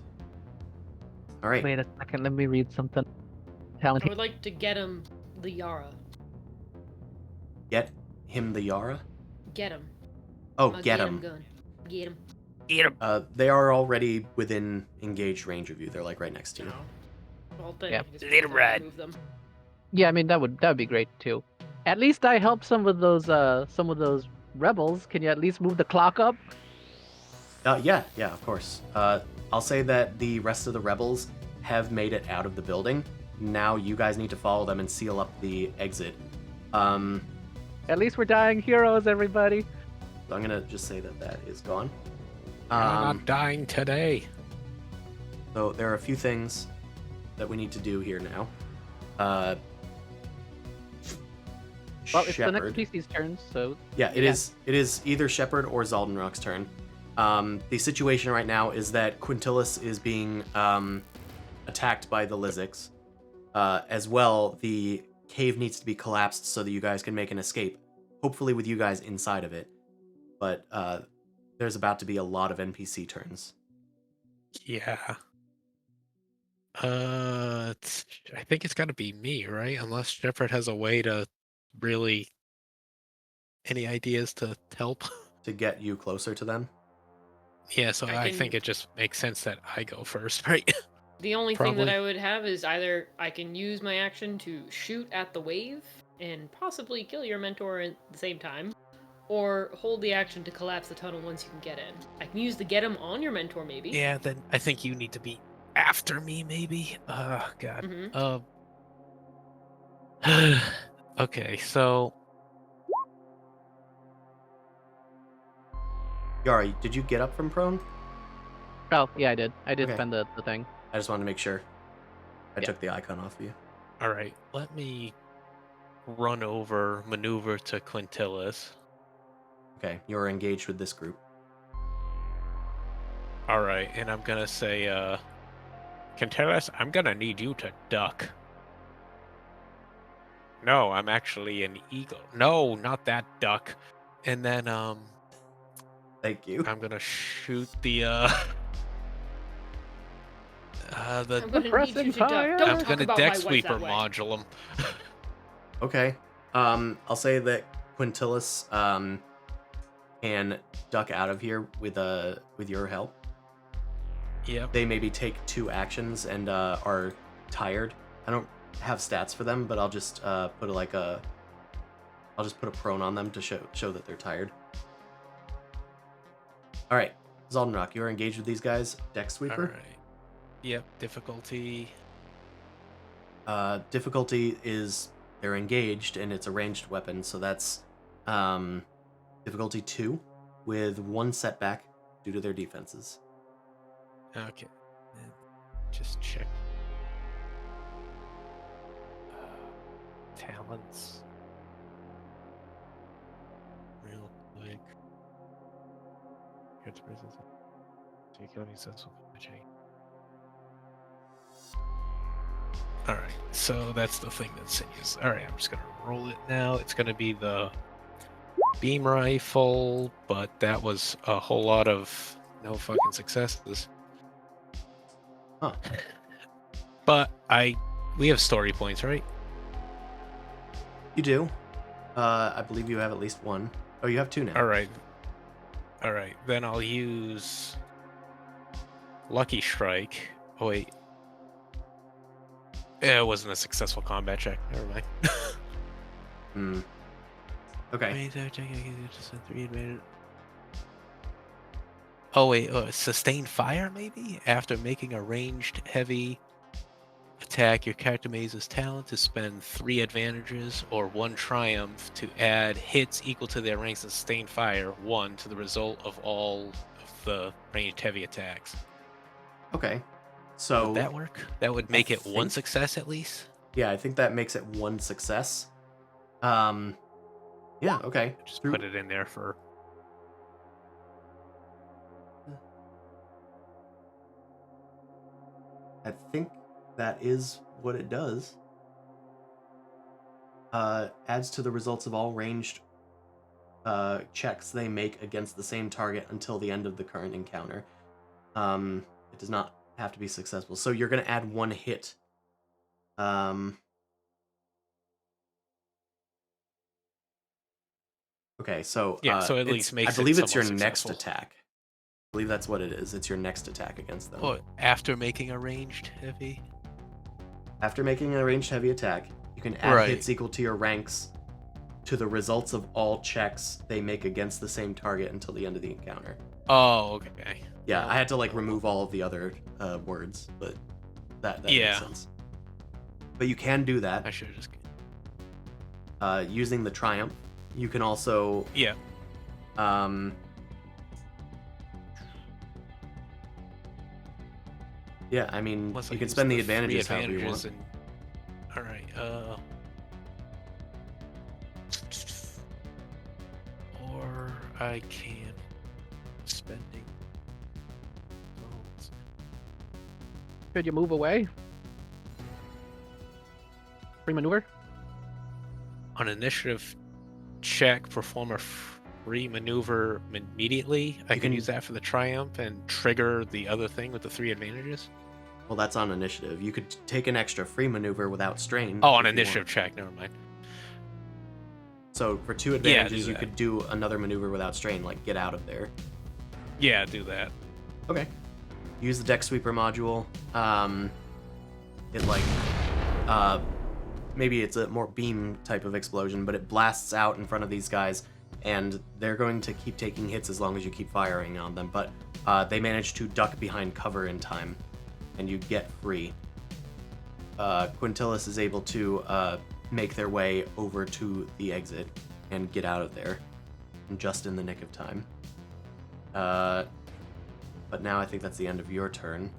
All right. Wait a second, let me read something. I would like to get him the Yarra. Get him the Yarra? Get him. Oh, I'll get him him. gun. Get him. Eat him. They are already within engaged range of you. They're like right next to you. No. Well, then Yeah. I can just Little red. move them. Yeah, I mean that would be great too. At least I helped some of those rebels. Can you at least move the clock up? Yeah, of course. I'll say that the rest of the rebels have made it out of the building. Now you guys need to follow them and seal up the exit. At least we're dying heroes, everybody. So I'm gonna just say that is gone. You're not dying today. So there are a few things that we need to do here now. Well, it's the Shepherd. next PC's turn, so Yeah, it is. It is either Shepherd or Zaldinrok's turn. The situation right now is that Quintilis is being attacked by the Lizics. As well, the cave needs to be collapsed so that you guys can make an escape, hopefully with you guys inside of it. But there's about to be a lot of NPC turns. Yeah. I think it's got to be me, right? Unless Shepherd has a way to really... Any ideas to help? To get you closer to them. Yeah, so I think it just makes sense that I go first, right? The only thing that Probably. I would have is either I can use my action to shoot at the wave and possibly kill your mentor at the same time, or hold the action to collapse the tunnel once you can get in. I can use the get him on your mentor, maybe. Yeah, then I think you need to be after me, maybe. God. Okay, so Yari, did you get up from prone? oh yeah, I did. I did Okay. spend the thing. I just wanted to make sure. I Yeah. took the icon off of you. all right, let me run over, maneuver to Quintilis. Okay, you're engaged with this group. All right, and I'm gonna say, Quintilis, I'm gonna need you to duck. No, I'm actually an eagle. No, not that duck. And then, Thank you. I'm gonna shoot the, I'm gonna need you Pressing to duck. fire. Don't I'm talk gonna about deck my wife sweeper that way. module him. Okay. I'll say that Quintilis can duck out of here with your help. Yep. They maybe take 2 actions and are tired. I don't have stats for them, but I'll just put a prone on them to show that they're tired. All right, Zaldinrok, you're engaged with these guys. Deck sweeper. All right. Yep. Difficulty. Difficulty is they're engaged and it's a ranged weapon, so that's difficulty 2 with 1 setback due to their defenses. Okay. And just check. Talents. Real quick. Here's presence. So you can only sense magic. Alright, so that's the thing that saves. Alright, I'm just gonna roll it now. It's gonna be the beam rifle, but that was a whole lot of no fucking successes. Huh. But we have story points, right? You do. I believe you have at least 1. Oh, you have 2 now. Alright. Alright, then I'll use Lucky Strike. Oh wait. Yeah, it wasn't a successful combat check. Never mind. Okay. Oh wait, sustained fire maybe? After making a ranged heavy attack, your character may use his talent to spend 3 advantages or 1 triumph to add hits equal to their ranks in sustained fire 1 to the result of all of the ranged heavy attacks. Okay. So Would that work? That would make it one think- success at least. yeah, I think that makes it one success. Yeah, okay. Just put it in there for. I think that is what it does. Adds to the results of all ranged checks they make against the same target until the end of the current encounter. It does not have to be successful. So you're going to add one hit. Okay, so Yeah, so at least makes I believe it it's your somewhat next successful. attack. I believe that's what it is. It's your next attack against them. Oh, after making a ranged heavy. After making a ranged heavy attack, you can add Right. hits equal to your ranks to the results of all checks they make against the same target until the end of the encounter. Oh, okay. Yeah, I had to like remove all of the other words, but that Yeah. makes sense. But you can do that I should have just. using the triumph. You can also Yeah. yeah, I mean, Unless I you can use spend the free advantages however you want. All right. Or I can spending. Could you move away? Free maneuver? On initiative check, perform a free maneuver immediately. I You can can- use that for the triumph and trigger the other thing with the 3 advantages. Well, that's on initiative. You could take an extra free maneuver without strain. Oh, on if you initiative want. check. Never mind. So for 2 do advantages, you that. could do another maneuver without strain, like get out of there. Yeah, do that. Okay. Use the deck sweeper module. It like maybe it's a more beam type of explosion, but it blasts out in front of these guys, and they're going to keep taking hits as long as you keep firing on them. But they manage to duck behind cover in time, and you get free. Quintilis is able to make their way over to the exit and get out of there, just in the nick of time. But now I think that's the end of your turn.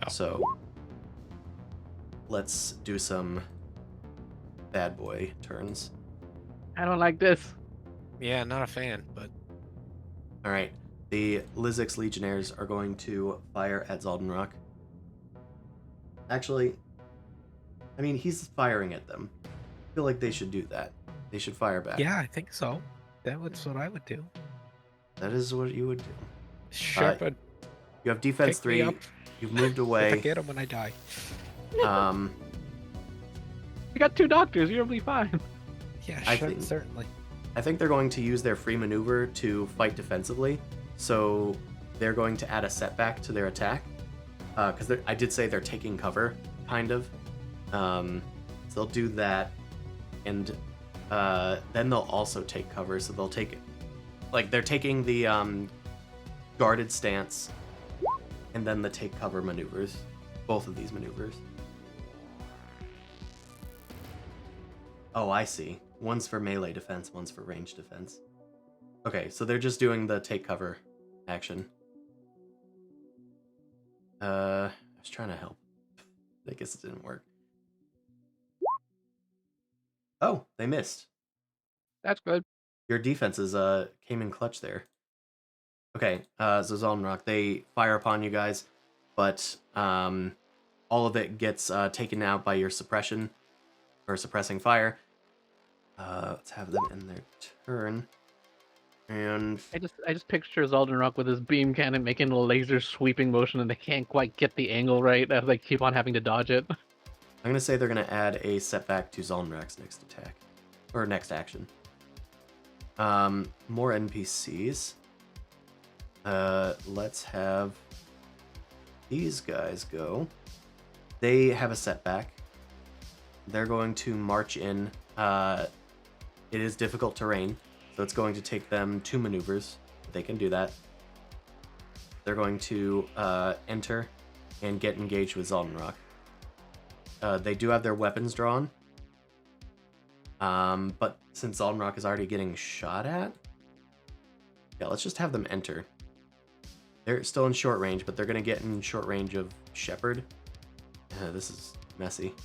Oh. So let's do some bad boy turns. I don't like this. Yeah, not a fan, but All right, the Lizix Legionnaires are going to fire at Zaldinrok. Actually, I mean, he's firing at them. I feel like they should do that. They should fire back. yeah, I think so. That was what I would do. That is what you would do. Sharpen. You have defense Pick me 3. up. You've moved If I away. get him when I die. Um, You got 2 doctors. You'll be fine. Yeah, I sure, think- certainly. I think they're going to use their free maneuver to fight defensively, so they're going to add a setback to their attack. Because I did say they're taking cover, kind of. So they'll do that, and then they'll also take cover. So they'll take, like, they're taking the guarded stance, and then the take cover maneuvers. Both of these maneuvers. Oh, I see. One's for melee defense, one's for range defense. Okay, so they're just doing the take cover action. I was trying to help. I guess it didn't work. Oh, they missed. That's good. Your defenses came in clutch there. Okay, so Zaldinrok, they fire upon you guys, but all of it gets taken out by your suppression, or suppressing fire. Let's have them end their turn. And I just picture Zaldinrok with his beam cannon making a laser sweeping motion, and they can't quite get the angle right as they keep on having to dodge it. I'm gonna say they're gonna add a setback to Zaldinrok's next attack. Or next action. More NPCs. Let's have these guys go. They have a setback. They're going to march in. It is difficult terrain, so it's going to take them 2 maneuvers. They can do that. They're going to enter and get engaged with Zaldinrok. They do have their weapons drawn. But since Zaldinrok is already getting shot at, yeah, let's just have them enter. They're still in short range, but they're going to get in short range of Shepherd. This is messy.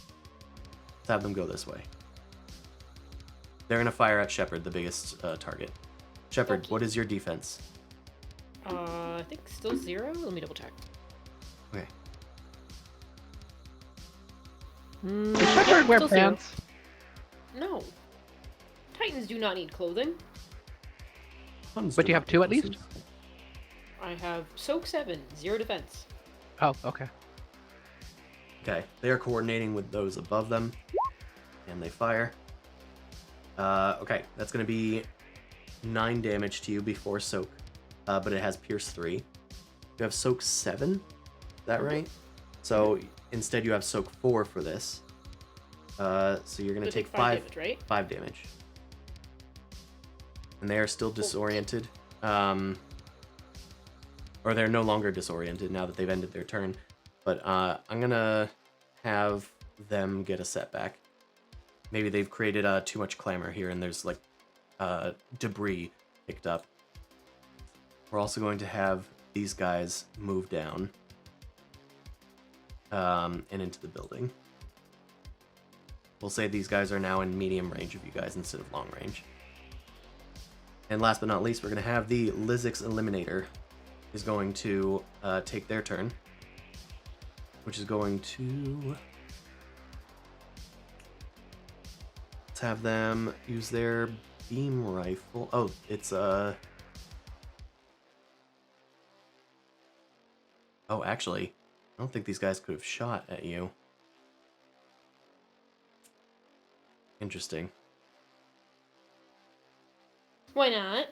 Let's have them go this way. They're going to fire at Shepherd, the biggest target. Shepherd, Okay. what is your defense? I think still 0. Let me double check. Okay. Does Shepherd wear still 0. pants? No. Titans do not need clothing. But you have 2 at least? I have soak 7, 0 defense. Oh, okay. Okay, they are coordinating with those above them, and they fire. Okay, that's going to be 9 damage to you before soak, but it has pierce 3. You have soak 7, is that right? So instead you have soak 4 for this. So you're going to take 5 damage, right? 5 damage. And they are still disoriented. Or they're no longer disoriented now that they've ended their turn. But I'm going to have them get a setback. Maybe they've created too much clamor here and there's like debris picked up. We're also going to have these guys move down and into the building. We'll say these guys are now in medium range of you guys instead of long range. And last but not least, we're going to have the Lizix Eliminator is going to take their turn, which is going to... Let's have them use their beam rifle. Oh, it's Oh, actually, I don't think these guys could have shot at you. Interesting. Why not?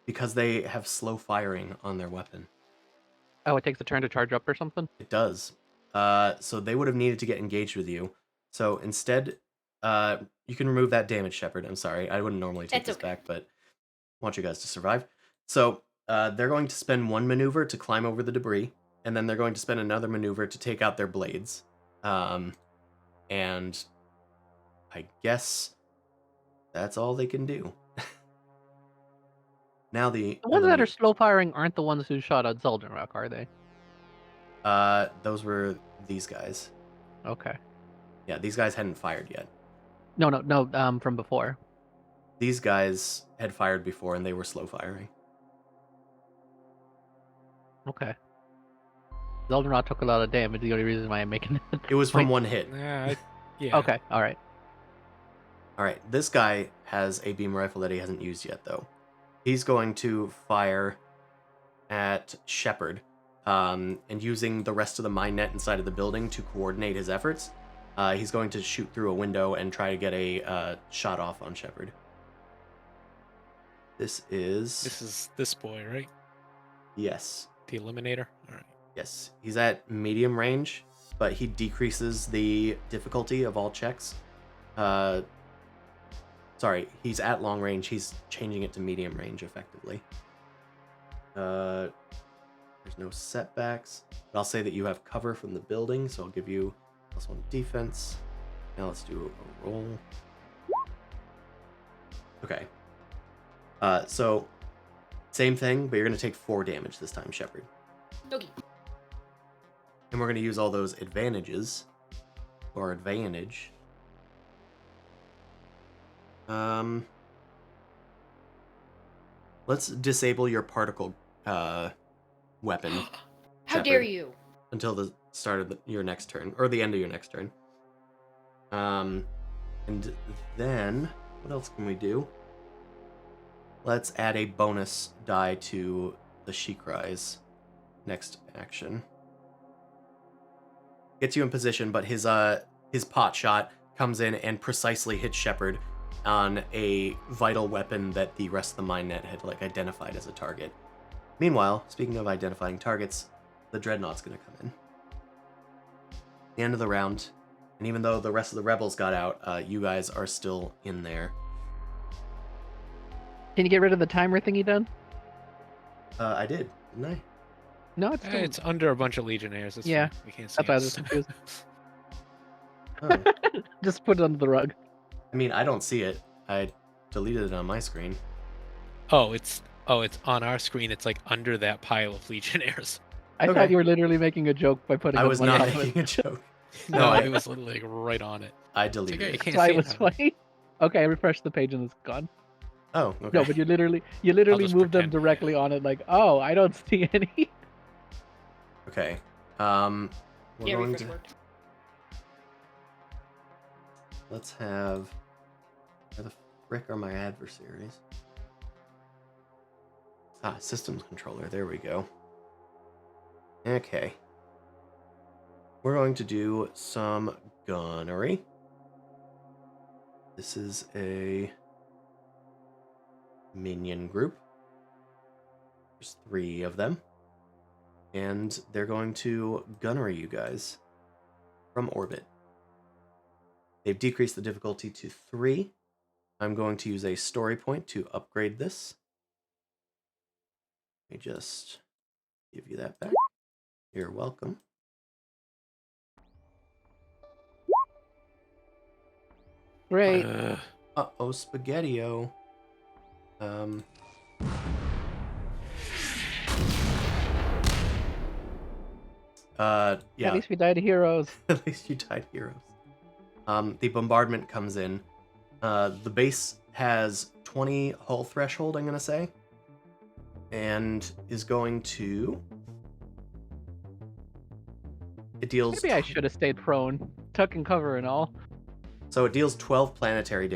Because they have slow firing on their weapon. Oh, it takes a turn to charge up or something? It does. So they would have needed to get engaged with you. So instead, you can remove that damage, Shepherd. I'm sorry. I wouldn't normally take That's this okay. back, but I want you guys to survive. So they're going to spend 1 maneuver to climb over the debris, and then they're going to spend another maneuver to take out their blades. And I guess that's all they can do. Now The ones that are slow firing aren't the ones who shot at Zaldinrok, are they? those were these guys. Okay. Yeah, these guys hadn't fired yet. No, from before. These guys had fired before, and they were slow firing. Okay. Zaldinrok took a lot of damage, the only reason why I'm making it. It was from 1 hit. Yeah. Okay, alright. All right, this guy has a beam rifle that he hasn't used yet, though. He's going to fire at Shepherd, and using the rest of the mine net inside of the building to coordinate his efforts, he's going to shoot through a window and try to get a shot off on Shepherd. This is this boy, right? Yes. The Eliminator? Alright. Yes. He's at medium range, but he decreases the difficulty of all checks. Sorry, he's at long range. He's changing it to medium range effectively. There's no setbacks. But I'll say that you have cover from the building, so I'll give you +1 defense. Now let's do a roll. Okay. So, same thing, but you're going to take 4 damage this time, Shepherd. Okay. And we're going to use all those advantages, or advantage. Let's disable your particle weapon. How Shepherd, dare you? until the start of your next turn, or the end of your next turn. And then, what else can we do? Let's add a bonus die to the Shikrai's next action. Gets you in position, but his pot shot comes in and precisely hits Shepherd on a vital weapon that the rest of the mine net had identified as a target. Meanwhile, speaking of identifying targets, the Dreadnought's gonna come in. The end of the round, and even though the rest of the rebels got out, you guys are still in there. Can you get rid of the timer thingy done? I did, didn't I? No, it's still... It's under a bunch of Legionnaires. It's Yeah, fine. We can't see that's why I was us. confused. Oh. Just put it under the rug. I mean, I don't see it. I deleted it on my screen. Oh, it's Oh, it's on our screen. It's like under that pile of Legionnaires. I Okay. thought you were literally making a joke by putting I them was on not top of it. making a joke. No, I- it was literally like right on it. I It's like, deleted "Hey, you it. can't That's why see it was it, honey." funny. Okay, I refreshed the page and it's gone. Oh, okay. No, but you literally just moved them pretend, yeah. directly on it. Like, oh, I don't see any. Okay. We're Yeah, going refresh to worked. let's have. Where the frick are my adversaries? Systems controller. There we go. Okay. We're going to do some gunnery. This is a minion group. There's 3 of them. And they're going to gunnery you guys from orbit. They've decreased the difficulty to 3. I'm going to use a story point to upgrade this. Let me just give you that back. You're welcome. Great. Uh-oh, Spaghetti-O. At Yeah. least we died heroes. At least you died heroes. The bombardment comes in. The base has 20 hull threshold, I'm going to say. And is going to... It deals... Maybe I should have stayed prone, tuck and cover and all. So it deals 12 planetary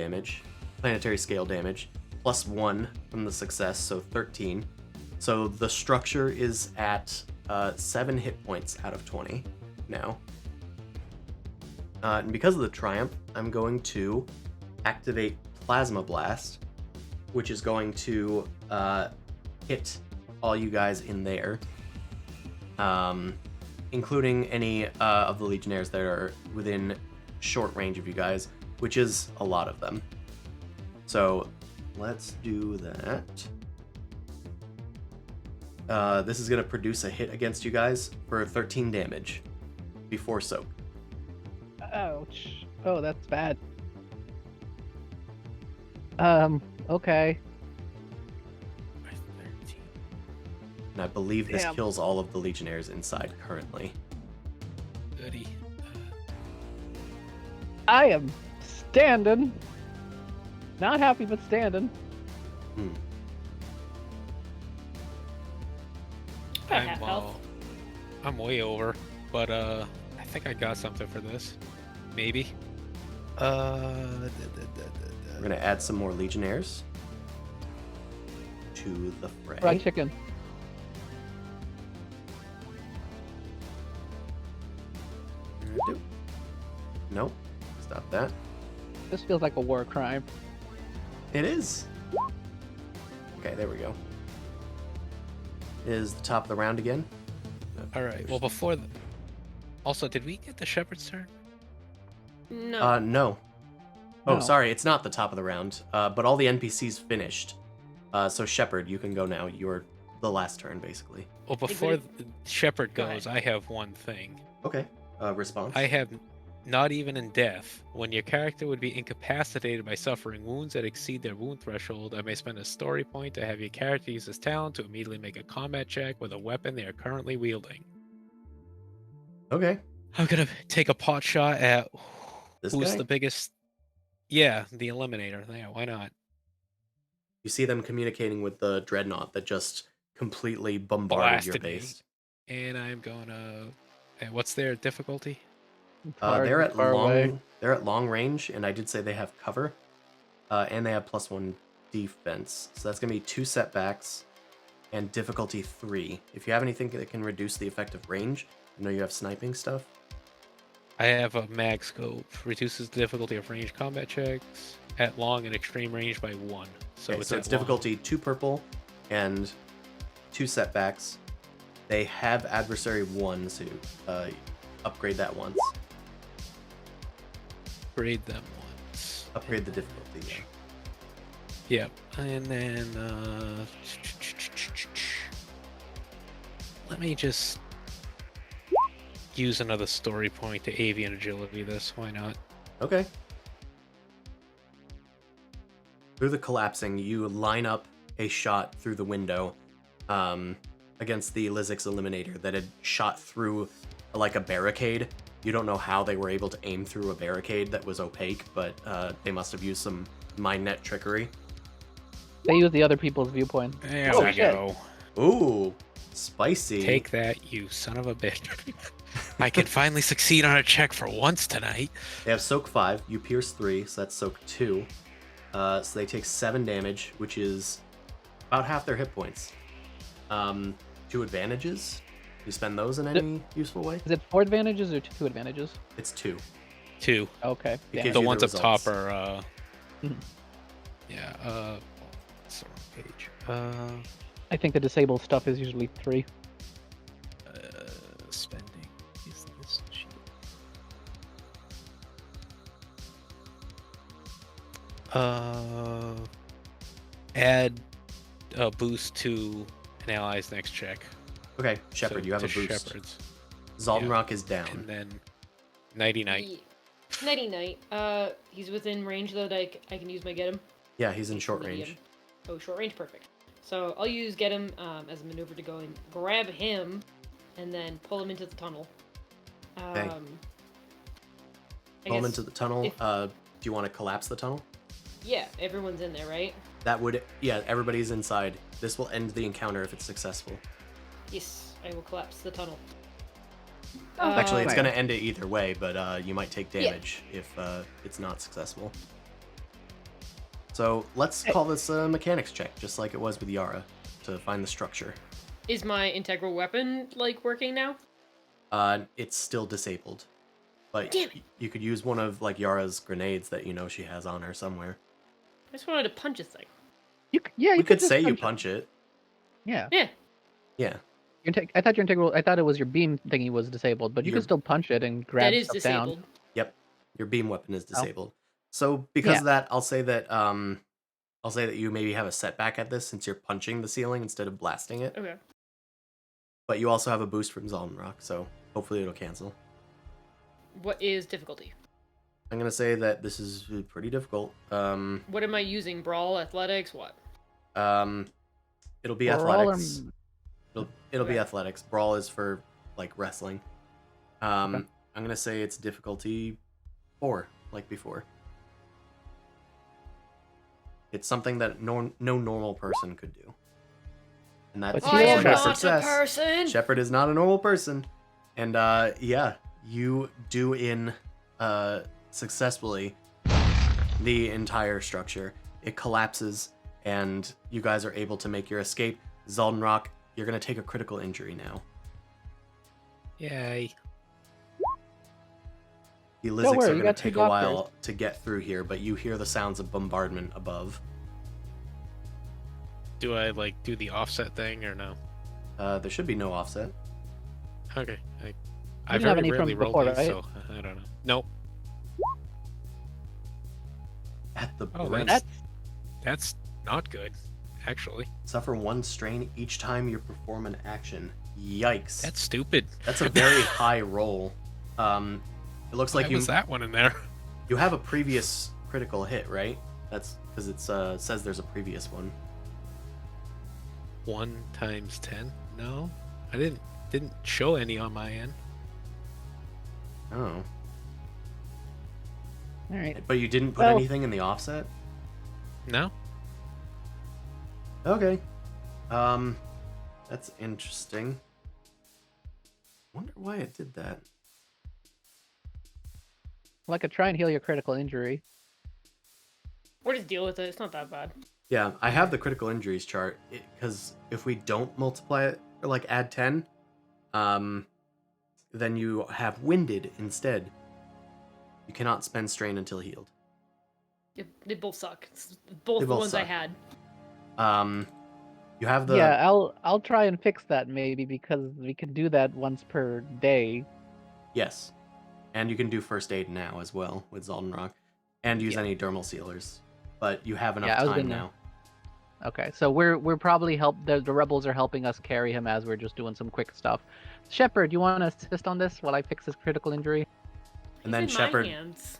scale damage, plus 1 from the success, so 13. So the structure is at 7 hit points out of 20 now. And because of the triumph, I'm going to activate Plasma Blast, which is going to hit all you guys in there, including any of the Legionnaires that are within short range of you guys, which is a lot of them. So let's do that. This is going to produce a hit against you guys for 13 damage before soak. Ouch. Oh, that's bad. Okay. 13. And I believe this Damn. kills all of the Legionnaires inside currently. Goody. I am standing. Not happy, but standing. About half health. I'm way over, but I think I got something for this. Maybe. We're going to add some more Legionnaires to the fray. Fried chicken. Nope. Stop that. This feels like a war crime. It is. Okay, there we go. Is the top of the round again? All right. Well, before. Also, did we get the Shepherd's turn? No. No. Oh, No. sorry, it's not the top of the round. But all the NPCs finished. So Shepard, you can go now. You're the last turn, basically. Well, but before if- Shepherd Go goes, ahead. I have one thing. Okay. Response. I have not even in death. When your character would be incapacitated by suffering wounds that exceed their wound threshold, I may spend a story point to have your character use his talent to immediately make a combat check with a weapon they are currently wielding. Okay. I'm gonna take a pot shot at This who's guy? the biggest. Yeah, the Eliminator. Yeah, why not? You see them communicating with the Dreadnought that just completely bombarded your Blasted me. base. And I'm gonna. And what's their difficulty? They're at Far away. They're at long range, and I did say they have cover, and they have +1 defense. So that's gonna be 2 setbacks, and difficulty 3. If you have anything that can reduce the effective range, I know you have sniping stuff. I have a mag scope. Reduces the difficulty of ranged combat checks at long and extreme range by 1. So Okay, it's so at it's long. difficulty 2 purple and 2 setbacks. They have adversary 1, so upgrade that once. Upgrade them once. Upgrade the difficulty. Yeah. Yep. And then let me just use another story point to avian agility this. Why not? Okay. Through the collapsing, you line up a shot through the window against the Lizix Eliminator that had shot through like a barricade. You don't know how they were able to aim through a barricade that was opaque, but they must have used some Mindnet trickery. They use the other people's viewpoint. There Oh, we shit. go. Ooh, spicy. Take that, you son of a bitch. I can finally succeed on a check for once tonight. They have Soak 5, you pierce 3, so that's Soak 2. So they take 7 damage, which is about half their hit points. 2 advantages. You spend those in any useful way? Is it 4 advantages or 2 advantages? It's 2. 2. Okay. It Yeah. gives The you ones up results. top are Mhm. yeah, it's the wrong page. I think the disabled stuff is usually 3. Spending is this sheet. Add a boost to an ally's next check. Okay, Shepard, So you have a to boost. Shepard's. Zaldinrok is down. And then Nighty Night. Yeah. Nighty night. He's within range though that I can use my get him. Yeah, he's in short Medium. range. Oh, short range, perfect. So I'll use get him as a maneuver to go and grab him, and then pull him into the tunnel. Okay. I Pull him guess- into the tunnel. if- Do you want to collapse the tunnel? Yeah, everyone's in there, right? That would, yeah, everybody's inside. This will end the encounter if it's successful. Yes, I will collapse the tunnel. Actually, it's Right. going to end it either way, but you might take damage if it's not successful. So let's call this a mechanics check, just like it was with Yarra, to find the structure. Is my integral weapon like working now? It's still disabled, but Damn it. you could use one of like Yara's grenades that you know she has on her somewhere. I just wanted to punch a thing. You We could just say you it. punch it. Yeah. Yeah. Yeah. I thought your integral. I thought it was your beam thingy was disabled, but you Your- can still punch it and grab That is stuff down. disabled. Yep. Your beam weapon is Oh. disabled. So because Yeah. of that, I'll say that you maybe have a setback at this since you're punching the ceiling instead of blasting it. Okay. But you also have a boost from Zaldinrok, so hopefully it'll cancel. What is difficulty? I'm gonna say that this is pretty difficult. What am I using? Brawl, athletics, what? It'll be Brawl or- athletics. It'll be Okay. athletics. Brawl is for like wrestling. Okay. I'm gonna say it's difficulty 4, like before. It's something that no normal person could do, and that's But I you am are a not success. a person! Shepard is not a normal person, and yeah, you do in successfully the entire structure. It collapses, and you guys are able to make your escape. Zaldinrok, you're gonna take a critical injury now. Yay. The Don't Lizix worry, are you gonna got two take a while doctors. to get through here, but you hear the sounds of bombardment above. Do I like do the offset thing or no? There should be no offset. Okay. I didn't have any very from rarely roll before, these, right? so I don't know. Nope. At the Oh, brink, that's not good, actually. suffer 1 strain each time you perform an action. Yikes. That's stupid. That's a very high roll. It looks like Why was that one in there? you have a previous critical hit, right? That's because it says there's a previous one. 1 times 10? No, I didn't show any on my end. Oh, All right. but you didn't put Well- anything in the offset. No. Okay, that's interesting. Wonder why it did that. Well, I could try and heal your critical injury. Or just deal with it. It's not that bad. Yeah, I have the critical injuries chart because if we don't multiply it or like add 10, then you have winded instead. You cannot spend strain until healed. They both suck. It's both They the both ones suck. I had. You have the Yeah, I'll try and fix that maybe because we can do that once per day. yes, and you can do first aid now as well with Zaldinrok, and use Yeah. any dermal sealers. But you have enough Yeah, I was time gonna- now. Okay, so we're probably the rebels are helping us carry him as we're just doing some quick stuff. Shepard, you want to assist on this while I fix his critical injury? And then He's in my Shepard, hands.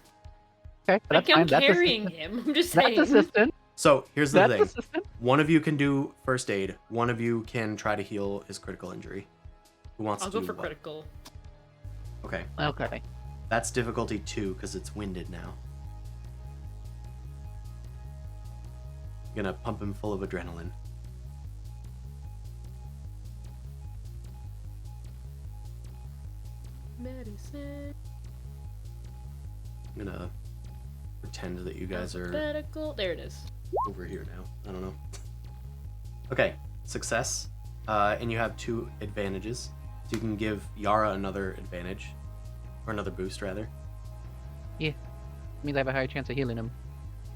Okay, Like that's fine. I'm That's carrying assistant. him. I'm just That's saying. assistant. So here's the That's thing. assistant. One of you can do first aid. One of you can try to heal his critical injury. Who wants I'll to go do for what? critical. Okay. Okay. That's difficulty 2 because it's winded now. Gonna pump him full of adrenaline. Medicine. I'm gonna pretend that you guys are Alphabetical. There it is. over here now. I don't know. Okay, success. And you have 2 advantages. So you can give Yarra another advantage. Or another boost, rather. Means I have a higher chance of healing him.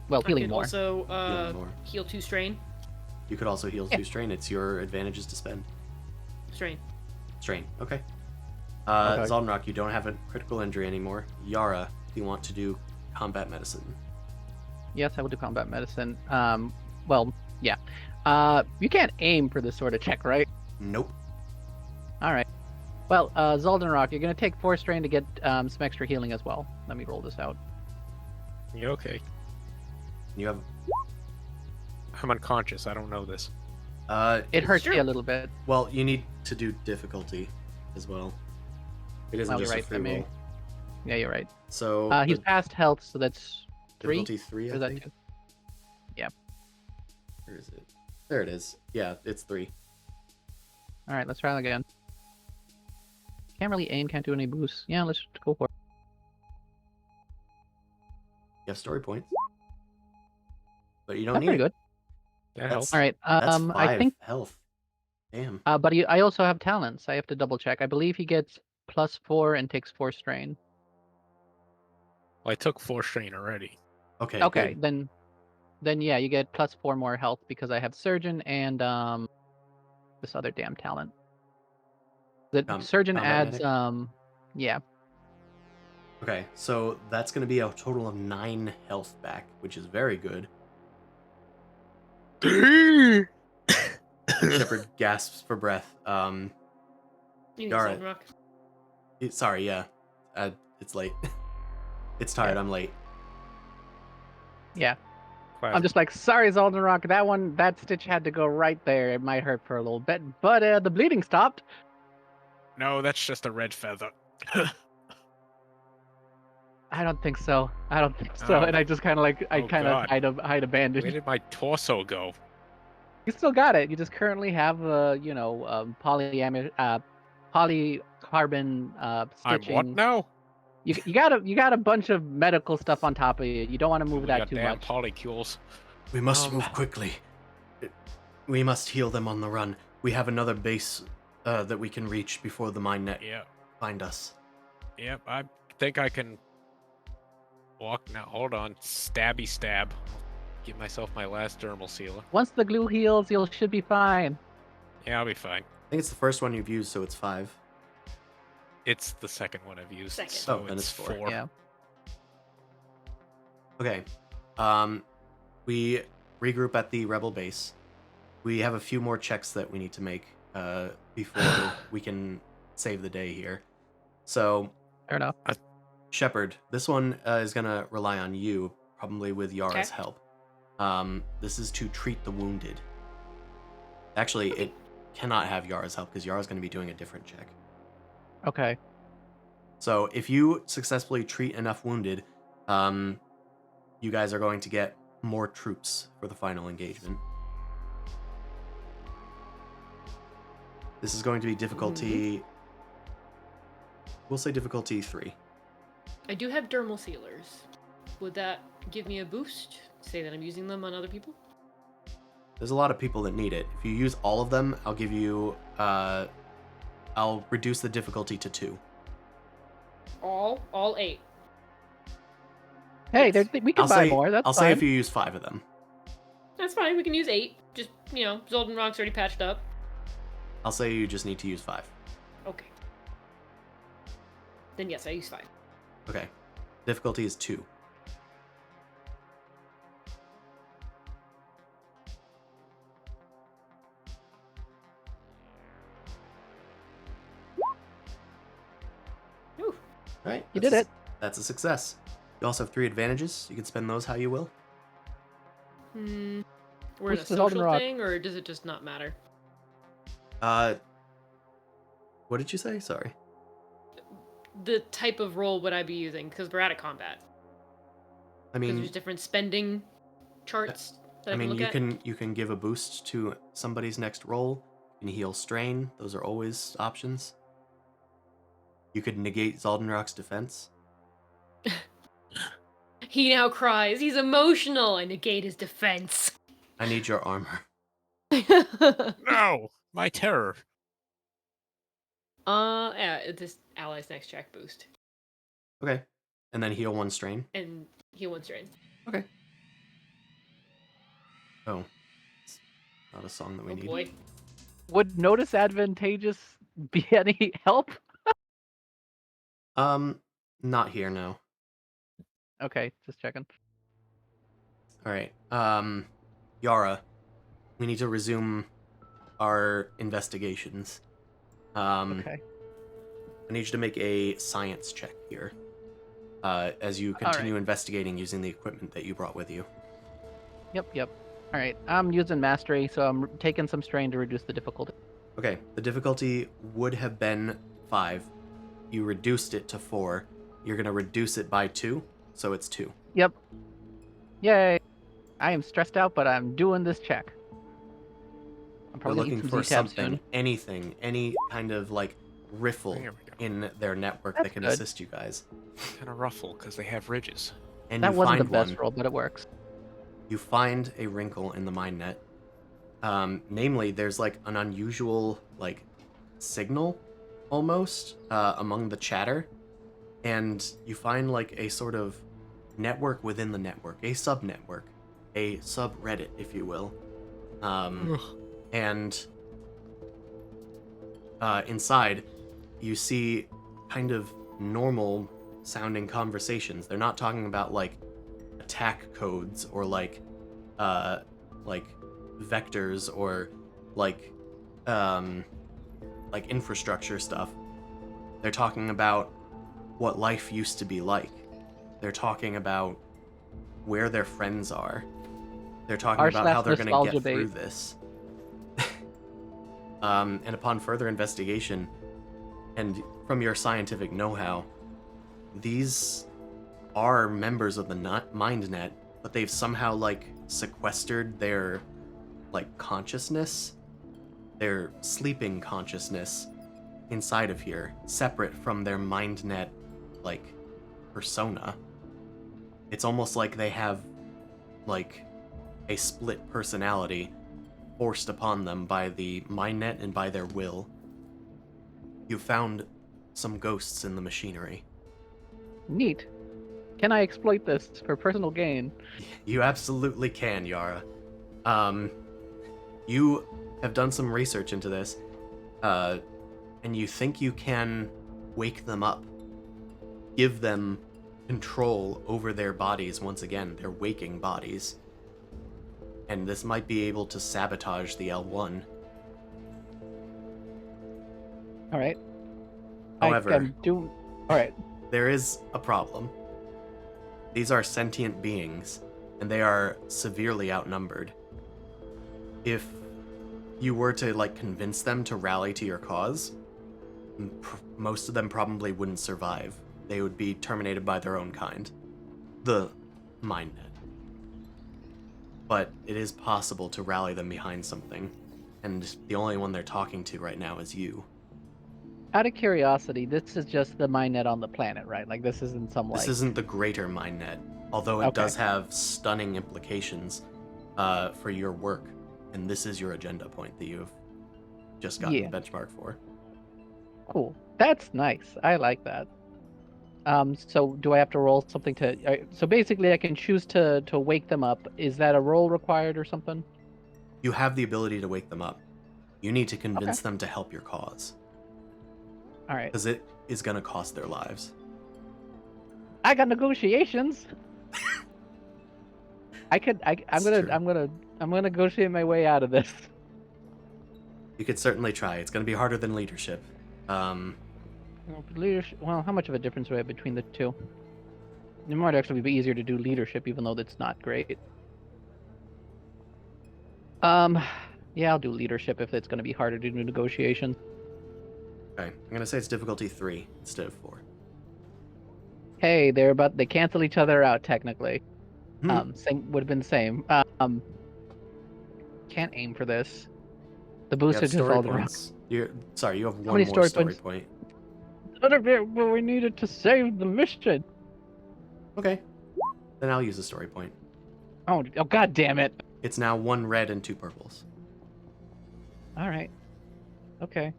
Well, I healing could more. also Healing more. heal 2 strain. You could also heal 2 strain. It's your advantages to spend. Strain. Strain. Okay. Okay. Zaldinrok, you don't have a critical injury anymore. Yarra, do you want to do combat medicine? Yes, I will do combat medicine. Well, yeah. You can't aim for this sort of check, right? Nope. All right. Well, Zaldinrok, you're gonna take 4 strain to get some extra healing as well. Let me roll this out. Yeah, okay. You have I'm unconscious. I don't know this. It hurts Sure. you a little bit. well, you need to do difficulty as well. It isn't Oh, you're just a right, free I may- roll. Yeah, you're right. So He's the past health, so that's 3. difficulty 3, Or I is that think. 2? Where is it? There it is. Yeah, it's 3. All right, let's try it again. Can't really aim, can't do any boosts. Yeah, let's go for it. You have story points. But you don't That's need pretty it. good. That helps. All right. That's 5 I think, health. Damn. but I also have talents. I have to double check. I believe he gets +4 and takes 4 strain. Well, I took 4 strain already. Okay, Okay, good. then yeah, you get +4 more health because I have surgeon and this other damn talent. The surgeon combat adds medic? yeah. Okay, so that's going to be a total of 9 health back, which is very good. Shepard gasps for breath. You need Yarra. Zaldinrok. Sorry, yeah. It's late. It's tired, Yeah. I'm late. Yeah. I'm Classic. just like, sorry, Zaldinrok, that stitch had to go right there. It might hurt for a little bit, but the bleeding stopped. No, that's just a red feather. I don't think so. I don't think so. Oh. And I just kind of like, I Oh, kind of God. hide a bandage. Where did my torso go? You still got it. You just currently have polycarbon I'm stitching. what now? You got a bunch of medical stuff on top of you. You don't want to move that too Damn much. polycules. We must Um, move quickly. We must heal them on the run. We have another base that we can reach before the Mindnet Yeah. find us. Yep. I think I can walk now. Hold on. Stabby stab. Give myself my last dermal sealer. Once the glue heals, you should be fine. Yeah, I'll be fine. I think it's the first one you've used, so it's 5. It's the second one I've used. Second. So Oh, then it's 4. Yeah. Okay. We regroup at the rebel base. We have a few more checks that we need to make before we can save the day here. So, Fair enough. Shepard, this one is going to rely on you, probably with Yara's Okay. help. This is to treat the wounded. Actually, it cannot have Yara's help because Yara's going to be doing a different check. Okay. So if you successfully treat enough wounded, you guys are going to get more troops for the final engagement. This is going to be difficulty... We'll say difficulty 3. I do have dermal sealers. Would that give me a boost? Say that I'm using them on other people? There's a lot of people that need it. If you use all of them, I'll give you... I'll reduce the difficulty to 2. All 8. Hey, Yes. we can buy more. That's I'll fine. say if you use 5 of them. That's fine. We can use 8. Just, Zoldenrock's already patched up. I'll say you just need to use 5. Okay. Then yes, I use 5. Okay. Difficulty is 2. Ooh. Right. You did it. That's a success. You also have 3 advantages. You can spend those how you will. We're in a Boost the Zaldinrok. social thing, or does it just not matter? What did you say? Sorry. The type of role would I be using? Because we're out of combat. I Because mean, there's different spending charts that I can look at. you can give a boost to somebody's next roll. You can heal strain. Those are always options. You could negate Zaldinrok's defense. He now cries. He's emotional. I negate his defense. I need your armor. No, my terror. Yeah, this ally's next check boost. Okay. And then heal 1 strain. And heal 1 strain. Okay. Oh. It's not a song that we Oh need. boy. Would notice advantageous be any help? Not here, no. Okay, just checking. Alright. Yarra. We need to resume our investigations. Okay. I need you to make a science check here. As you continue investigating using the equipment that you brought with you. Yep. Alright, I'm using mastery, so I'm taking some strain to reduce the difficulty. Okay, the difficulty would have been 5. You reduced it to 4. You're going to reduce it by 2, so it's 2. Yep. Yay! I am stressed out, but I'm doing this check. I'm We're probably gonna looking eat some for Z-Tab something, soon. anything, any kind of like riffle Here we go. in their network That's that can good. assist you guys. Kind of ruffle because they have ridges. And That you wasn't the find best one. roll, but it works. You find a wrinkle in the Mindnet. Namely, there's like an unusual like signal almost among the chatter, and you find like a sort of network within the network, a subnetwork, a subreddit, if you will. And inside, you see kind of normal sounding conversations. They're not talking about like attack codes or like vectors or like infrastructure stuff. They're talking about what life used to be like. They're talking about where their friends are. They're talking about how they're going to nostalgia get bait. through this. And upon further investigation, and from your scientific know-how, these are members of the Mindnet, but they've somehow like sequestered their like consciousness, their sleeping consciousness inside of here, separate from their Mindnet like persona. It's almost like they have like a split personality forced upon them by the Mindnet and by their will. You found some ghosts in the machinery. Neat. Can I exploit this for personal gain? You absolutely can, Yarra. You have done some research into this, and you think you can wake them up, give them control over their bodies once again, their waking bodies. And this might be able to sabotage the L1. All right. However, All right. there is a problem. These are sentient beings, and they are severely outnumbered. If you were to like convince them to rally to your cause, most of them probably wouldn't survive. They would be terminated by their own kind, the Mindnet. But it is possible to rally them behind something, and the only one they're talking to right now is you. Out of curiosity, this is just the Mindnet on the planet, right? Like this isn't some like. This isn't the greater Mindnet, although it does have stunning implications for your work, and this is your agenda point that you have just gotten the benchmark for. Cool. That's nice. I like that. So do I have to roll something to? So basically, I can choose to wake them up. Is that a roll required or something? You have the ability to wake them up. You need to convince them to help your cause. All right. Because it is going to cost their lives. I got negotiations. I'm gonna negotiate my way out of this. You could certainly try. It's going to be harder than leadership. Leadership. Well, how much of a difference do we have between the two? It might actually be easier to do leadership, even though that's not great. Yeah, I'll do leadership if it's going to be harder to do negotiations. Okay, I'm gonna say it's difficulty 3 instead of 4. Hey, they cancel each other out technically. Hmm. Same would have been the same. Can't aim for this. The You have boosted to story Zaldinrok. points. You have How one many more story story points? point. But we needed to save the mission. Okay, then I'll use a story point. Oh, god damn it. It's now 1 red and 2 purples. All right. Okay.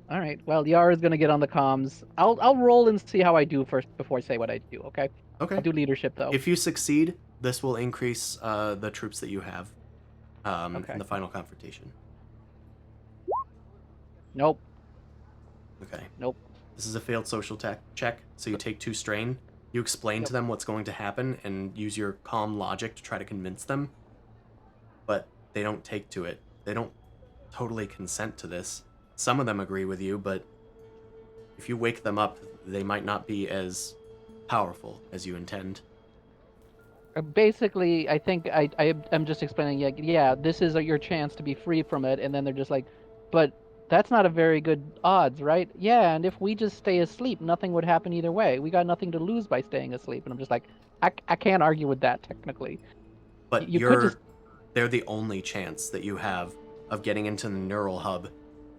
All right. Well, Yarra's gonna get on the comms. I'll roll and see how I do first before I say what I do. Okay. Okay. I'll do leadership though. If you succeed, this will increase the troops that you have Okay. in the final confrontation. Nope. Okay. Nope. This is a failed social check, so you take 2 strain. You explain to them what's going to happen and use your calm logic to try to convince them, but they don't take to it. They don't totally consent to this. Some of them agree with you, but if you wake them up, they might not be as powerful as you intend. Basically, I think I'm just explaining. Yeah, this is your chance to be free from it, and then they're just like, but that's not a very good odds, right? Yeah, and if we just stay asleep, nothing would happen either way. We got nothing to lose by staying asleep, and I'm just like, I can't argue with that technically. But You could just they're the only chance that you have of getting into the neural hub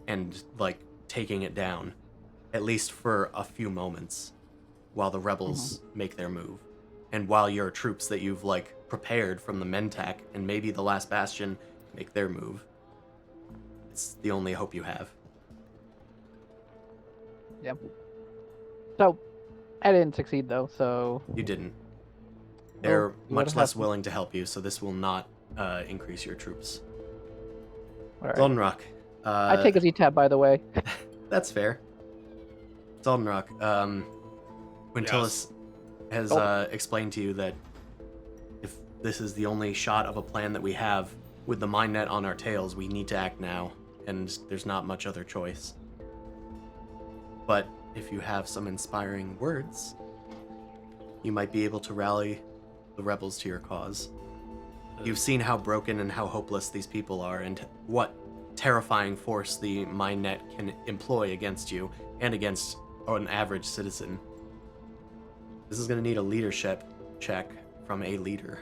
and like taking it down, at least for a few moments, while the rebels make their move, and while your troops that you've like prepared from the Mentak and maybe the last bastion make their move. It's the only hope you have. Yeah. So, I didn't succeed though. So You didn't. They're what much less happened? willing to help you, so this will not increase your troops. All right. Zaldinrok. I take a Z-tab, by the way. That's fair. Zaldinrok, Quintilis has explained to you that if this is the only shot of a plan that we have, with the Mindnet on our tails, we need to act now, and there's not much other choice. But if you have some inspiring words, you might be able to rally the rebels to your cause. You've seen how broken and how hopeless these people are, and what terrifying force the Mindnet can employ against you and against an average citizen. This is going to need a leadership check from a leader.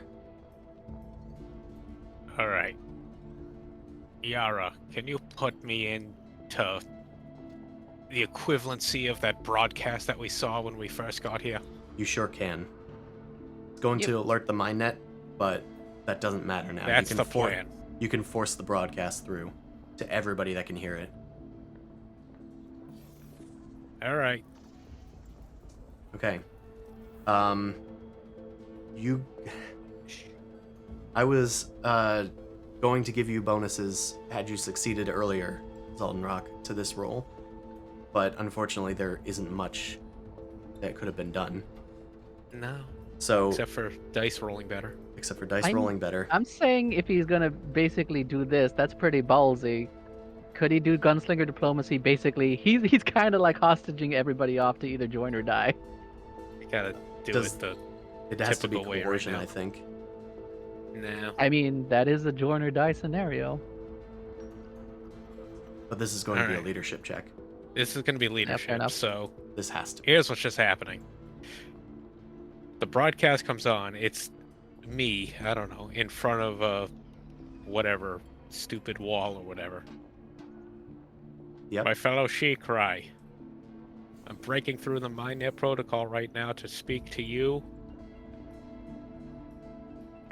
All right. Yarra, can you put me into the equivalency of that broadcast that we saw when we first got here? You sure can. It's going to alert the Mindnet, but that doesn't matter now. That's the plan. You can force the broadcast through to everybody that can hear it. All right. Okay. I was going to give you bonuses had you succeeded earlier, Zaldinrok, to this roll, but unfortunately there isn't much that could have been done. No. So Except for dice rolling better. except for dice rolling better. I'm saying if he's gonna basically do this, that's pretty ballsy. Could he do gunslinger diplomacy? Basically, he's kind of like hostaging everybody off to either join or die. You gotta do Does- it the It has to be typical way right coercion, now. I think. no. I mean, that is a join or die scenario. But this is going to be a Alright. leadership check. This is gonna be leadership. enough. So This has to. here's what's just happening. The broadcast comes on. It's me, I don't know, in front of a whatever stupid wall or whatever. Yep. My fellow Shikrai, I'm breaking through the Mindnet protocol right now to speak to you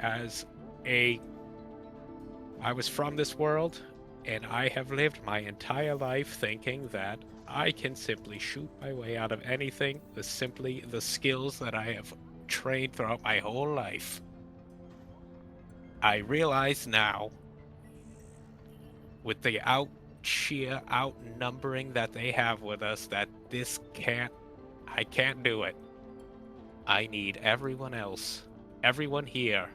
as I was from this world, and I have lived my entire life thinking that I can simply shoot my way out of anything with simply the skills that I have trained throughout my whole life. I realize now, with the sheer outnumbering that they have with us, that I can't do it. I need everyone else, everyone here.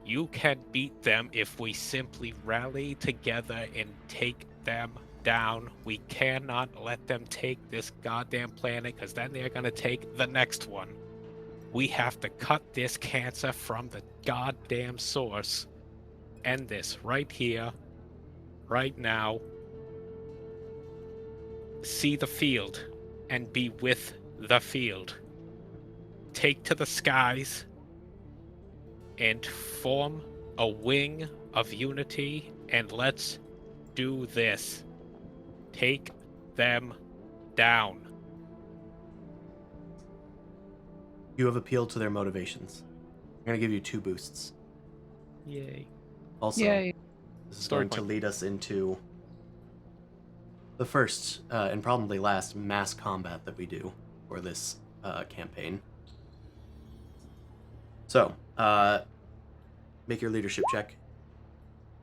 You can beat them if we simply rally together and take them down. We cannot let them take this goddamn planet, because then they're gonna take the next one. We have to cut this cancer from the goddamn source. end this right here, right now. See the field and be with the field. Take to the skies and form a wing of unity, and let's do this. Take them down. You have appealed to their motivations. I'm going to give you 2 boosts. Yay. Also, Yay. this is Story going to point. lead us into the first and probably last mass combat that we do for this campaign. So, make your leadership check.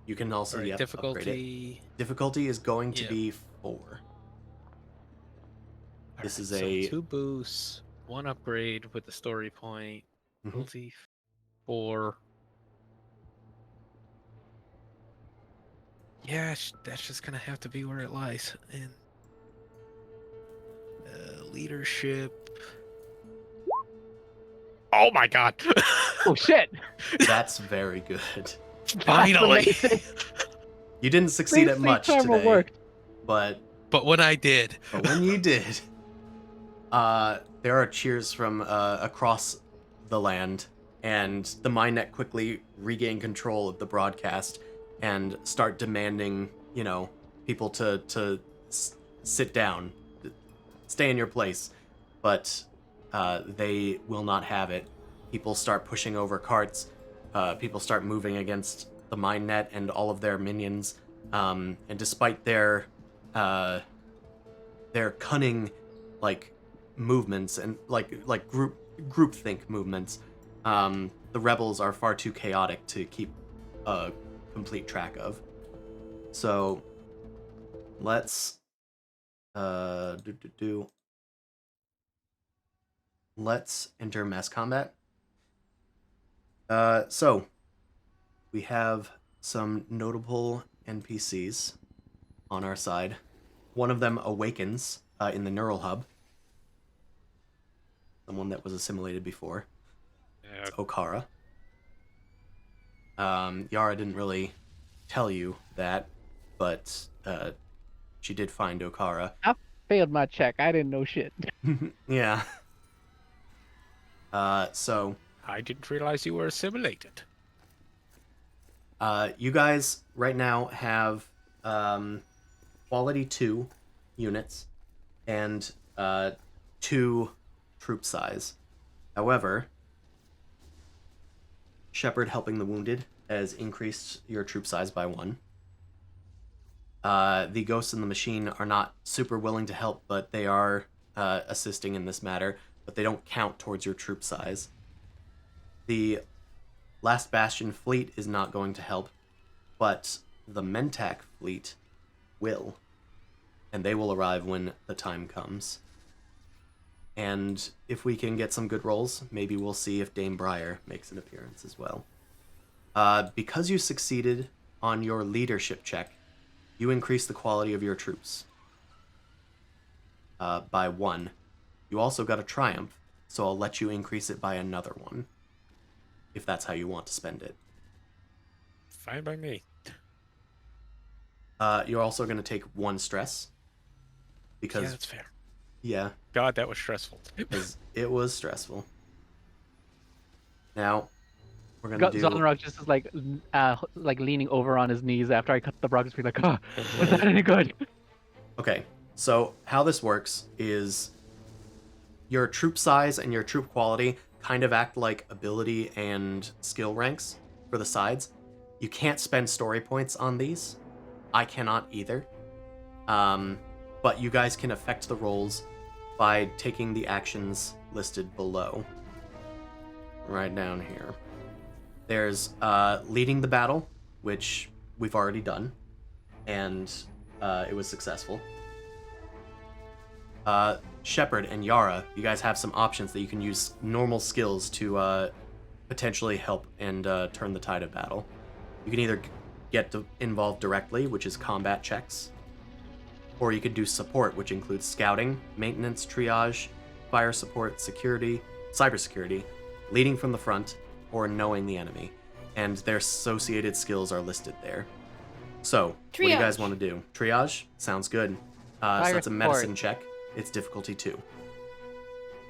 You can also Alright, upgrade it. difficulty. Difficulty is going to Yeah. be 4. This is a- 2 boosts, 1 upgrade with the story point. Mhm. Difficulty 4. Yeah, that's just gonna have to be where it lies. And leadership. Oh my god! Oh shit! That's very good. Finally! amazing. You didn't succeed at Sleep much charmer today, worked. but But when I did, when you did, there are cheers from across the land, and the Mindnet quickly regain control of the broadcast and start demanding, people to sit down, stay in your place. But they will not have it. People start pushing over carts. People start moving against the Mindnet and all of their minions. And despite their cunning, movements and groupthink movements, the rebels are far too chaotic to keep complete track of. So let's let's enter mass combat. So we have some notable NPCs on our side. One of them awakens in the neural hub. Someone that was assimilated before. It's Okara. Yarra didn't really tell you that, but she did find Okara. Failed my check. I didn't know shit. Yeah. So I didn't realize you were assimilated. you guys right now have quality 2 units and 2 troop size. However, Shepherd helping the wounded has increased your troop size by 1. The ghosts in the machine are not super willing to help, but they are assisting in this matter, but they don't count towards your troop size. The Last Bastion fleet is not going to help, but the Mentak fleet will, and they will arrive when the time comes. And if we can get some good rolls, maybe we'll see if Dame Briar makes an appearance as well. Because you succeeded on your leadership check, you increase the quality of your troops by 1. You also got a triumph, so I'll let you increase it by another 1, if that's how you want to spend it. Fine by me. You're also going to take 1 stress. Yeah, Because, that's fair. yeah, God, that was stressful. because it was stressful. Now, we're going to do... Zaldinrok just is like leaning over on his knees after I cut the broadcast. Be like, oh, was that any good? Okay, so how this works is your troop size and your troop quality kind of act like ability and skill ranks for the sides. You can't spend story points on these. I cannot either. But you guys can affect the rolls by taking the actions listed below. Right down here. There's leading the battle, which we've already done, and it was successful. Shepherd and Yarra, you guys have some options that you can use normal skills to potentially help and turn the tide of battle. You can either get involved directly, which is combat checks, or you could do support, which includes scouting, maintenance, triage, fire support, security, cybersecurity, leading from the front, or knowing the enemy. and their associated skills are listed there. So, what do you guys Triage. want to do? Triage? Sounds good. So Fire that's a medicine support. check. It's difficulty 2.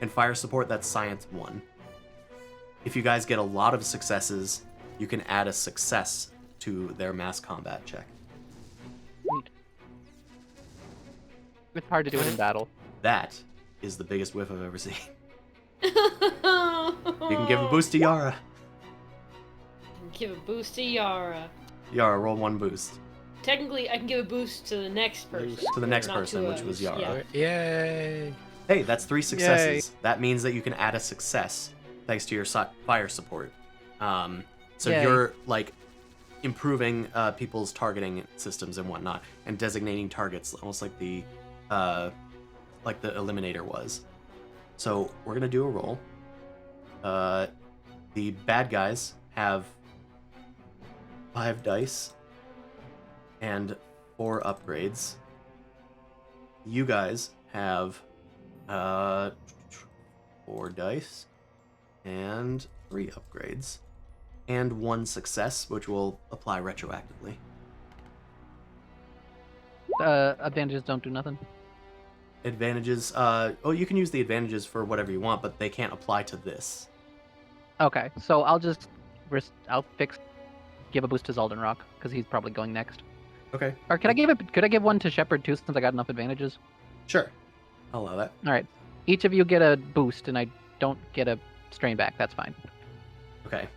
And fire support, that's science 1. If you guys get a lot of successes, you can add a success to their mass combat check. Neat. It's hard to do it in battle. That is the biggest whiff I've ever seen. You You can give a boost to Yarra. Give a boost to Yarra. Yarra, roll 1 boost. Technically, I can give a boost to the next person. To the next not person, to which was us. Yarra. Yeah. Yay! Hey, that's 3 successes. That means that you can add a success thanks to your fire support. So Yay. you're like improving people's targeting systems and whatnot, and designating targets, almost like the Eliminator was. So we're gonna do a roll. The bad guys have 5 dice and 4 upgrades. You guys have 4 dice and 3 upgrades and 1 success, which will apply retroactively. Advantages don't do nothing. Advantages, you can use the advantages for whatever you want, but they can't apply to this. Okay, so I'll just give a boost to Zaldinrok because he's probably going next. Okay. Or could I give one to Shepard too since I got enough advantages? Sure. I'll allow that. All right, each of you get a boost, and I don't get a strain back. That's fine. Okay.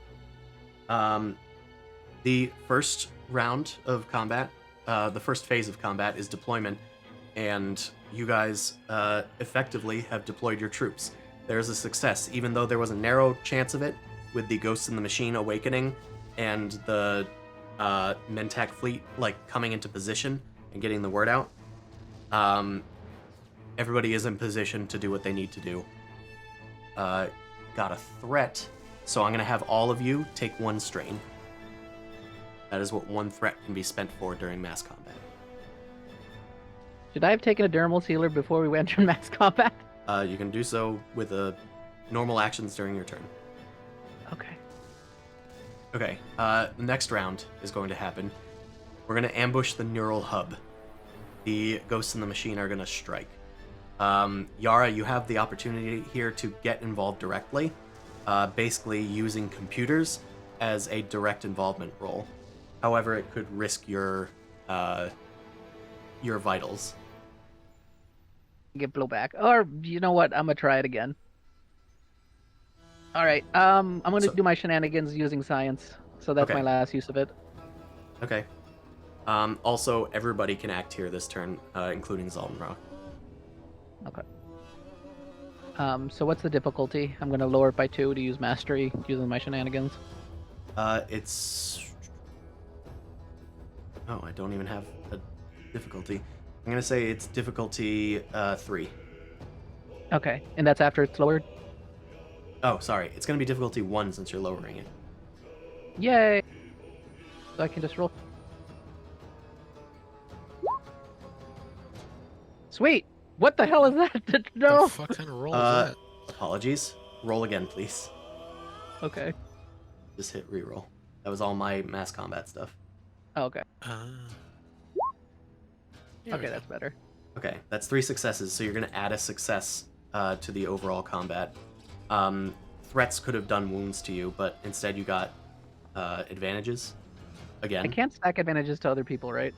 The first round of combat, the first phase of combat is deployment, and you guys effectively have deployed your troops. There's a success, even though there was a narrow chance of it with the Ghosts in the Machine awakening and the Mentak fleet coming into position and getting the word out. Everybody is in position to do what they need to do. Got a threat, so I'm gonna have all of you take 1 strain. That is what 1 threat can be spent for during mass combat. Should I have taken a dermal sealer before we went into mass combat? You can do so with normal actions during your turn. Okay. Okay, the next round is going to happen. We're going to ambush the neural hub. The Ghosts in the Machine are going to strike. Yarra, you have the opportunity here to get involved directly, basically using computers as a direct involvement role. However, it could risk your vitals. Get blowback. Or you know what? I'm gonna try it again. All right. I'm gonna do my shenanigans using science. So that's Okay. my last use of it. Okay. Also, everybody can act here this turn, including Zaldinrok. Okay. So what's the difficulty? I'm gonna lower it by 2 to use mastery using my shenanigans. It's... Oh, I don't even have a difficulty. I'm gonna say it's difficulty 3. Okay, and that's after it's lowered. Oh, sorry. It's gonna be difficulty 1 since you're lowering it. Yay! So I can just roll. Sweet. What the hell is that? No. The fuck kind of roll is Uh, that? Apologies. Roll again, please. Okay. Just hit reroll. That was all my mass combat stuff. Oh, okay. There we Okay, go. that's better. Okay, that's 3 successes, so you're gonna add a success to the overall combat. Threats could have done wounds to you, but instead you got advantages. Again, I can't stack advantages to other people, right?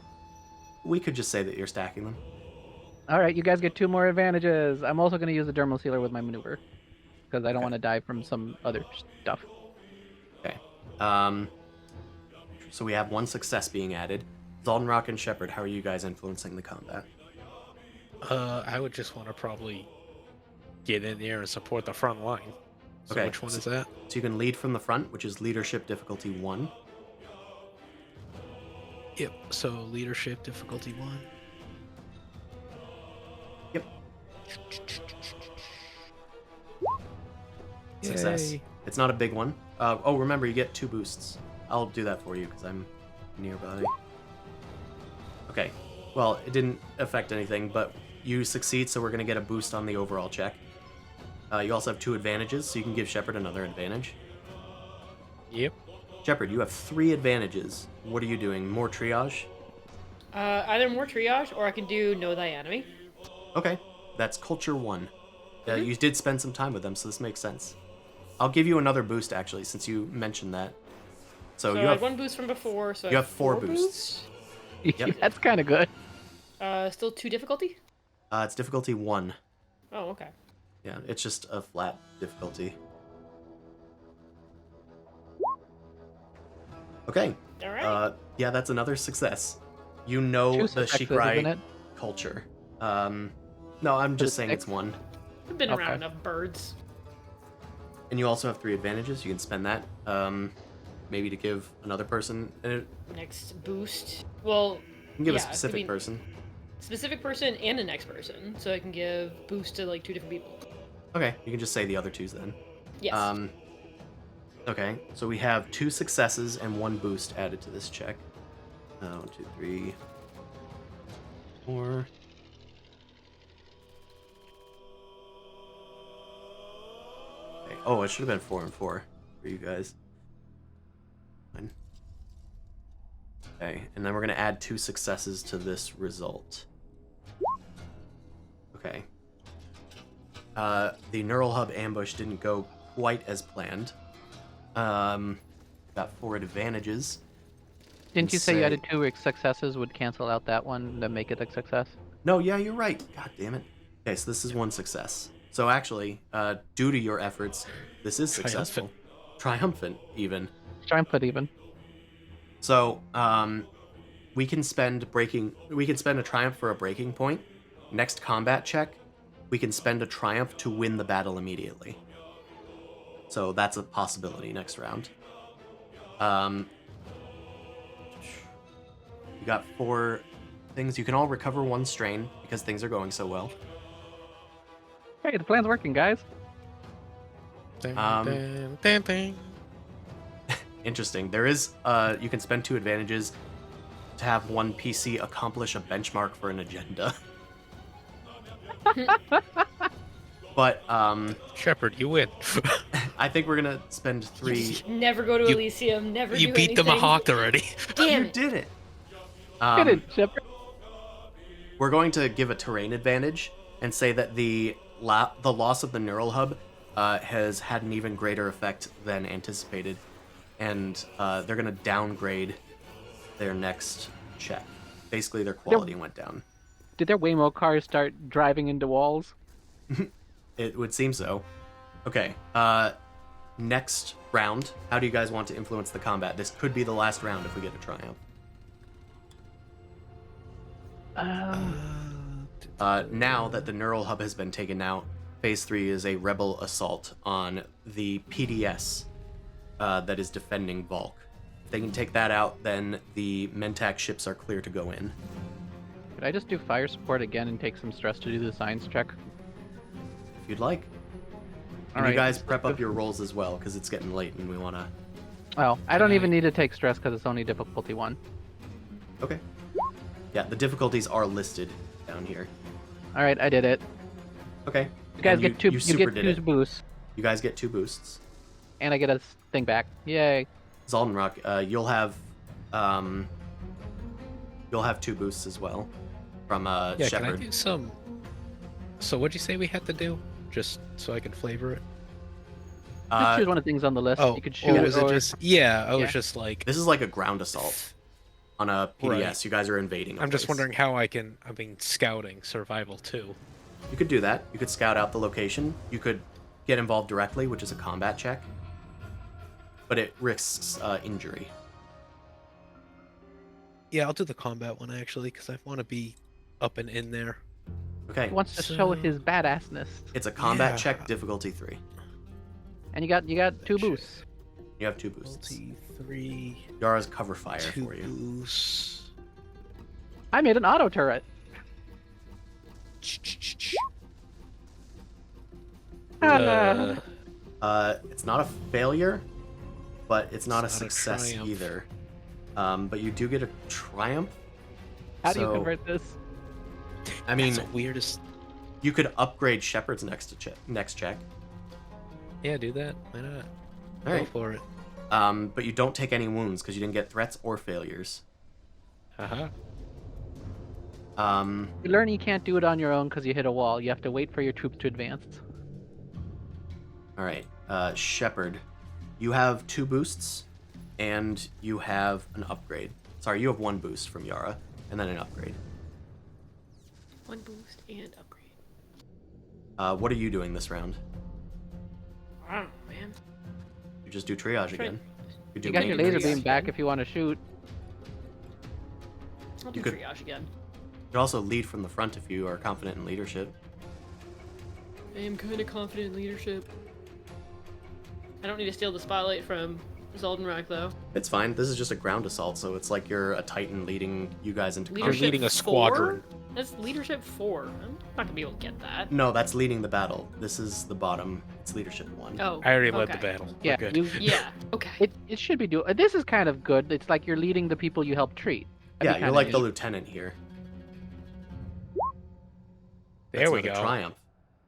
we could just say that you're stacking them. All right, you guys get 2 more advantages. I'm also going to use the dermal sealer with my maneuver because I don't Okay. want to die from some other stuff. Okay. So we have 1 success being added. Zaldinrok and Shepard, how are you guys influencing the combat? I would just want to probably get in there and support the front line. So Okay, which one is that? So you can lead from the front, which is leadership difficulty 1. Yep. So leadership difficulty 1. Yep. Success. Yay. It's not a big one. Remember, you get 2 boosts. I'll do that for you because I'm nearby. Okay. Well, it didn't affect anything, but you succeed, so we're going to get a boost on the overall check. You also have 2 advantages, so you can give Shepard another advantage. Yep. Shepard, you have 3 advantages. What are you doing? More triage? Either more triage or I can do know thy enemy. Okay, that's culture 1. Mhm. You did spend some time with them, so this makes sense. I'll give you another boost, actually, since you mentioned that. So So you I have had 1 boost from before, so I you have have 4 4 boosts. Yep. That's kind of good. Still 2 difficulty? It's difficulty 1. Oh, okay. Yeah, it's just a flat difficulty. Okay. Alright. Yeah, that's another success. You know 2 the successes, isn't Shikrai it? culture. No, I'm just saying it's 1. I've been okay. around enough birds. And you also have 3 advantages. You can spend that, maybe to give another person. You Next boost. Well, can give yeah, a specific I mean, person. specific person and a next person, so I can give boost to like 2 different people. Okay, you can just say the other 2s then. Yes. Okay, so we have 2 successes and 1 boost added to this check. 1, 2, 3, 4. Okay. Oh, it should have been 4 and 4 for you guys. Fine. Okay, and then we're gonna add 2 successes to this result. Okay. The neural hub ambush didn't go quite as planned. Got 4 advantages. Didn't you say you say- added 2 successes would cancel out that one to make it a success? No, yeah, you're right. God damn it. Okay, so this is 1 success. So actually, due to your efforts, this is successful. Triumphant, even. Triumphant even. So, we can spend a triumph for a breaking point. Next combat check, we can spend a triumph to win the battle immediately. So that's a possibility next round. You got 4 things. You can all recover 1 strain because things are going so well. Hey, the plan's working, guys. Dun, Um, dun, dun, dun. Interesting. There is you can spend 2 advantages to have 1 PC accomplish a benchmark for an agenda. But Shepard, you win. I think we're gonna spend 3. Never go to you- Elysium, never You do beat the anything. Mahawk already. Damn You it. did it. Get it, Shepard. We're going to give a terrain advantage and say that the loss of the neural hub has had an even greater effect than anticipated, and they're going to downgrade their next check. Basically, their quality went down. Did their Waymo cars start driving into walls? It would seem so. Okay. Next round. How do you guys want to influence the combat? This could be the last round if we get a triumph. Now that the neural hub has been taken out, phase 3 is a rebel assault on the PDS that is defending Volk. If they can take that out, then the Mentak ships are clear to go in. Could I just do fire support again and take some stress to do the science check? If you'd like. And Alright. you guys prep up your rolls as well, because it's getting late and we want to... Well, I don't even need to take stress because it's only difficulty 1. Okay. Yeah, the difficulties are listed down here. All right, I did it. Okay. You guys And get 2. You You super get did 2 it. boosts, You guys get 2 boosts. and I get a thing back. Yay! Zaldinrok, you'll have 2 boosts as well from Yeah, can I Shepard. do some? So what'd you say we had to do? Just so I can flavor it. Just choose one of the things on the list. Oh, you could shoot or it, was it or just? Yeah, I was Yeah. just like. This is like a ground assault on a PDS. Right. You guys are invading. I'm just wondering how I can. I mean, scouting survival too. You could do that. You could scout out the location. You could get involved directly, which is a combat check, but it risks injury. Yeah, I'll do the combat one actually because I want to be up and in there. Okay. he wants to show So- his badassness. It's a combat Yeah. check, difficulty 3. And you got 2 boosts. You have 2 boosts. 23. Yara's cover fire 2 for you. boosts. I made an auto turret. Uh, It's not a failure, but it's not It's a not a success triumph. either. But you do get a triumph. How do you So, convert this? I mean, that's the weirdest. you could upgrade Shepard's next check. Yeah, do that. Why not? All Go right. for it. but you don't take any wounds because you didn't get threats or failures. Uh-huh. You learn you can't do it on your own because you hit a wall. You have to wait for your troops to advance. All right, Shepard, you have 2 boosts, and you have an upgrade. Sorry, you have 1 boost from Yarra, and then an upgrade. 1 boost and upgrade. What are you doing this round? I don't know, man. You just do triage Try- again. You do You got your maintenance. laser beam triage back again. if you want to shoot. I'll do You could- triage again. You could also lead from the front if you are confident in leadership. I am kind of confident in leadership. I don't need to steal the spotlight from Zaldinrok, though. It's fine. This is just a ground assault, so it's like you're a Titan leading you guys into You're combat. leading a 4? squadron. That's leadership 4. I'm not gonna be able to get that. No, that's leading the battle. This is the bottom. It's leadership 1. Oh, I already led okay. the battle. Yeah, We're good. you. Yeah, okay. It should be do. This is kind of good. It's like you're leading the people you help treat. That'd Yeah, be you're kinda like the neat. lieutenant here. There That's we another go. Triumph.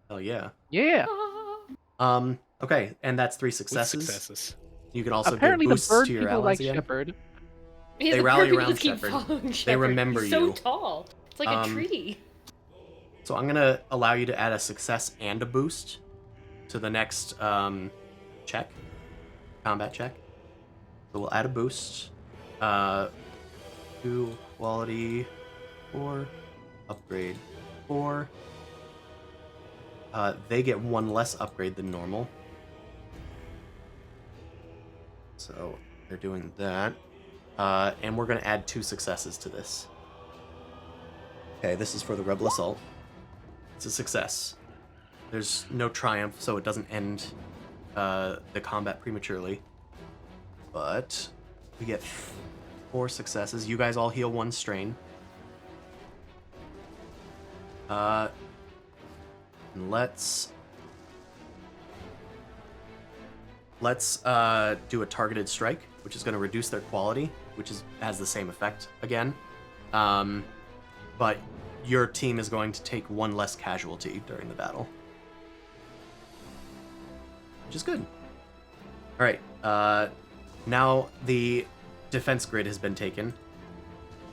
Oh yeah. Yeah. Okay, and that's 3 With successes. successes. You can also Apparently, give the boosts bird to your people allies like again. Shepard. Yeah, They the rally bird around people keep Shepard. following They Shepard. remember He's so you. tall. It's like a tree. So I'm gonna allow you to add a success and a boost to the next check, combat check. So we'll add a boost. 2 quality 4, upgrade 4. They get 1 less upgrade than normal. So they're doing that. And we're gonna add 2 successes to this. Okay, this is for the Rebel Assault. It's a success. There's no triumph, so it doesn't end the combat prematurely. But we get 4 successes. You guys all heal 1 strain. And let's do a targeted strike, which is going to reduce their quality, which has the same effect again. But your team is going to take 1 less casualty during the battle, which is good. All right. Now the defense grid has been taken,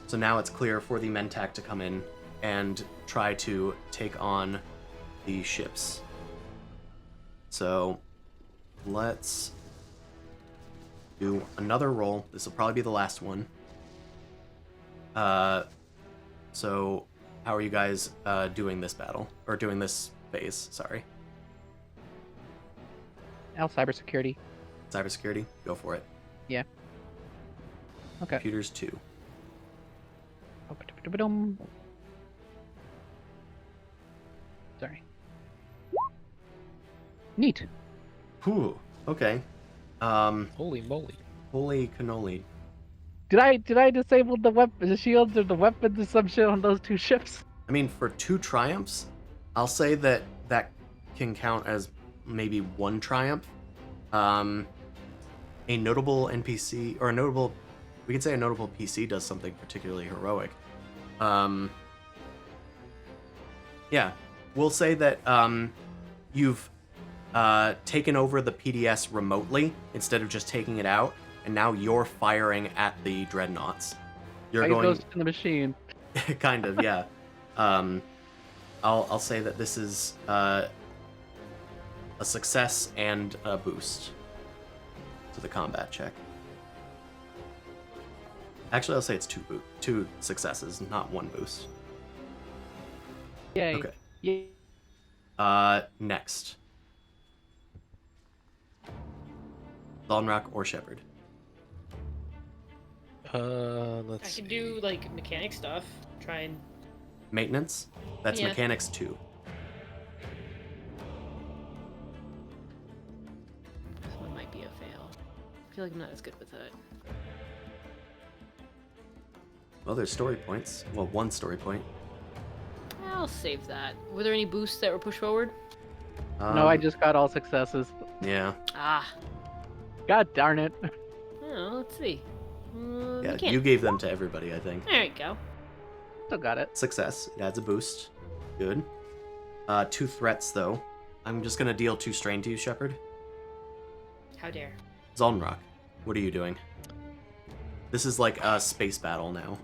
so now it's clear for the Mentak to come in and try to take on the ships. So let's do another roll. This will probably be the last one. So how are you guys doing this battle? Or doing this phase, sorry. Now cybersecurity. Cybersecurity, go for it. Yeah. Okay. Computers 2. Sorry. Neat. Whew, okay. Holy moly. Holy cannoli. Did I disable the shields or the weapons or some shit on those 2 ships? I mean, for 2 triumphs, I'll say that can count as maybe 1 triumph. A notable NPC, or we could say a notable PC does something particularly heroic. Yeah, we'll say that you've taken over the PDS remotely instead of just taking it out, and now you're firing at the dreadnoughts. You're I going ghost in the machine. kind of, yeah. I'll say that this is a success and a boost to the combat check. Actually, I'll say it's 2 successes, not 1 boost. Yay. Okay. Yay. Next. Zaldinrok or Shepard. I Let's could see. do like mechanic stuff. Try and Maintenance? That's Yeah. mechanics 2. this one might be a fail. I feel like I'm not as good with it. Well, there's story points. Well, 1 story point. I'll save that. Were there any boosts that were pushed forward? No, I just got all successes. Yeah. Ah. God darn it. Oh, let's see. Yeah, Mechanic. you gave them to everybody, I think. There you go. Still got it. Success. It adds a boost. Good. 2 threats, though. I'm just gonna deal 2 strain to you, Shepard. How dare. Zaldinrok. What are you doing? This is like a space battle now.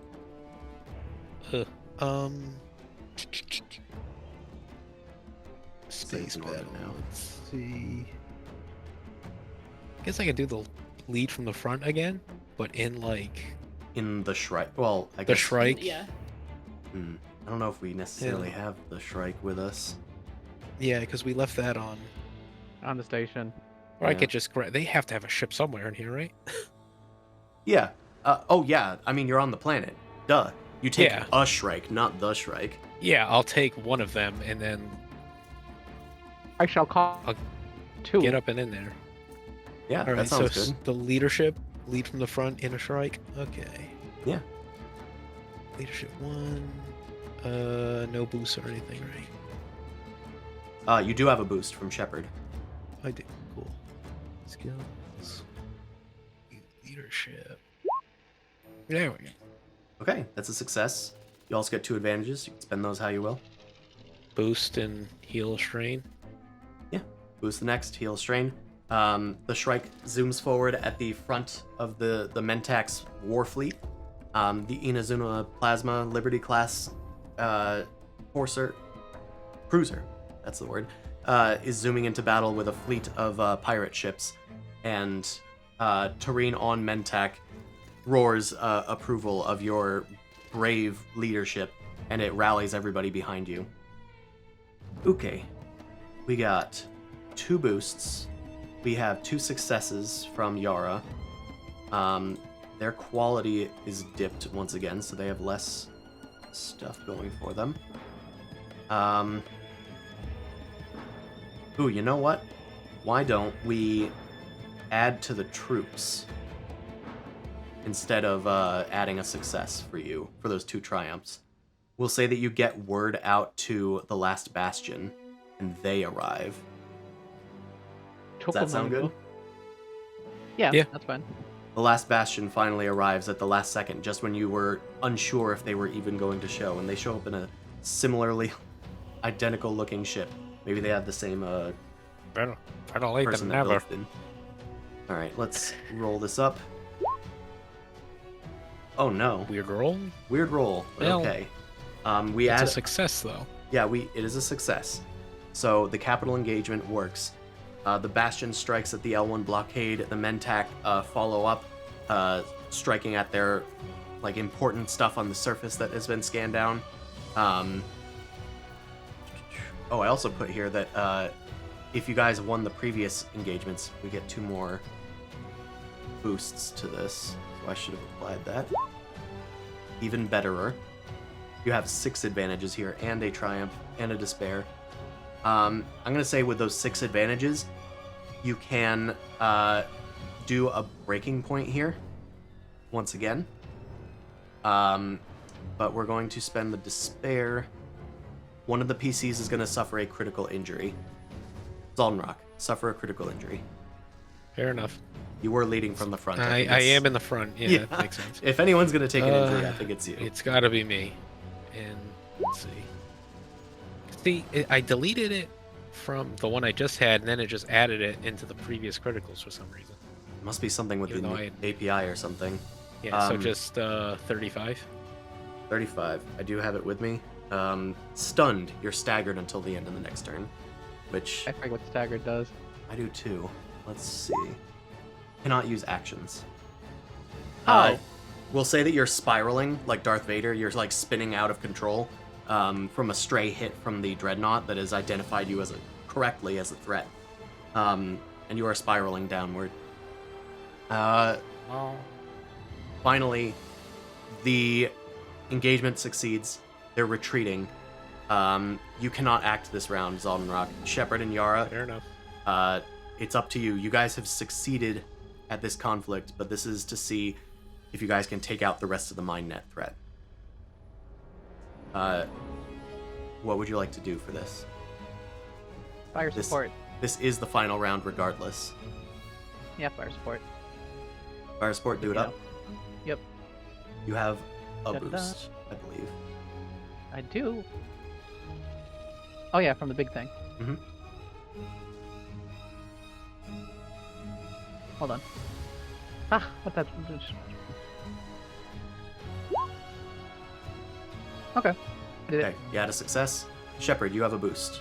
Space in orbit battle. now. Let's see. I guess I could do the lead from the front again, but in like In the Shrike. Well, I the guess. Shrike. Yeah. I don't know if we necessarily have the Shrike with us. Yeah, because we left that on. On the station. Or I Yeah. could just grab. They have to have a ship somewhere in here, right? Yeah. Oh, yeah. I mean, you're on the planet. Duh. You take Yeah. a Shrike, not the Shrike. Yeah, I'll take one of them and then I shall call I'll 2. get up and in there. Yeah, All that right, sounds so good. the leadership, lead from the front in a Shrike. Okay. Yeah. Leadership 1. No boost or anything, right? You do have a boost from Shepard. I do. Cool. Skills. Leadership. There we go. Okay, that's a success. You also get 2 advantages. You can spend those how you will. Boost and heal strain. Yeah. Boost the next, heal strain. The Shrike zooms forward at the front of the Mentax war fleet. The Inazuma Plasma Liberty class cruiser, that's the word, is zooming into battle with a fleet of pirate ships. And Tareen on Mentak roars approval of your brave leadership, and it rallies everybody behind you. Okay, we got 2 boosts. We have 2 successes from Yarra. Their quality is dipped once again, so they have less stuff going for them. Ooh, you know what? Why don't we add to the troops instead of adding a success for you for those 2 triumphs? We'll say that you get word out to the last bastion, and they arrive. Does that sound good? Yeah, Yeah. that's fine. The last bastion finally arrives at the last second, just when you were unsure if they were even going to show, and they show up in a similarly identical looking ship. Maybe they have the same Better late person than that never. built it. Alright, let's roll this up. Oh no. Weird roll. Weird roll, but Well, okay. We It's add a success though. Yeah, it is a success. So the capital engagement works. The Bastion strikes at the L1 blockade. The Mentak follow up, striking at their important stuff on the surface that has been scanned down. I also put here that if you guys won the previous engagements, we get 2 more boosts to this. So I should have applied that. Even betterer. You have 6 advantages here, and a triumph, and a despair. I'm gonna say with those 6 advantages, you can do a breaking point here, once again. But we're going to spend the despair. One of the PCs is gonna suffer a critical injury. Zaldinrok, suffer a critical injury. Fair enough. You were leading from the front. I think it's- am in the front. Yeah, that makes sense. If anyone's gonna take an injury, I think it's you. It's got to be me. And let's see. I deleted it from the one I just had, and then it just added it into the previous criticals for some reason. It must be something with Even the though new I- API or something. Yeah, so just 35. 35. I do have it with me. Stunned. You're staggered until the end of the next turn, which I forget what staggered does. I do too. Let's see. Cannot use actions. Oh. We'll say that you're spiraling like Darth Vader. You're spinning out of control from a stray hit from the dreadnought that has identified you correctly as a threat. And you are spiraling downward. Finally, the engagement succeeds. They're retreating. You cannot act this round, Zaldinrok. Shepard and Yarra, Fair enough. it's up to you. You guys have succeeded at this conflict, but this is to see if you guys can take out the rest of the Mindnet threat. What would you like to do for this? Fire This- support. This is the final round regardless. Yeah, fire support. Fire support, do it up. Yep, You have a Da-da-da. boost, I believe. I do. Oh yeah, from the big thing. Mhm. Hold on. What that? Okay. I did it. Okay, you had a success. Shepard, you have a boost.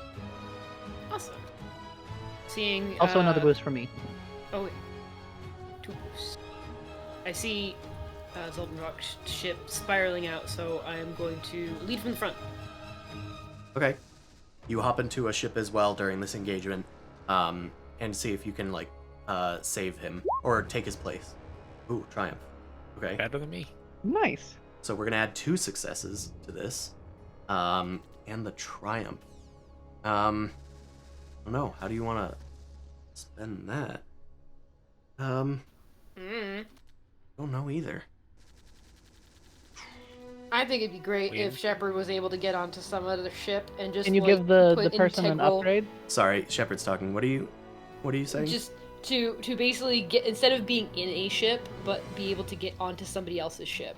Awesome. Seeing. Also another boost for me. Oh, wait. 2 boosts. I see Zaldinrok's ship spiraling out, so I am going to lead from the front. Okay. You hop into a ship as well during this engagement, and see if you can, like, save him, or take his place. Ooh, triumph. Okay. Better than me. Nice. So we're gonna add 2 successes to this, and the triumph. I don't know. How do you want to spend that? Don't know either. I think it'd be great Win. if Shepard was able to get onto some other ship and just Can you like, give the put person an integral- upgrade? Sorry, Shepard's talking. What are you saying? Just to basically get, instead of being in a ship, but be able to get onto somebody else's ship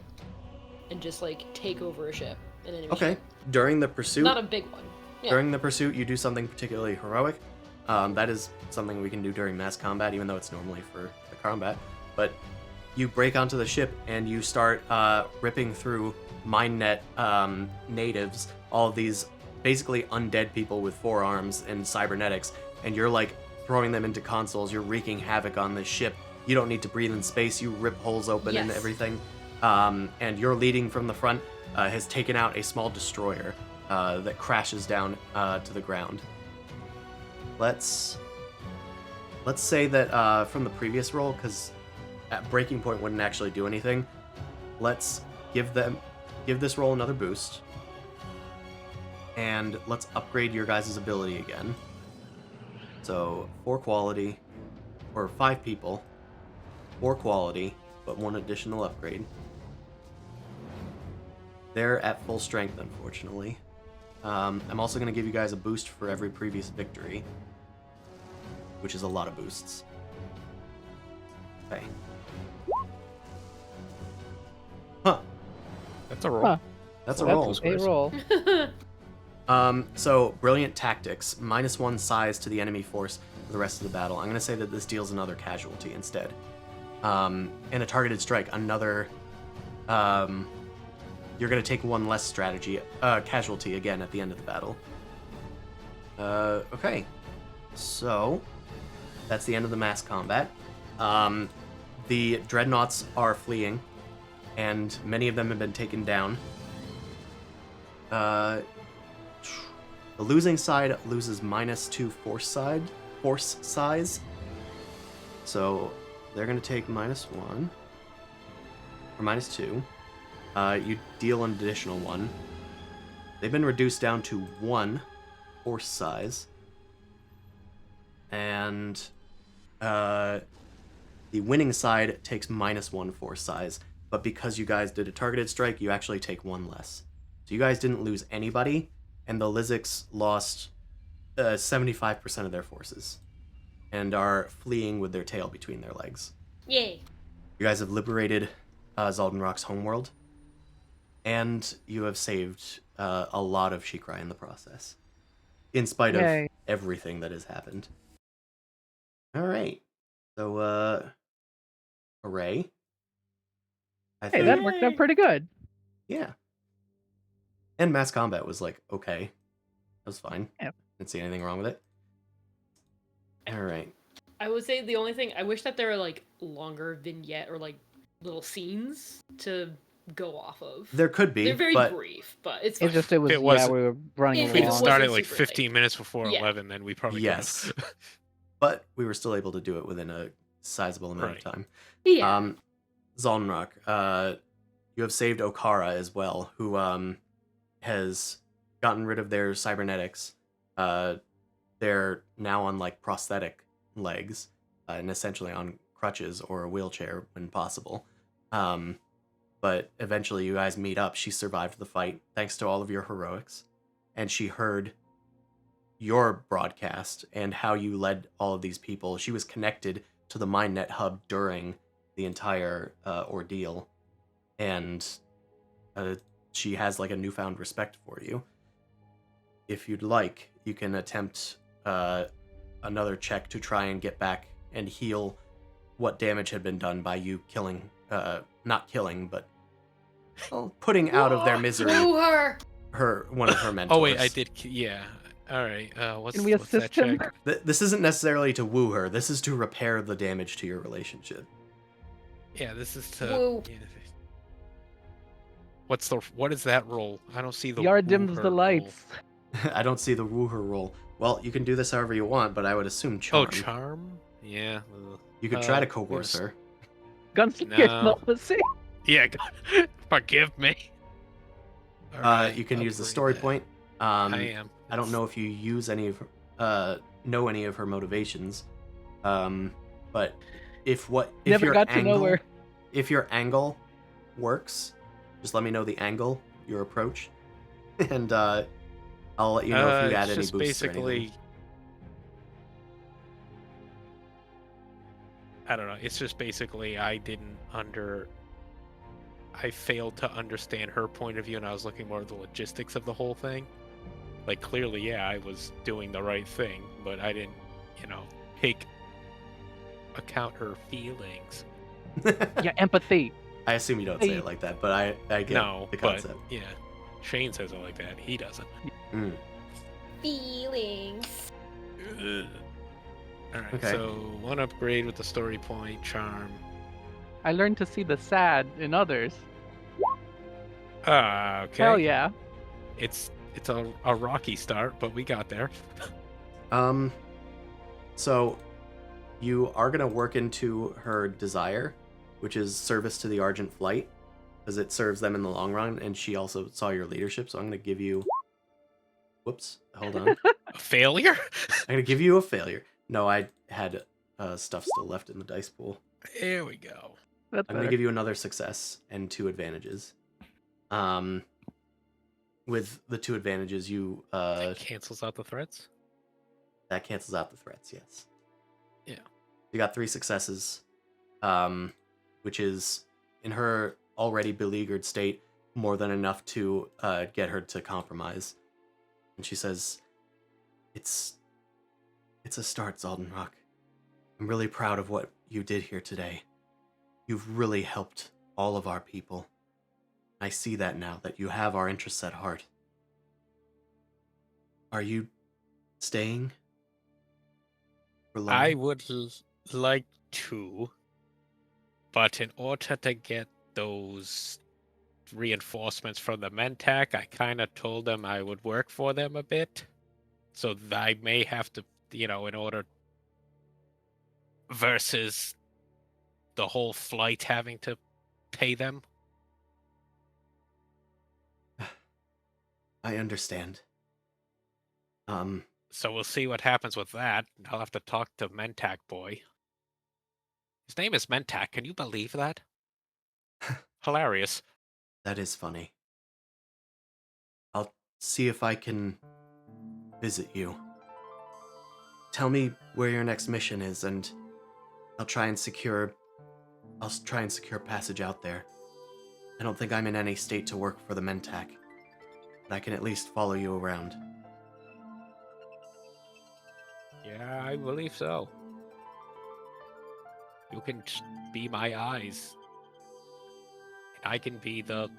and just like take over a ship. An enemy Okay. ship. During the pursuit. Not a big one. Yeah. During the pursuit, you do something particularly heroic. That is something we can do during mass combat, even though it's normally for the combat. But you break onto the ship and you start ripping through Mindnet natives, all of these basically undead people with 4 arms and cybernetics, and you're like throwing them into consoles. You're wreaking havoc on this ship. You don't need to breathe in space. You rip holes open and Yes. everything. And you're leading from the front. Has taken out a small destroyer that crashes down to the ground. Let's say that from the previous roll, because at breaking point wouldn't actually do anything. Let's give this roll another boost, and let's upgrade your guys' ability again. So 4 quality, or 5 people, 4 quality, but 1 additional upgrade. They're at full strength, unfortunately. I'm also going to give you guys a boost for every previous victory, which is a lot of boosts. Okay. Huh. That's a roll. Huh. That's a That's roll. a roll. So, brilliant tactics. -1 size to the enemy force for the rest of the battle. I'm going to say that this deals another casualty instead. And a targeted strike, another... you're going to take 1 less strategy, casualty again at the end of the battle. Okay. So, that's the end of the mass combat. The dreadnoughts are fleeing, and many of them have been taken down. The losing side loses -2 force size. So they're going to take -1 or -2. You deal an additional 1. They've been reduced down to 1 force size. And the winning side takes -1 force size. But because you guys did a targeted strike, you actually take 1 less. So you guys didn't lose anybody, and the Lizics lost 75% of their forces and are fleeing with their tail between their legs. Yay. You guys have liberated Zaldinrok's homeworld, and you have saved a lot of Shikrai in the process, in spite Yay. of everything that has happened. All right. So, hooray. I Hey, that worked out pretty good. Yeah. And mass combat was like, okay. That was fine. Yeah. Didn't see anything wrong with it. Alright. I would say the only thing, I wish that there were like longer vignette or like little scenes to go off of. There could be, They're very but brief, but it's It fine. just, it was, It was- yeah, we were running If If it we along. wasn't started like super 15 late. minutes before Yeah. 11, then we probably yes. But we were still able to do it within a sizable amount Right. of time. Yeah. Zaldinrok, you have saved Okara as well, who has gotten rid of their cybernetics. They're now on like prosthetic legs, and essentially on crutches or a wheelchair when possible. But eventually you guys meet up. She survived the fight thanks to all of your heroics, and she heard your broadcast and how you led all of these people. She was connected to the Mindnet hub during the entire ordeal, and she has like a newfound respect for you. If you'd like, you can attempt another check to try and get back and heal what damage had been done by you killing, not killing, but putting out of their misery Woo her! one of her mentors. Oh wait, I did. Yeah. All right. What's Can we what's that assist him? check? This isn't necessarily to woo her. This is to repair the damage to your relationship. Yeah, this is to. Woo. Yeah. What is that roll? I don't see the. Yarra woo dims her the roll. lights. I don't see the woo her roll. Well, you can do this however you want, but I would assume charm. Oh, charm. Yeah. You could try to we'll coerce just- her. Gunslinger No. diplomacy. Yeah. Forgive me. All right, You can use the upgrade story that. point. I am. I don't know if you use any of know any of her motivations. But if Never your got to angle, know her. if your angle works, just let me know the angle, your approach, and I'll let you know if you add It's any just boosts or basically. anything. I don't know. It's just basically I failed to understand her point of view, and I was looking more at the logistics of the whole thing. Like, clearly, yeah, I was doing the right thing, but I didn't, take account her feelings. Yeah, empathy. I assume you don't say it like that, but I get No, the but concept. yeah, Shane says it like that. He doesn't. Mm. Feelings. Ugh. All right, Okay. so one upgrade with the story point, charm. I learned to see the sad in others. Okay. Hell yeah. It's a rocky start, but we got there. So you are gonna work into her desire, which is service to the Argent flight, because it serves them in the long run, and she also saw your leadership, so I'm gonna give you whoops, hold on. A failure? I'm gonna give you a failure. No, I had stuff still left in the dice pool. There we go. That's I'm gonna better. give you another success and 2 advantages. With the 2 advantages, you That cancels out the threats. that cancels out the threats. Yes. Yeah. You got 3 successes, which is in her already beleaguered state more than enough to get her to compromise. And she says, "It's a start, Zaldinrok. I'm really proud of what you did here today. You've really helped all of our people. I see that now, that you have our interests at heart. Are you staying for long?" I would like to, but in order to get those reinforcements from the Mentak, I kind of told them I would work for them a bit. So I may have to, in order versus the whole flight having to pay them. I understand. So we'll see what happens with that. I'll have to talk to Mentak boy. His name is Mentak. Can you believe that? Hilarious. That is funny. I'll see if I can visit you. Tell me where your next mission is, and I'll try and secure passage out there. I don't think I'm in any state to work for the Mentak, but I can at least follow you around. Yeah, I believe so. You can be my eyes. And I can be the,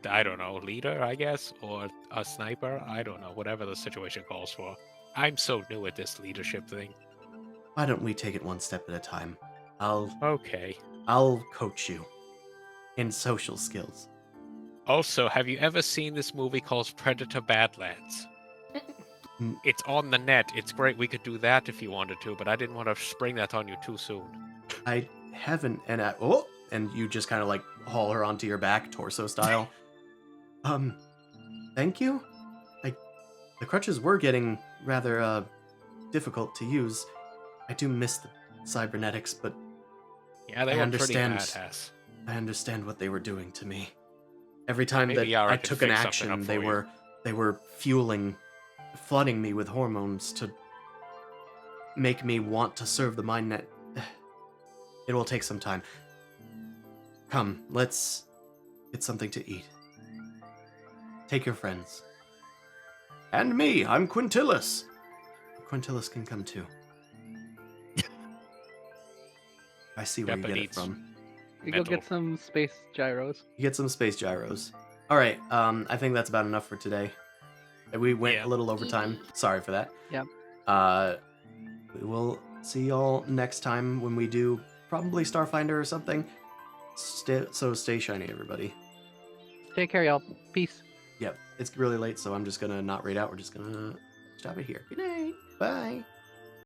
I don't know, leader, I guess, or a sniper. I don't know, whatever the situation calls for. I'm so new at this leadership thing. Why don't we take it one step at a time? Okay. I'll coach you in social skills. Also, have you ever seen this movie called Predator Badlands? It's on the net. It's great. We could do that if you wanted to, but I didn't want to spring that on you too soon. I haven't, and and you just kind of like haul her onto your back, torso style. Thank you. The crutches were getting rather difficult to use. I do miss the cybernetics, but Yeah, they I were understand. pretty badass. I understand what they were doing to me. Every time Maybe that Yarra I can took an fix something action, up for they were flooding me with hormones to make me want to serve the Mindnet. It will take some time. Come, let's get something to eat. Take your friends. And me, I'm Quintilis. Quintilis can come too. I see where you Peppa get it needs- from. You go get some space gyros. You get some space gyros. All right. I think that's about enough for today. We went Yeah. a little over time. Sorry for that. Yep. We will see y'all next time when we do probably Starfinder or something. Stay shiny, everybody. Take care, y'all. Peace. Yep. It's really late, so I'm just gonna not read out. We're just gonna stop it here. Good night. Bye.